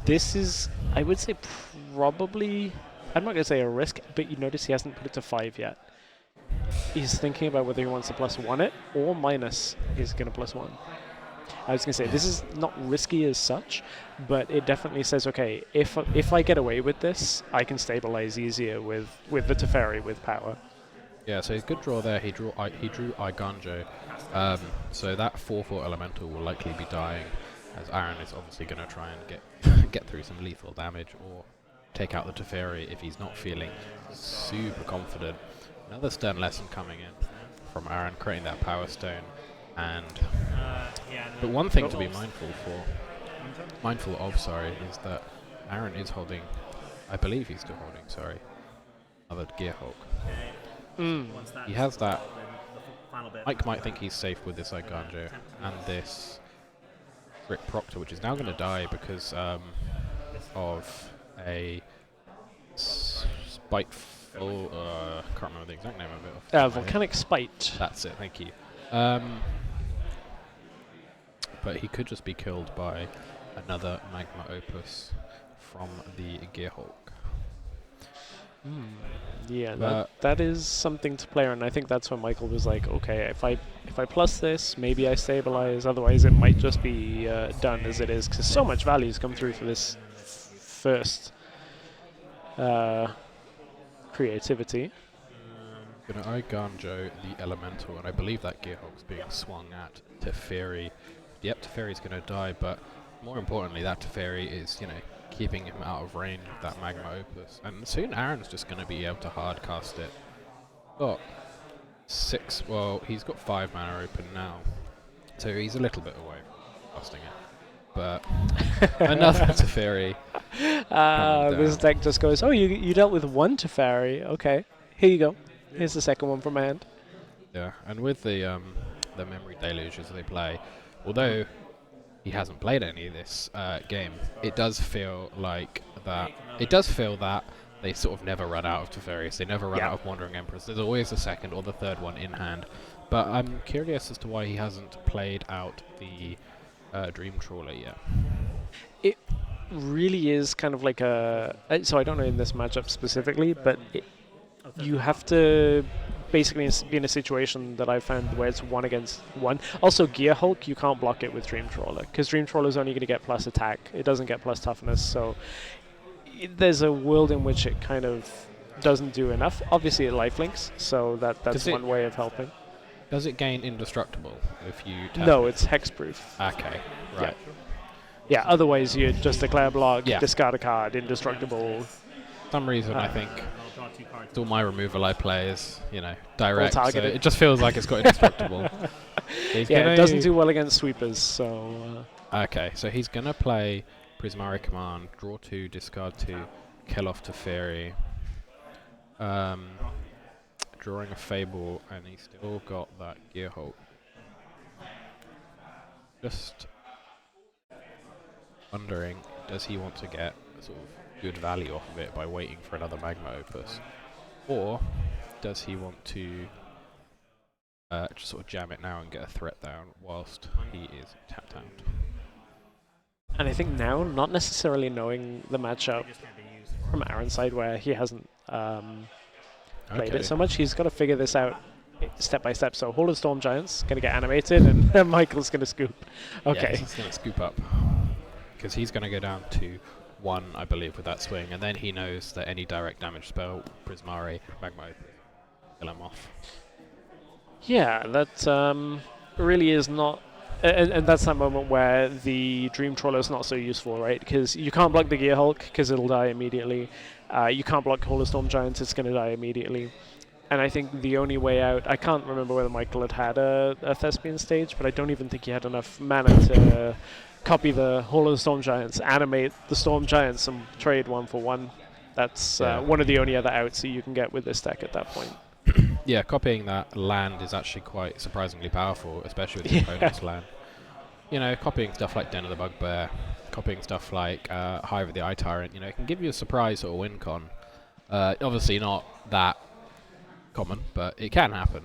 this is, I would say, probably, I'm not going to say a risk, but you notice he hasn't put it to 5 yet. He's thinking about whether he wants to +1 it or minus he's going to +1. I was going to say, this is not risky as such, but it definitely says, okay, if I get away with this, I can stabilize easier with the Teferi with power. Yeah, so his good draw there, he drew Iganjo, so that 4/4 elemental will likely be dying, as Aaron is obviously going to try and get through some lethal damage or take out the Teferi if he's not feeling super confident. Another stern lesson coming in from Aaron, creating that Power Stone, but one thing to be mindful of, is that Aaron is holding, I believe he's still holding, another Gearhulk. He has that. Mike might think he's safe with this Iganjo and this Rick Proctor, which is now going to die because of a spiteful. Can't remember the exact name of it. Volcanic Spite. That's it. Thank you. But he could just be killed by another Magma Opus from the Gearhulk. Yeah, that is something to play on. I think that's when Michael was like, okay, if I plus this, maybe I stabilize. Otherwise, it might just be done as it is, because so much value has come through for this first creativity. Gonna Iganjo the Elemental, and I believe that Gearhulk's being swung at Teferi. Yep, Teferi's gonna die, but more importantly, that Teferi is, keeping him out of range of that Magma Opus. And soon Aaron's just gonna be able to hard cast it. Got 6, well, he's got 5 mana open now, so he's a little bit away from casting it. But another Teferi. This deck just goes, oh, you dealt with 1 Teferi. Okay, here you go. Here's the second one from hand. Yeah, and with the Memory Deluges they play, although he hasn't played any of this game, it does feel like that. It does feel that they sort of never run out of Teferis. They never run out of Wandering Emperors. There's always a second or the third one in hand. But I'm curious as to why he hasn't played out the Dream Trawler yet. It really is kind of like a... So I don't know in this matchup specifically, but you have to basically be in a situation that I found where it's 1 against 1. Also, Gearhulk, you can't block it with Dream Trawler, because Dream Trawler is only going to get plus attack. It doesn't get plus toughness, so there's a world in which it kind of doesn't do enough. Obviously, it lifelinks, so that's one way of helping. Does it gain indestructible if you tap No, it? it's hexproof. Okay, right. Yeah, otherwise you just declare block, discard a card, indestructible. For some reason, I think all my removal I play is, direct. Well so targeted. it just feels like it's got indestructible. It doesn't do well against sweepers, so... Okay, so he's going to play Prismari Command, draw 2, discard 2, kill off Teferi. Drawing a Fable, and he's still got that Gearhulk. Just wondering, does he want to get sort of good value off of it by waiting for another Magma Opus? Or does he want to just sort of jam it now and get a threat down whilst he is tapped out? And I think now, not necessarily knowing the matchup from Aaron's side where he hasn't played it so much, he's got to figure this out step by step. So Hall of Storm Giants going to get animated, and Michael's going to scoop. Okay. Yeah, he's going to scoop up. Because he's going to go down to 1, I believe, with that swing. And then he knows that any direct damage spell, Prismari, Magma, kill him off. Yeah, that really is not... And that's that moment where the Dream Trawler is not so useful, right? Because you can't block the Gear Hulk, because it'll die immediately. You can't block Hall of Storm Giants, it's going to die immediately. And I think the only way out... I can't remember whether Michael had a Thespian stage, but I don't even think he had enough mana to copy the Hall of Storm Giants, animate the Storm Giants, and trade 1 for 1. That's one of the only other outs that you can get with this deck at that point. Yeah, copying that land is actually quite surprisingly powerful, especially with the opponent's land. You know, copying stuff like Den of the Bugbear, copying stuff like Hive of the Eye Tyrant, you know, it can give you a surprise sort of win con. Obviously not that common, but it can happen.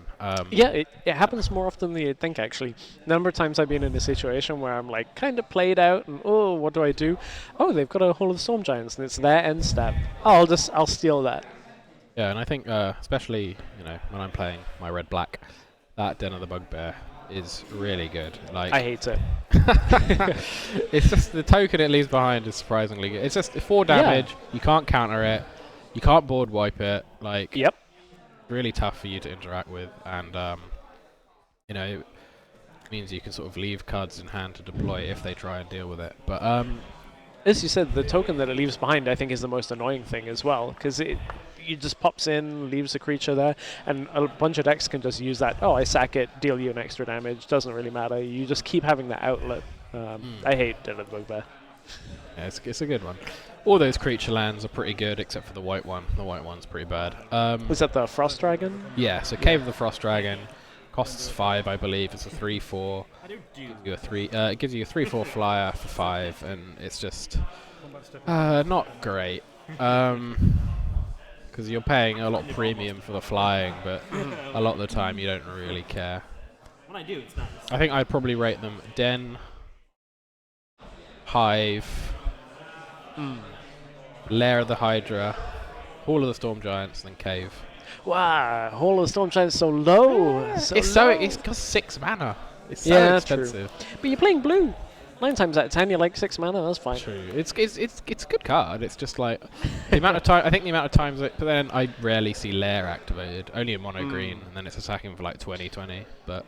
Yeah, it happens more often than you'd think, actually. The number of times I've been in a situation where I'm like kind of played out and, oh, what do I do? Oh, they've got a Hall of the Storm Giants and it's their end step. Oh, I'll steal that. Yeah, and I think especially, you know, when I'm playing my red-black, that Den of the Bugbear is really good. Like, I hate it. It's just the token it leaves behind is surprisingly good. It's just 4 damage, you can't counter it, you can't board wipe it, like... Yep. Really tough for you to interact with, and you know, it means you can sort of leave cards in hand to deploy if they try and deal with it. But as you said, the token that it leaves behind, I think, is the most annoying thing as well, because it just pops in, leaves a creature there, and a bunch of decks can just use that. Oh, I sack it, deal you an extra damage. Doesn't really matter. You just keep having that outlet. I hate Den of the Bugbear. Yeah, it's a good one. All those creature lands are pretty good, except for the white one. The white one's pretty bad. Was that the Frost Dragon? Yeah, so Cave of the Frost Dragon costs 5, I believe. It's a 3/4. It gives you a 3/4 flyer for 5, and it's just not great. Because you're paying a lot of premium for the flying, but a lot of the time you don't really care. When I do, it's nice. I think I'd probably rate them Den, Hive, Lair of the Hydra, Hall of the Storm Giants, and then Cave. Wow, Hall of the Storm Giants so low. It's got 6 mana. It's so expensive. True. But you're playing blue. 9 times out of 10, you're like 6 mana. That's fine. True. It's a good card. It's just like the amount of time. I think the amount of times. But then I rarely see Lair activated. Only in mono green, and then it's attacking for like 20/20. But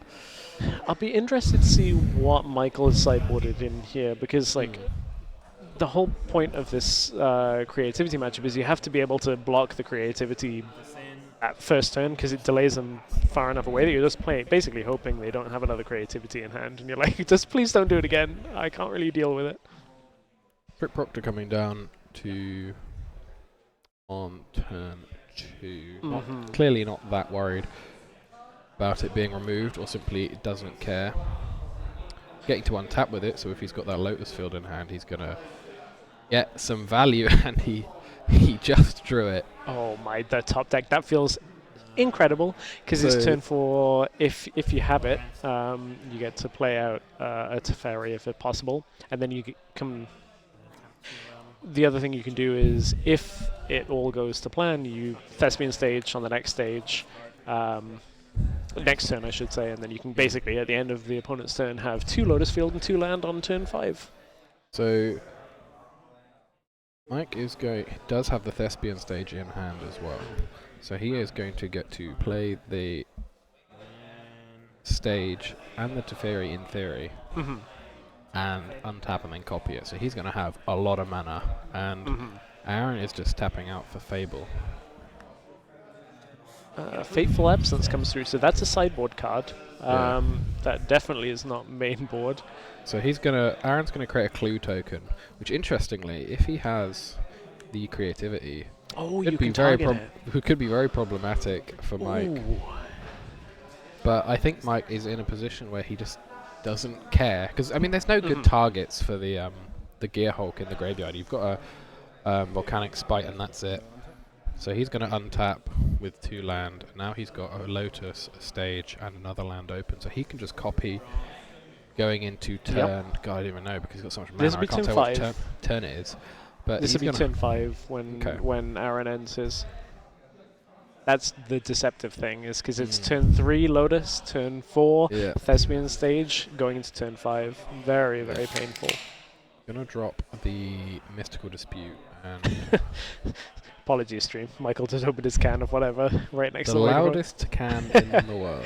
I'll be interested to see what Michael has sideboarded in here, because like the whole point of this creativity matchup is you have to be able to block the creativity at first turn, because it delays them far enough away that you're just basically hoping they don't have another creativity in hand, and you're like, just please don't do it again. I can't really deal with it. Crypt Proctor coming down to on turn 2. Clearly not that worried about it being removed, or simply it doesn't care. Getting to untap with it, so if he's got that Lotus field in hand, he's gonna get some value, and he just drew it. Oh my, the top deck, that feels incredible, because it's turn 4. If you have it, you get to play out a Teferi if it's possible, and then you can... The other thing you can do is, if it all goes to plan, you Thespian stage on the next stage, next turn I should say, and then you can basically at the end of the opponent's turn have 2 Lotus Field and 2 land on turn 5. So Mike does have the Thespian stage in hand as well, so he is going to get to play the stage and the Teferi in theory, and untap and then copy it. So he's going to have a lot of mana, and Aaron is just tapping out for Fable. Fateful Absence comes through, so that's a sideboard card. That definitely is not main board. So Aaron's gonna create a clue token, which interestingly, if he has the creativity, you can target it. Could be very problematic for Mike. But I think Mike is in a position where he just doesn't care, because I mean, there's no good targets for the Gear Hulk in the graveyard. You've got Volcanic Spite, and that's it. So he's going to untap with 2 land. Now he's got a Lotus, a Stage, and another land open. So he can just copy going into turn. God, I don't even know because he's got so much mana. This will I be can't turn tell what 5. turn it is. But This he's will be gonna turn 5 when Aaron ends his. That's the deceptive thing, is because it's turn 3 Lotus, turn 4 Thespian Stage, going into turn 5. Very, very painful. Gonna drop the Mystical Dispute and Apologies, stream. Michael just opened his can of whatever right next the to the microphone. loudest can in the world.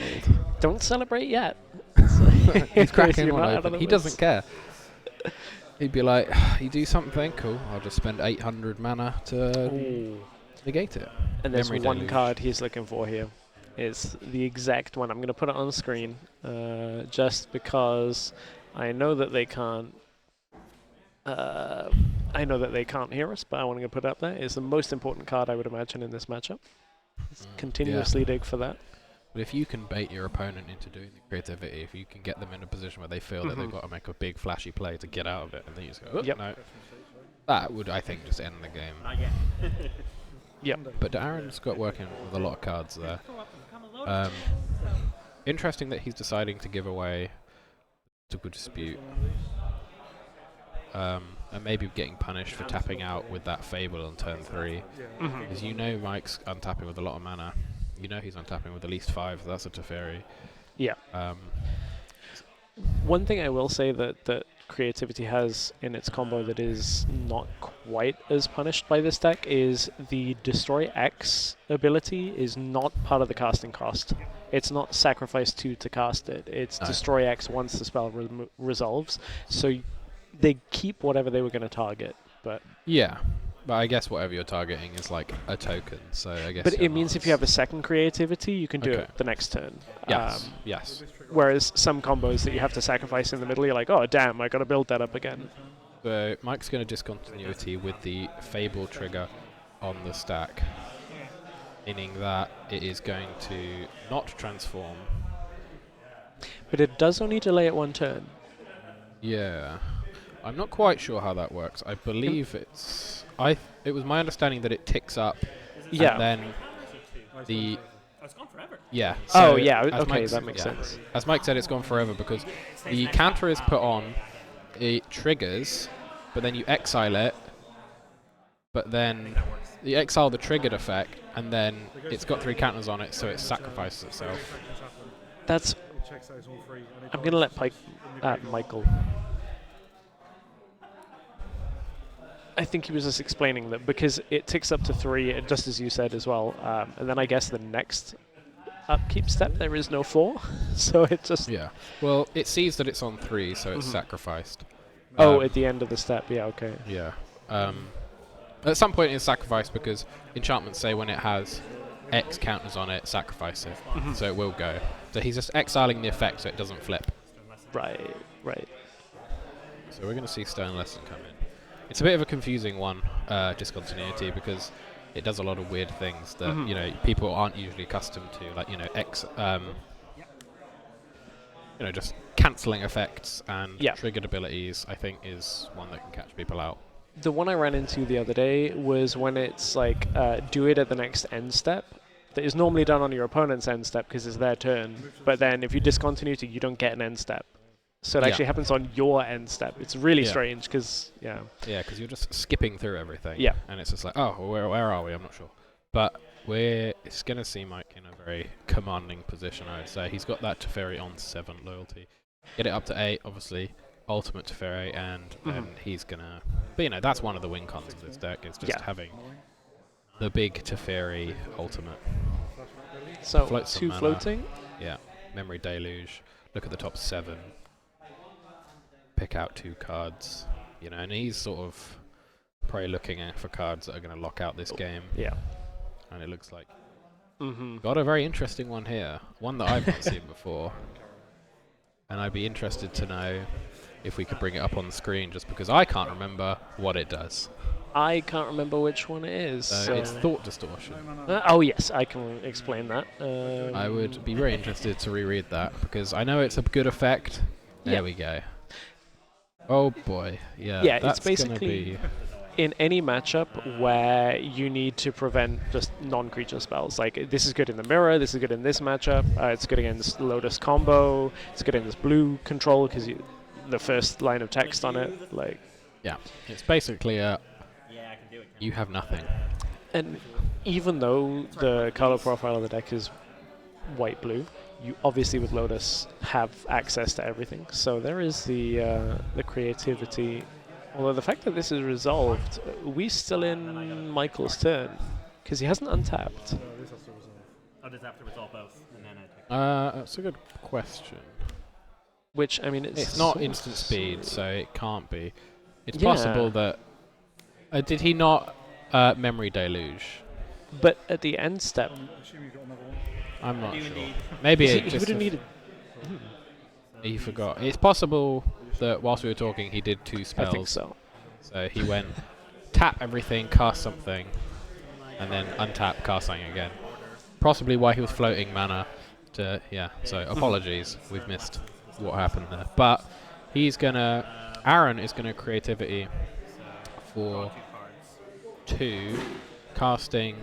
Don't celebrate yet. He's cracking You're one not out of open. the He woods. doesn't care. He'd be like, you do something? Cool. I'll just spend 800 mana to negate it. And there's Memory one Deluge. card he's looking for here. It's the exact one. I'm going to put it on the screen just because I know that they can't. I know that they can't hear us, but I want to put it up there. It's the most important card I would imagine in this matchup. Continuously dig for that. But if you can bait your opponent into doing the creativity, if you can get them in a position where they feel that they've got to make a big flashy play to get out of it, and then you just go, no. That would, I think, just end the game. Yep. But Darren's got working with a lot of cards there. Interesting that he's deciding to give away Mystical Dispute. And maybe getting punished for tapping out with that Fable on turn 3. Because you know Mike's untapping with a lot of mana. You know he's untapping with at least 5, so that's a Teferi. Yeah. One thing I will say that creativity has in its combo that is not quite as punished by this deck is the Destroy X ability is not part of the casting cost. It's not sacrifice 2 to cast it. It's Destroy X once the spell resolves. So they keep whatever they were going to target, but yeah, but I guess whatever you're targeting is like a token. So I guess. But it means if you have a second creativity, you can do it the next turn. Yes. Yes. Whereas some combos that you have to sacrifice in the middle, you're like, oh damn, I got to build that up again. So Mike's going to discontinuity with the Fable trigger on the stack, meaning that it is going to not transform. But it does only delay it 1 turn. Yeah. I'm not quite sure how that works. I believe it's... it was my understanding that it ticks up, and then the... It's gone forever. Yeah. So okay, that makes sense. As Mike said, it's gone forever because the counter is put on, it triggers, but then you exile it, but then you exile the triggered effect, and then it's got 3 counters on it, so it sacrifices itself. That's... I'm going to let Michael... I think he was just explaining that because it ticks up to 3, just as you said as well, and then I guess the next upkeep step there is no 4, so it just... Yeah. Well, it sees that it's on 3, so it's sacrificed. At the end of the step, yeah, okay. Yeah. At some point it's sacrificed because enchantments say when it has X counters on it, sacrifice it, so it will go. So he's just exiling the effect so it doesn't flip. Right. So we're going to see Stone Lesson come in. It's a bit of a confusing one, discontinuity, because it does a lot of weird things that people aren't usually accustomed to, like just cancelling effects and triggered abilities. I think is one that can catch people out. The one I ran into the other day was when it's like do it at the next end step. That is normally done on your opponent's end step because it's their turn, but then if you discontinuity, you don't get an end step. So it actually happens on your end step. It's really strange because, Yeah, because you're just skipping through everything. Yeah. And it's just like, oh, where are we? I'm not sure. But it's going to see Mike in a very commanding position, I would say. He's got that Teferi on 7 loyalty. Get it up to 8, obviously, ultimate Teferi, and then he's going to... But, that's one of the win cons of this deck, is just having the big Teferi ultimate. So, Floats 2 mana. floating? Yeah. Memory Deluge. Look at the top 7. Pick out 2 cards, and he's sort of probably looking for cards that are going to lock out this game. Yeah. And it looks like got a very interesting one here, one that I've not seen before. And I'd be interested to know if we could bring it up on the screen, just because I can't remember what it does. I can't remember which one it is. It's Thought Distortion. Oh yes, I can explain that. I would be very interested to reread that, because I know it's a good effect. There we go. Oh boy, yeah. Yeah, that's it's basically in any matchup where you need to prevent just non-creature spells. Like, this is good in the mirror, this is good in this matchup, it's good against Lotus combo, it's good against blue control because the first line of text on it. Like, yeah, it's basically a you have nothing. and even though the color profile of the deck is white-blue, you obviously with Lotus have access to everything. So there is the creativity. Although the fact that this is resolved, we still in Michael's turn because he hasn't untapped. This has to resolve. Oh, does it have to resolve both? And then I take That's a good question. Which, I mean, It's not instant speed, so it can't be. It's Yeah. possible that... did he not memory deluge? But at the end step, Assume you got another one. I'm not do you sure. need? Maybe he it just would have needed. he forgot. It's possible that whilst we were talking, he did 2 spells. I think so. So he went tap everything, cast something, and then untap, cast something again. Possibly why he was floating mana to... Yeah, so apologies. We've missed what happened there. But he's going to... Aaron is going to creativity for 2, casting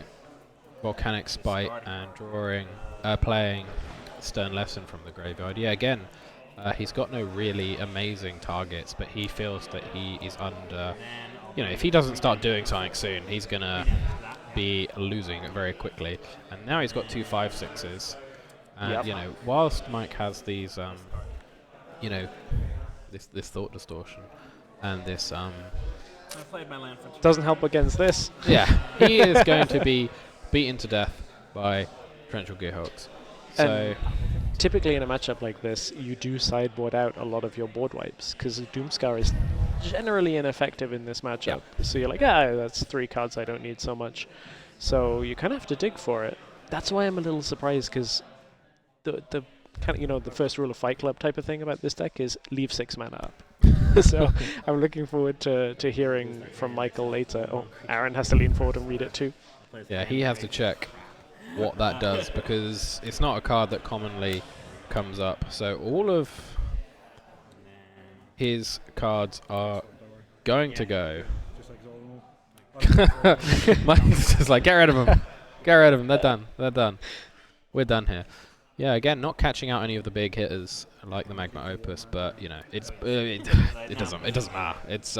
Volcanic Spite and playing Stern Lesson from the graveyard. Yeah, again, he's got no really amazing targets, but he feels that he is under... You know, if he doesn't start doing something soon, he's going to be losing very quickly. And now he's got 2 5/6s. And, Yep. you know, whilst Mike has these, you know, this thought distortion and this... I played my land for 2. Doesn't help against this. Yeah, he is going to be beaten to death by Torrential Gearhawks. So, And typically in a matchup like this, you do sideboard out a lot of your board wipes because Doomscar is generally ineffective in this matchup. So you're like, that's 3 cards, I don't need so much. So you kind of have to dig for it. That's why I'm a little surprised because the kind of, you know, the first rule of Fight Club type of thing about this deck is leave 6 mana up. So I'm looking forward to hearing from Michael later. Oh, Aaron has to lean forward and read it too. yeah, he has to check what that does because it's not a card that commonly comes up. So all of his cards are going to go. Just exile them all. Mike's just like, get rid of them. Get rid of them. They're done. They're done. We're done here. Yeah, again, not catching out any of the big hitters like the Magma Opus, but you know, it doesn't matter. It's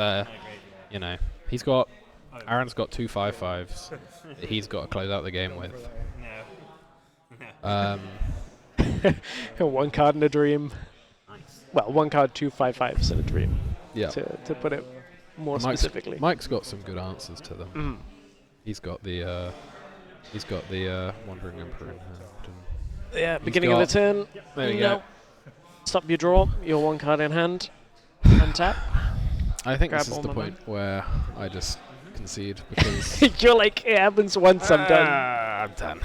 you know, Aaron's got 2 5/5s that he's got to close out the game with. One card in a dream. Well, 1 card, 2 5/5s in a dream. Yeah. To put it more specifically. Mike's got some good answers to them. Mm. He's got the Wandering Emperor in hand. Yeah, He's beginning of the got- turn. There you No. go. Stop your draw. Your 1 card in hand. Untap. I think Grab this is all the my point where I just concede because You're like, it happens once, I'm done. I'm done.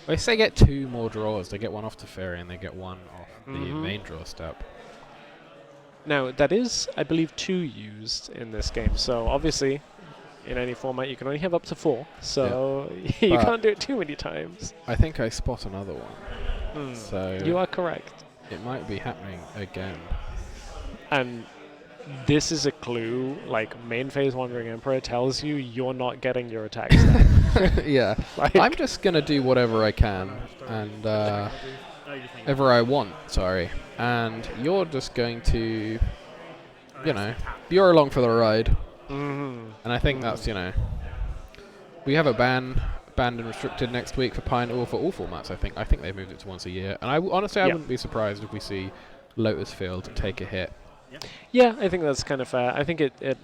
Well, if they get 2 more draws, they get 1 off Teferi and they get 1 off the main draw step. Now, that is, I believe, 2 used in this game. So, obviously, in any format, you can only have up to 4. So, you But- can't do it too many times. I think I spot another one. So You are correct. it might be happening again. And this is a clue. Like, main phase Wandering Emperor tells you you're not getting your attacks down. Yeah. Like, I'm just going to do whatever I can and ever I want, sorry. And you're just going to, you know, you're along for the ride. mhm. And I think that's, you know, we have a banned and restricted next week for for all formats. I think they've moved it to once a year. And honestly, I Yeah. wouldn't be surprised if we see Lotus Field take a hit. Yeah, I think that's kind of fair. I think it Waiting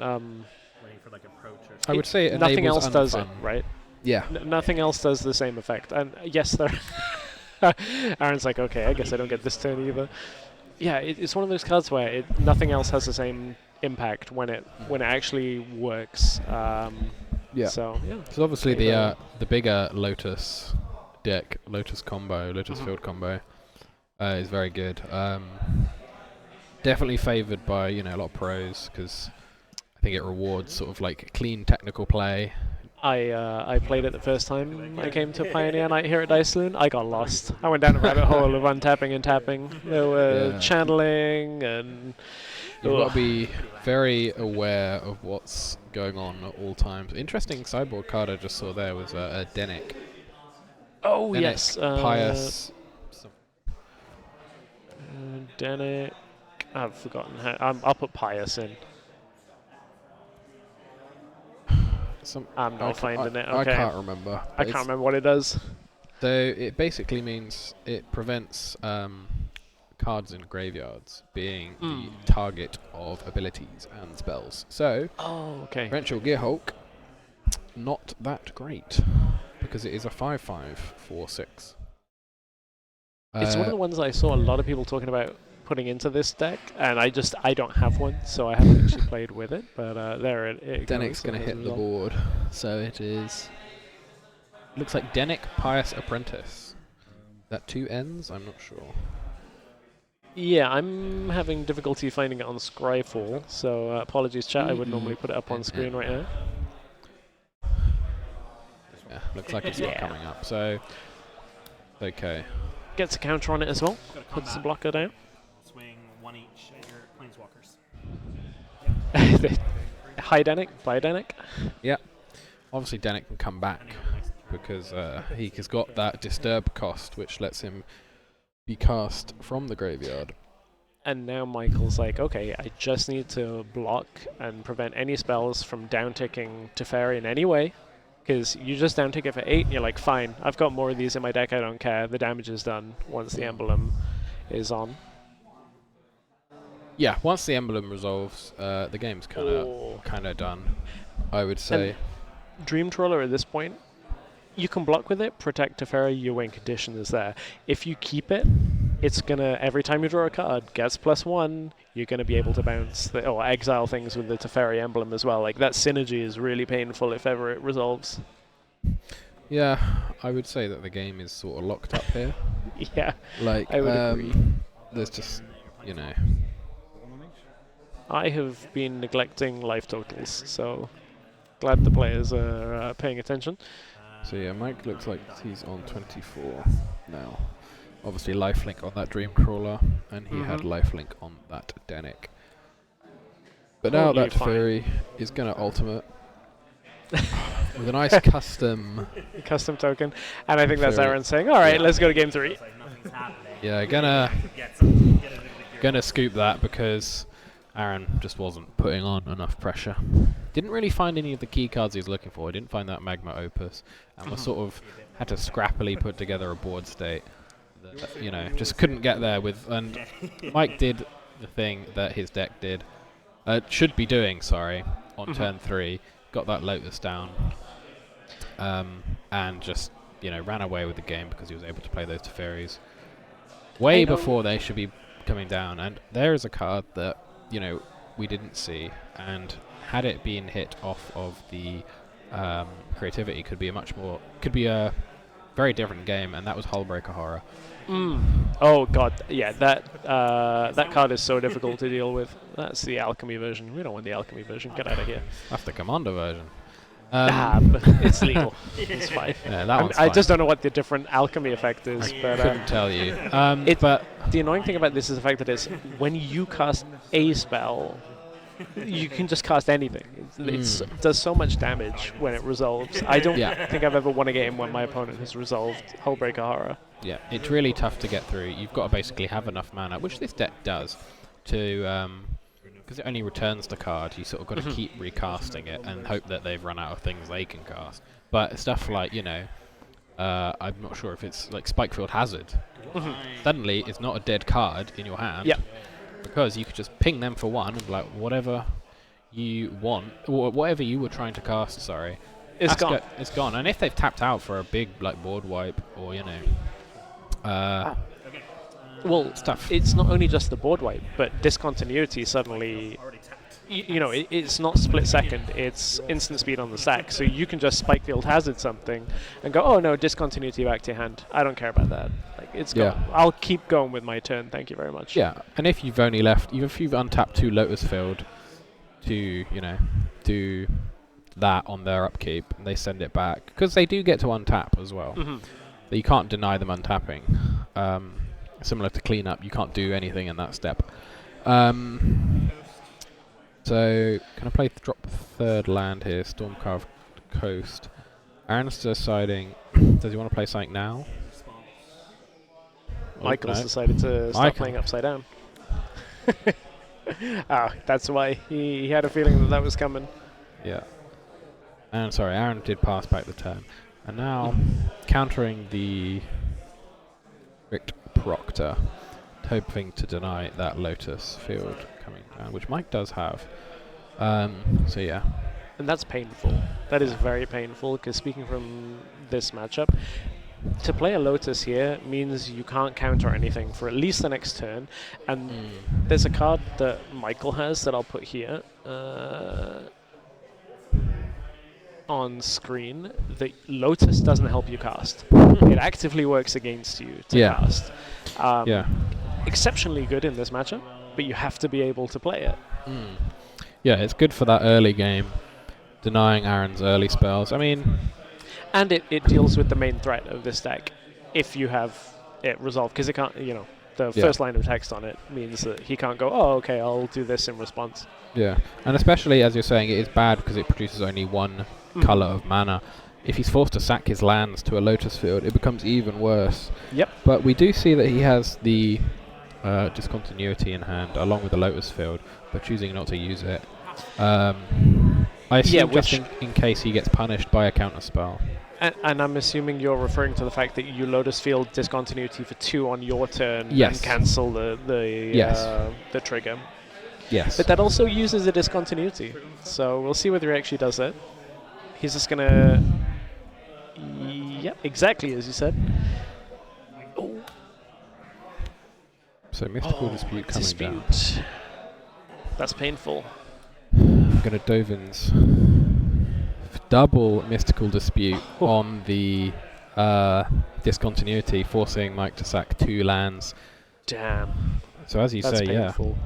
for like approach or I would say it nothing enables else does it, unfun. right? Yeah. Nothing else does the same effect. And yes, there. Aaron's like, okay, I guess I don't get this turn either. Yeah, it's one of those cards where nothing else has the same impact when it actually works. Yeah. So yeah. So obviously Either- the bigger Lotus deck, Lotus combo, Lotus Field combo, is very good. Definitely favoured by a lot of pros because I think it rewards sort of like clean technical play. I played it the first time I came to Pioneer Night here at Saloon. I got lost. I went down a rabbit hole of untapping and tapping. There were Yeah. channeling and You've got to be very aware of what's going on at all times. Interesting sideboard card I just saw there was a Denic. Oh, Denic, yes. Pious. Denic. I've forgotten how. I'll put Pious in. I'm not finding it. Okay. I can't remember. I can't remember what it does. So it basically means it prevents cards in graveyards being the target of abilities and spells. So, Torrential Gearhulk, not that great, because it is a 5/5 4/6. It's one of the ones I saw a lot of people talking about putting into this deck, and I don't have one, so I haven't actually played with it, but there it Denic's going to hit the board, so it is... Looks like Denic, Pious Apprentice. That 2 ends? I'm not sure. Yeah, I'm having difficulty finding it on Scryfall, so apologies chat, I would normally put it up on screen right now. Yeah, looks like it's not coming up, so... Okay. Gets a counter on it as well, puts the blocker down. Swing 1 each at your planeswalkers. High Denic, by Denic. Yeah. Obviously Denic can come back, because he has got that disturb cost, which lets him be cast from the graveyard. And now Michael's like, okay, I just need to block and prevent any spells from downticking Teferi in any way, because you just downtick it for 8, and you're like, fine, I've got more of these in my deck, I don't care, the damage is done once the emblem is on. Yeah, once the emblem resolves, the game's kind of done, I would say. And Dream Trawler at this point, you can block with it, protect Teferi, your win condition is there. If you keep it, it's gonna, every time you draw a card, gets +1, you're gonna be able to bounce, or exile things with the Teferi emblem as well. Like, that synergy is really painful if ever it resolves. Yeah, I would say that the game is sort of locked up here. Yeah, like, I would agree. There's just, you know... I have been neglecting life totals, so glad the players are paying attention. So yeah, Mike looks like he's on 24 now. Obviously lifelink on that Dreamcrawler, and he had lifelink on that Denic. But now that Teferi is going to ultimate with a nice custom token, and I think that's Aaron saying, all right, let's go to game 3. Yeah, gonna scoop that because Aaron just wasn't putting on enough pressure. Didn't really find any of the key cards he was looking for. Didn't find that Magma Opus, and was sort of had to scrappily put together a board state that, you know, just couldn't get there with. And Mike did the thing that his deck did, should be doing, sorry, on turn 3. Got that Lotus down, and just, you know, ran away with the game because he was able to play those Teferis way before they should be coming down. And there is a card that, you know, we didn't see, and had it been hit off of the creativity, could be a very different game, and that was Hullbreaker Horror. Oh god, yeah, that card is so difficult to deal with. That's the alchemy version. We don't want the alchemy version. Get out of here. That's the commander version. But it's legal. It's fine. Yeah, that one's fine. I just don't know what the different alchemy effect is. I but couldn't tell you. But the annoying thing about this is the fact that it's when you cast a spell, you can just cast anything. It does so much damage when it resolves. I don't think I've ever won a game when my opponent has resolved Hullbreaker Horror. Yeah, it's really tough to get through. You've got to basically have enough mana, which this deck does, to because it only returns the card. You sort of got to keep recasting it and hope that they've run out of things they can cast. But stuff like, you know, I'm not sure if it's like Spikefield Hazard. Suddenly, it's not a dead card in your hand. Yeah. Because you could just ping them for 1 and be like, whatever you want, or whatever you were trying to cast, sorry. It's gone. It's gone. And if they've tapped out for a big like board wipe, or, you know, well, stuff. It's not only just the board wipe, but discontinuity suddenly, you know, it's not split second, it's instant speed on the stack. So you can just Spikefield Hazard something and go, oh no, discontinuity back to your hand. I don't care about that. Like, it's gone. I'll keep going with my turn, thank you very much. Yeah, and if you've only left, if you've untapped 2 Lotus Field to, you know, do that on their upkeep, and they send it back, because they do get to untap as well. You can't deny them untapping. Similar to cleanup, you can't do anything in that step. So can I play drop the third land here, Stormcarved Coast? Aaron's deciding, does he want to play something now? Michael's no. decided to start Michael. playing upside down. Ah, that's why he had a feeling that was coming. Yeah. And sorry, Aaron did pass back the turn. And now, countering the Richt Proctor, hoping to deny that Lotus field coming down, which Mike does have. So yeah. And that's painful. That is very painful, because speaking from this matchup, to play a Lotus here means you can't counter anything for at least the next turn. And there's a card that Michael has that I'll put here on screen that Lotus doesn't help you cast. It actively works against you to cast. Exceptionally good in this matchup, but you have to be able to play it. Yeah, it's good for that early game, denying Aaron's early spells. I mean... And it deals with the main threat of this deck if you have it resolved, because it can't, the first line of text on it means that he can't go, oh, okay, I'll do this in response. Yeah, and especially, as you're saying, it is bad because it produces only one colour of mana. If he's forced to sack his lands to a Lotus field, it becomes even worse. Yep. But we do see that he has the discontinuity in hand, along with the Lotus field, but choosing not to use it. I assume just in case he gets punished by a counter spell. And I'm assuming you're referring to the fact that you Lotus field discontinuity for 2 on your turn Yes. and cancel the trigger. Yes. But that also uses a discontinuity, so we'll see whether he actually does it. He's just gonna... Yep, exactly as you said. Oh. So Mystical Dispute coming down. That's painful. I'm going to Dovin's double Mystical Dispute on the discontinuity, forcing Mike to sack 2 lands. Damn. So as you That's say, painful.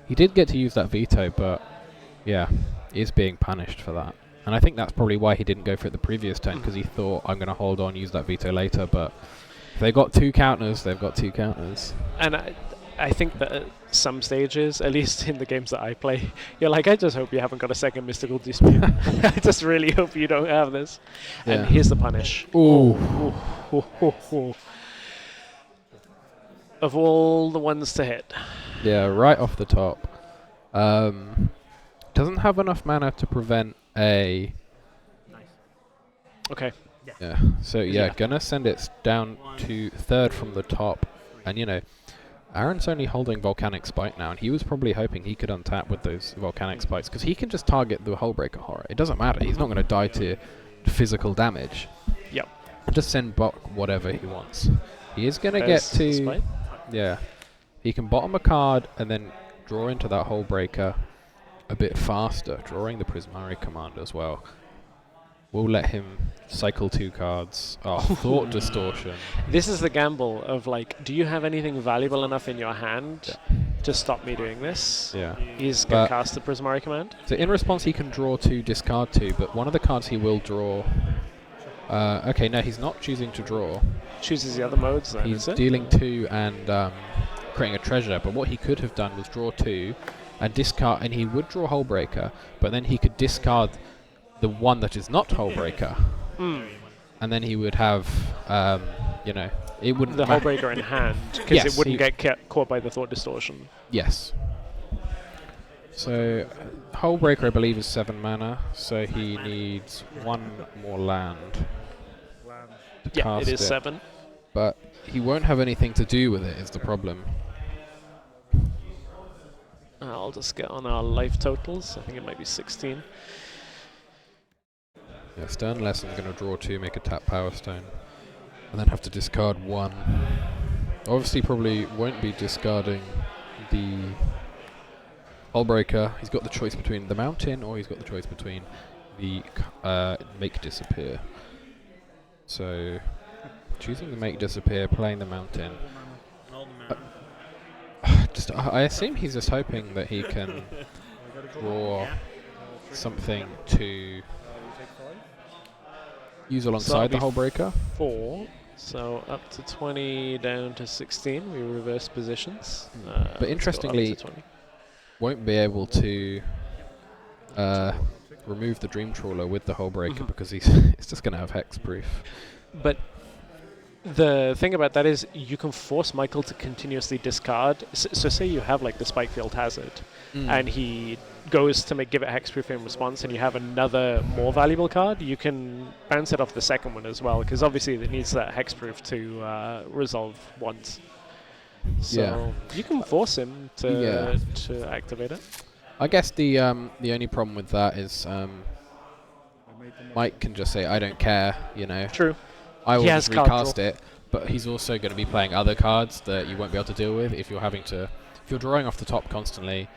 he did get to use that veto, but yeah, is being punished for that. And I think that's probably why he didn't go for it the previous turn, because he thought, I'm going to hold on, use that veto later, but if they got 2 counters, they've got 2 counters. And I think that at some stages, at least in the games that I play, you're like, I just hope you haven't got a second Mystical Dispute. I just really hope you don't have this. Yeah. And here's the punish. Ooh. Of all the ones to hit. Yeah, right off the top. Doesn't have enough mana to prevent a... Okay. Yeah, so gonna send it down to 3rd from the top. And Aaron's only holding Volcanic Spike now, and he was probably hoping he could untap with those Volcanic Spikes, because he can just target the Hullbreaker Horror. It doesn't matter, he's not going to die to physical damage. Yep. Just send back whatever he wants. He is going to get to... Spike? Yeah. He can bottom a card and then draw into that Hullbreaker a bit faster, drawing the Prismari command as well. We'll let him cycle 2 cards. Oh, Thought Distortion. This is the gamble of do you have anything valuable enough in your hand to stop me doing this? Yeah. He's going to cast the Prismari command. So in response, he can draw 2, discard 2, but one of the cards he will draw... okay, no, he's not choosing to draw. Chooses the other modes then, He's is it? dealing 2 and creating a treasure, but what he could have done was draw 2 and discard, and he would draw Hullbreaker, but then he could discard the one that is not Hullbreaker, and then he would have, it wouldn't... The Hullbreaker in hand, because it wouldn't get caught by the Thought Distortion. Yes. So, Hullbreaker, I believe, is 7 mana, so he needs 1 more land to cast it is 7. But he won't have anything to do with it, is the problem. I'll just get on our life totals. I think it might be 16. Yeah, Stern Lesson's going to draw 2, make a tap Power Stone, and then have to discard 1. Obviously, probably won't be discarding the Hullbreaker. He's got the choice between the Mountain, or he's got the choice between the Make Disappear. So, choosing the Make Disappear, playing the Mountain. I assume he's just hoping that he can draw something to use alongside the Hullbreaker. 4. So up to 20, down to 16. We reverse positions. But interestingly, won't be able to remove the Dream Trawler with the Hullbreaker because it's just going to have hexproof. But the thing about that is you can force Michael to continuously discard. So say you have like the Spikefield Hazard, and he goes to give it hexproof in response, and you have another more valuable card, you can bounce it off the second one as well, because obviously it needs that hexproof to resolve once. So you can force him to activate it. I guess the only problem with that is Mike can just say, I don't care, you know. True. I will just recast it, but he's also going to be playing other cards that you won't be able to deal with if you're drawing off the top constantly,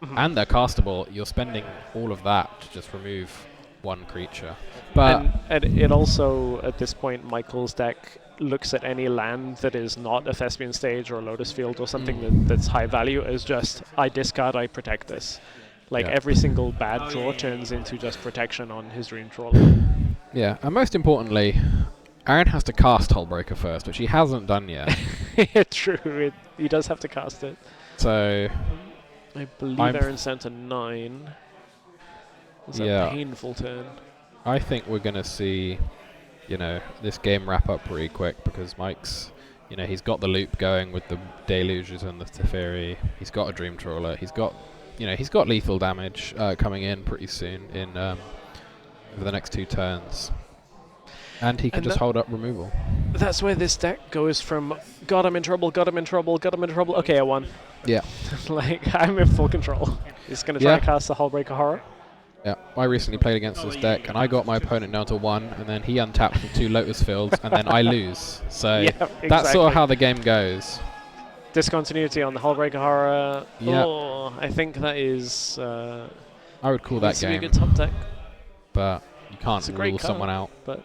and they're castable, you're spending all of that to just remove one creature. But and it also, at this point, Michael's deck looks at any land that is not a Thespian Stage or a Lotus Field or something that's high value as just, I discard, I protect this. Like every single bad draw turns into just protection on his Dream Trawler. Yeah, and most importantly, Aaron has to cast Hullbreaker first, which he hasn't done yet. True, he does have to cast it. So I believe Aaron sent a 9. It's a painful turn. I think we're going to see, you know, this game wrap up pretty quick because Mike's, you know, he's got the loop going with the Deluges and the Teferi. He's got a Dream Trawler. He's got lethal damage coming in pretty soon in over the next 2 turns. And he can just hold up removal. That's where this deck goes from, God, I'm in trouble, God, I'm in trouble, God, I'm in trouble. Okay, I won. Yeah. Like, I'm in full control. He's going to try and cast the Hullbreaker Horror. Yeah, I recently played against this deck, and I got my opponent down to 1, and then he untapped with 2 Lotus Fields, and then I lose. So that's sort of how the game goes. Discontinuity on the Hullbreaker Horror. Yeah. Oh, I think that is... I would call that game. It's a good top deck. But you can't rule someone out. But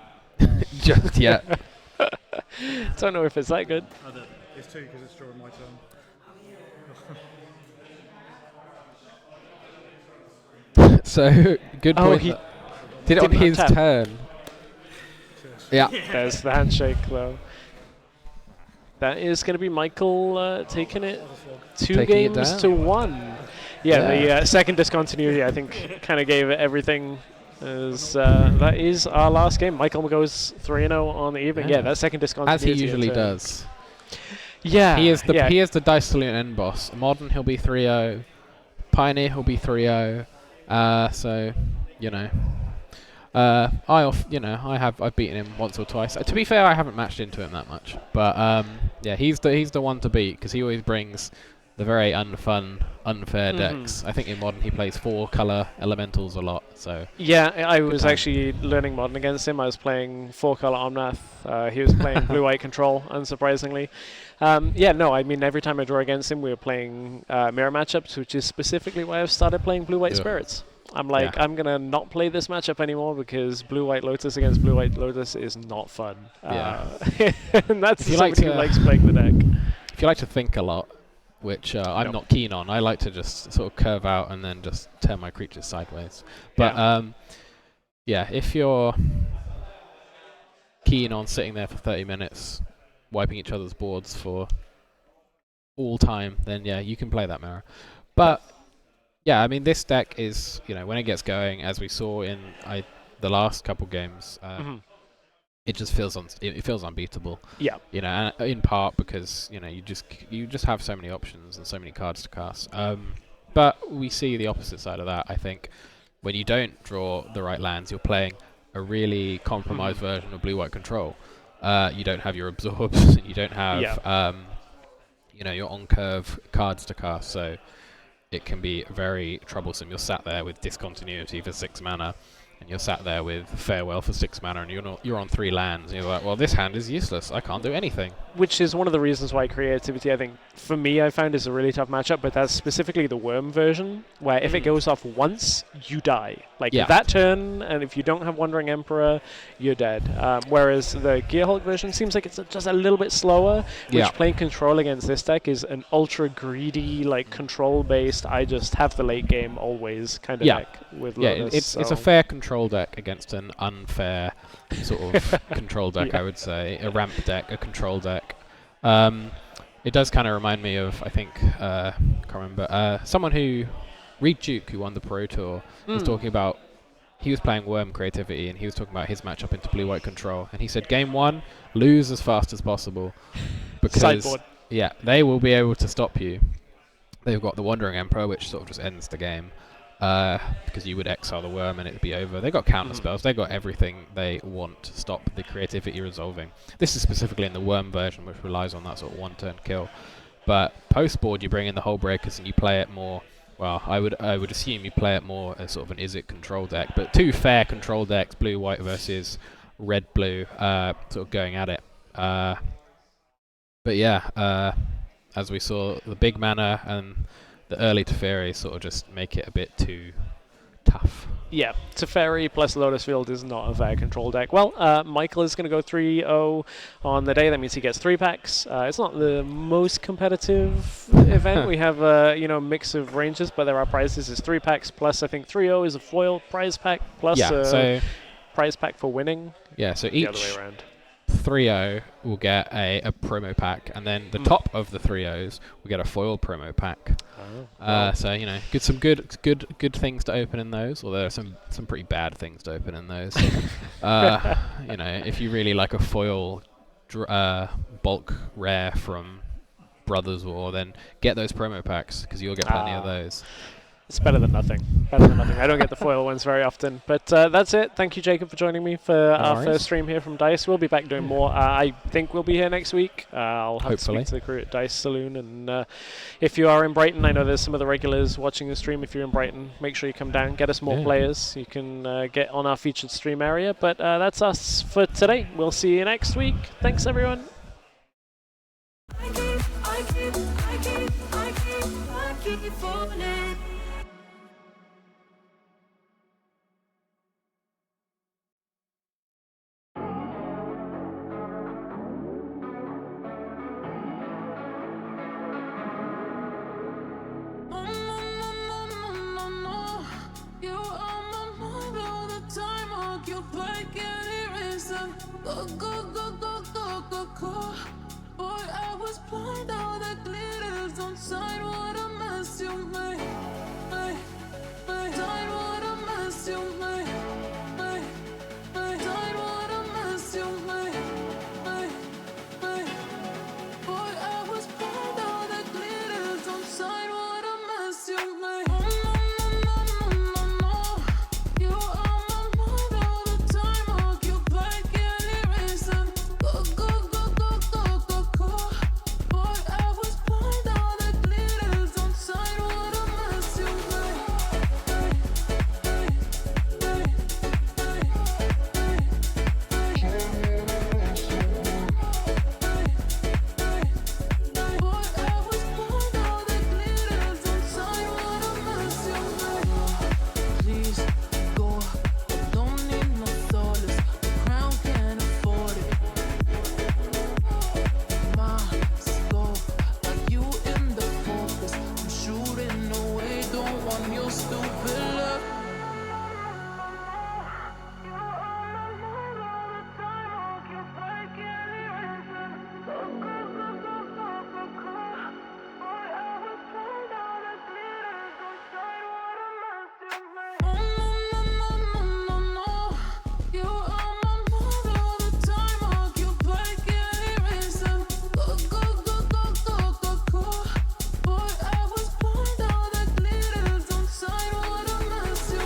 just yet. Don't know if it's that good. It's 2 because it's drawing my turn. So, good point. He did it on his turn. Yeah. There's the handshake, though. That is going to be Michael taking it 2 games to 1. Yeah, the second discontinuity, I think, kind of gave it everything. As that is our last game. Michael goes 3-0 on the evening. Yeah, that second discontinuity. As he usually does. Yeah. He is the Dice Saloon end boss. Modern, he'll be 3-0. Pioneer, he'll be 3-0. So, you know. I've beaten him once or twice. To be fair, I haven't matched into him that much. But yeah, he's the one to beat because he always brings the very unfair decks. I think in Modern he plays 4-color elementals a lot. So yeah, I was actually learning Modern against him. I was playing 4-color Omnath. He was playing blue-white control, unsurprisingly. I mean, every time I draw against him, we were playing mirror matchups, which is specifically why I've started playing blue-white spirits. I'm like, I'm going to not play this matchup anymore because blue-white Lotus against blue-white Lotus is not fun. And that's somebody who likes playing the deck. If you like to think a lot, which I'm not keen on, I like to just sort of curve out and then just turn my creatures sideways. But if you're keen on sitting there for 30 minutes, wiping each other's boards for all time, then you can play that mirror. But yeah, I mean, this deck is, you know, when it gets going, as we saw in the last couple games, it just feels it feels unbeatable. Yeah. You know, and in part because, you know, you just have so many options and so many cards to cast. But we see the opposite side of that. I think when you don't draw the right lands, you're playing a really compromised version of blue-white control. You don't have your absorbs. You don't have your on-curve cards to cast. So it can be very troublesome. You're sat there with discontinuity for 6 mana, and you're sat there with farewell for 6 mana, and you're on 3 lands, and you're like, well, this hand is useless. I can't do anything. Which is one of the reasons why creativity, I think, for me, I found is a really tough matchup. But that's specifically the worm version, where if it goes off once, you die. Like that turn, and if you don't have Wandering Emperor, you're dead. Whereas the Gearhulk version seems like it's just a little bit slower, which playing control against this deck is an ultra greedy, like control-based, I just have the late game always kind of deck with Lotus. It's a fair control deck against an unfair sort of control deck, I would say. A ramp deck, a control deck. It does kind of remind me of, I think, can't remember, someone who Reed Duke, who won the Pro Tour, was talking about, he was playing Worm Creativity, and he was talking about his matchup into Blue-White Control, and he said, game 1, lose as fast as possible, because Sideboard. yeah, they will be able to stop you. They've got the Wandering Emperor, which sort of just ends the game, because you would exile the Worm and it'd be over. They got counter spells. They got everything they want to stop the Creativity resolving. This is specifically in the Worm version, which relies on that sort of one-turn kill. But post-board, you bring in the Hull Breakers and you play it more. Well, I would assume you play it more as sort of an Izzet control deck. But 2 fair control decks, blue-white versus red-blue, sort of going at it. But yeah, as we saw, the big mana and the early Teferi sort of just make it a bit too tough. Yeah, Teferi plus Lotus Field is not a fair control deck. Well, Michael is going to go 3-0 on the day. That means he gets 3 packs. It's not the most competitive event. We have a mix of ranges, but there are prizes. It's 3 packs plus, I think 3-0 is a foil prize pack plus so prize pack for winning. Yeah, so the other way each around. 3-0 will get a promo pack, and then the top of the 3-0s will get a foil promo pack. So some good things to open in those. Although there are some pretty bad things to open in those. If you really like a foil bulk rare from Brothers War, then get those promo packs because you'll get plenty of those. It's better than nothing. Better than nothing. I don't get the foil ones very often. But that's it. Thank you, Jacob, for joining me for our first stream here from DICE. We'll be back doing more. I think we'll be here next week. I'll have to speak to the crew at DICE Saloon. And if you are in Brighton, I know there's some of the regulars watching the stream. If you're in Brighton, make sure you come down. Get us more players. You can get on our featured stream area. But that's us for today. We'll see you next week. Thanks, everyone. I keep falling. Boy, I was blind, all the glitters on side. What a mess you made. Side, what a mess you made. Side, what a mess you made. Boy, I was blind, all the glitters on side. What a mess you made. You are my mind all the time. Occupied, can't erase. Go. Boy, I was blind, all the glitters on side. What a mess you Boy, I was blind, all the glitters on side. What a mess you Please go. I don't need no solace. The crown can't afford it. My slow, like you in the focus. I'm shooting away, don't want your stupid love. You are my mind all the time. Occupied, can't erase. Go. Boy, I was blind, all the glitters on side. What a mess you Boy, I was blind, all the glitters on side. What a mess you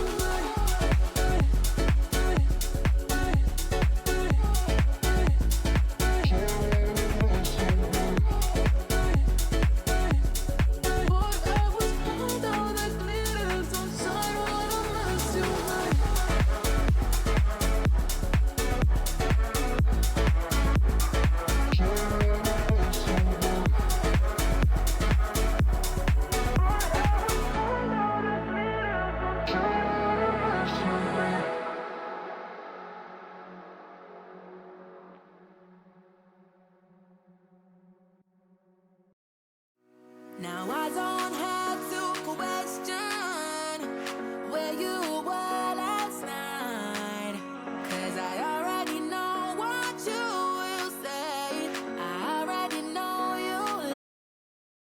Now I don't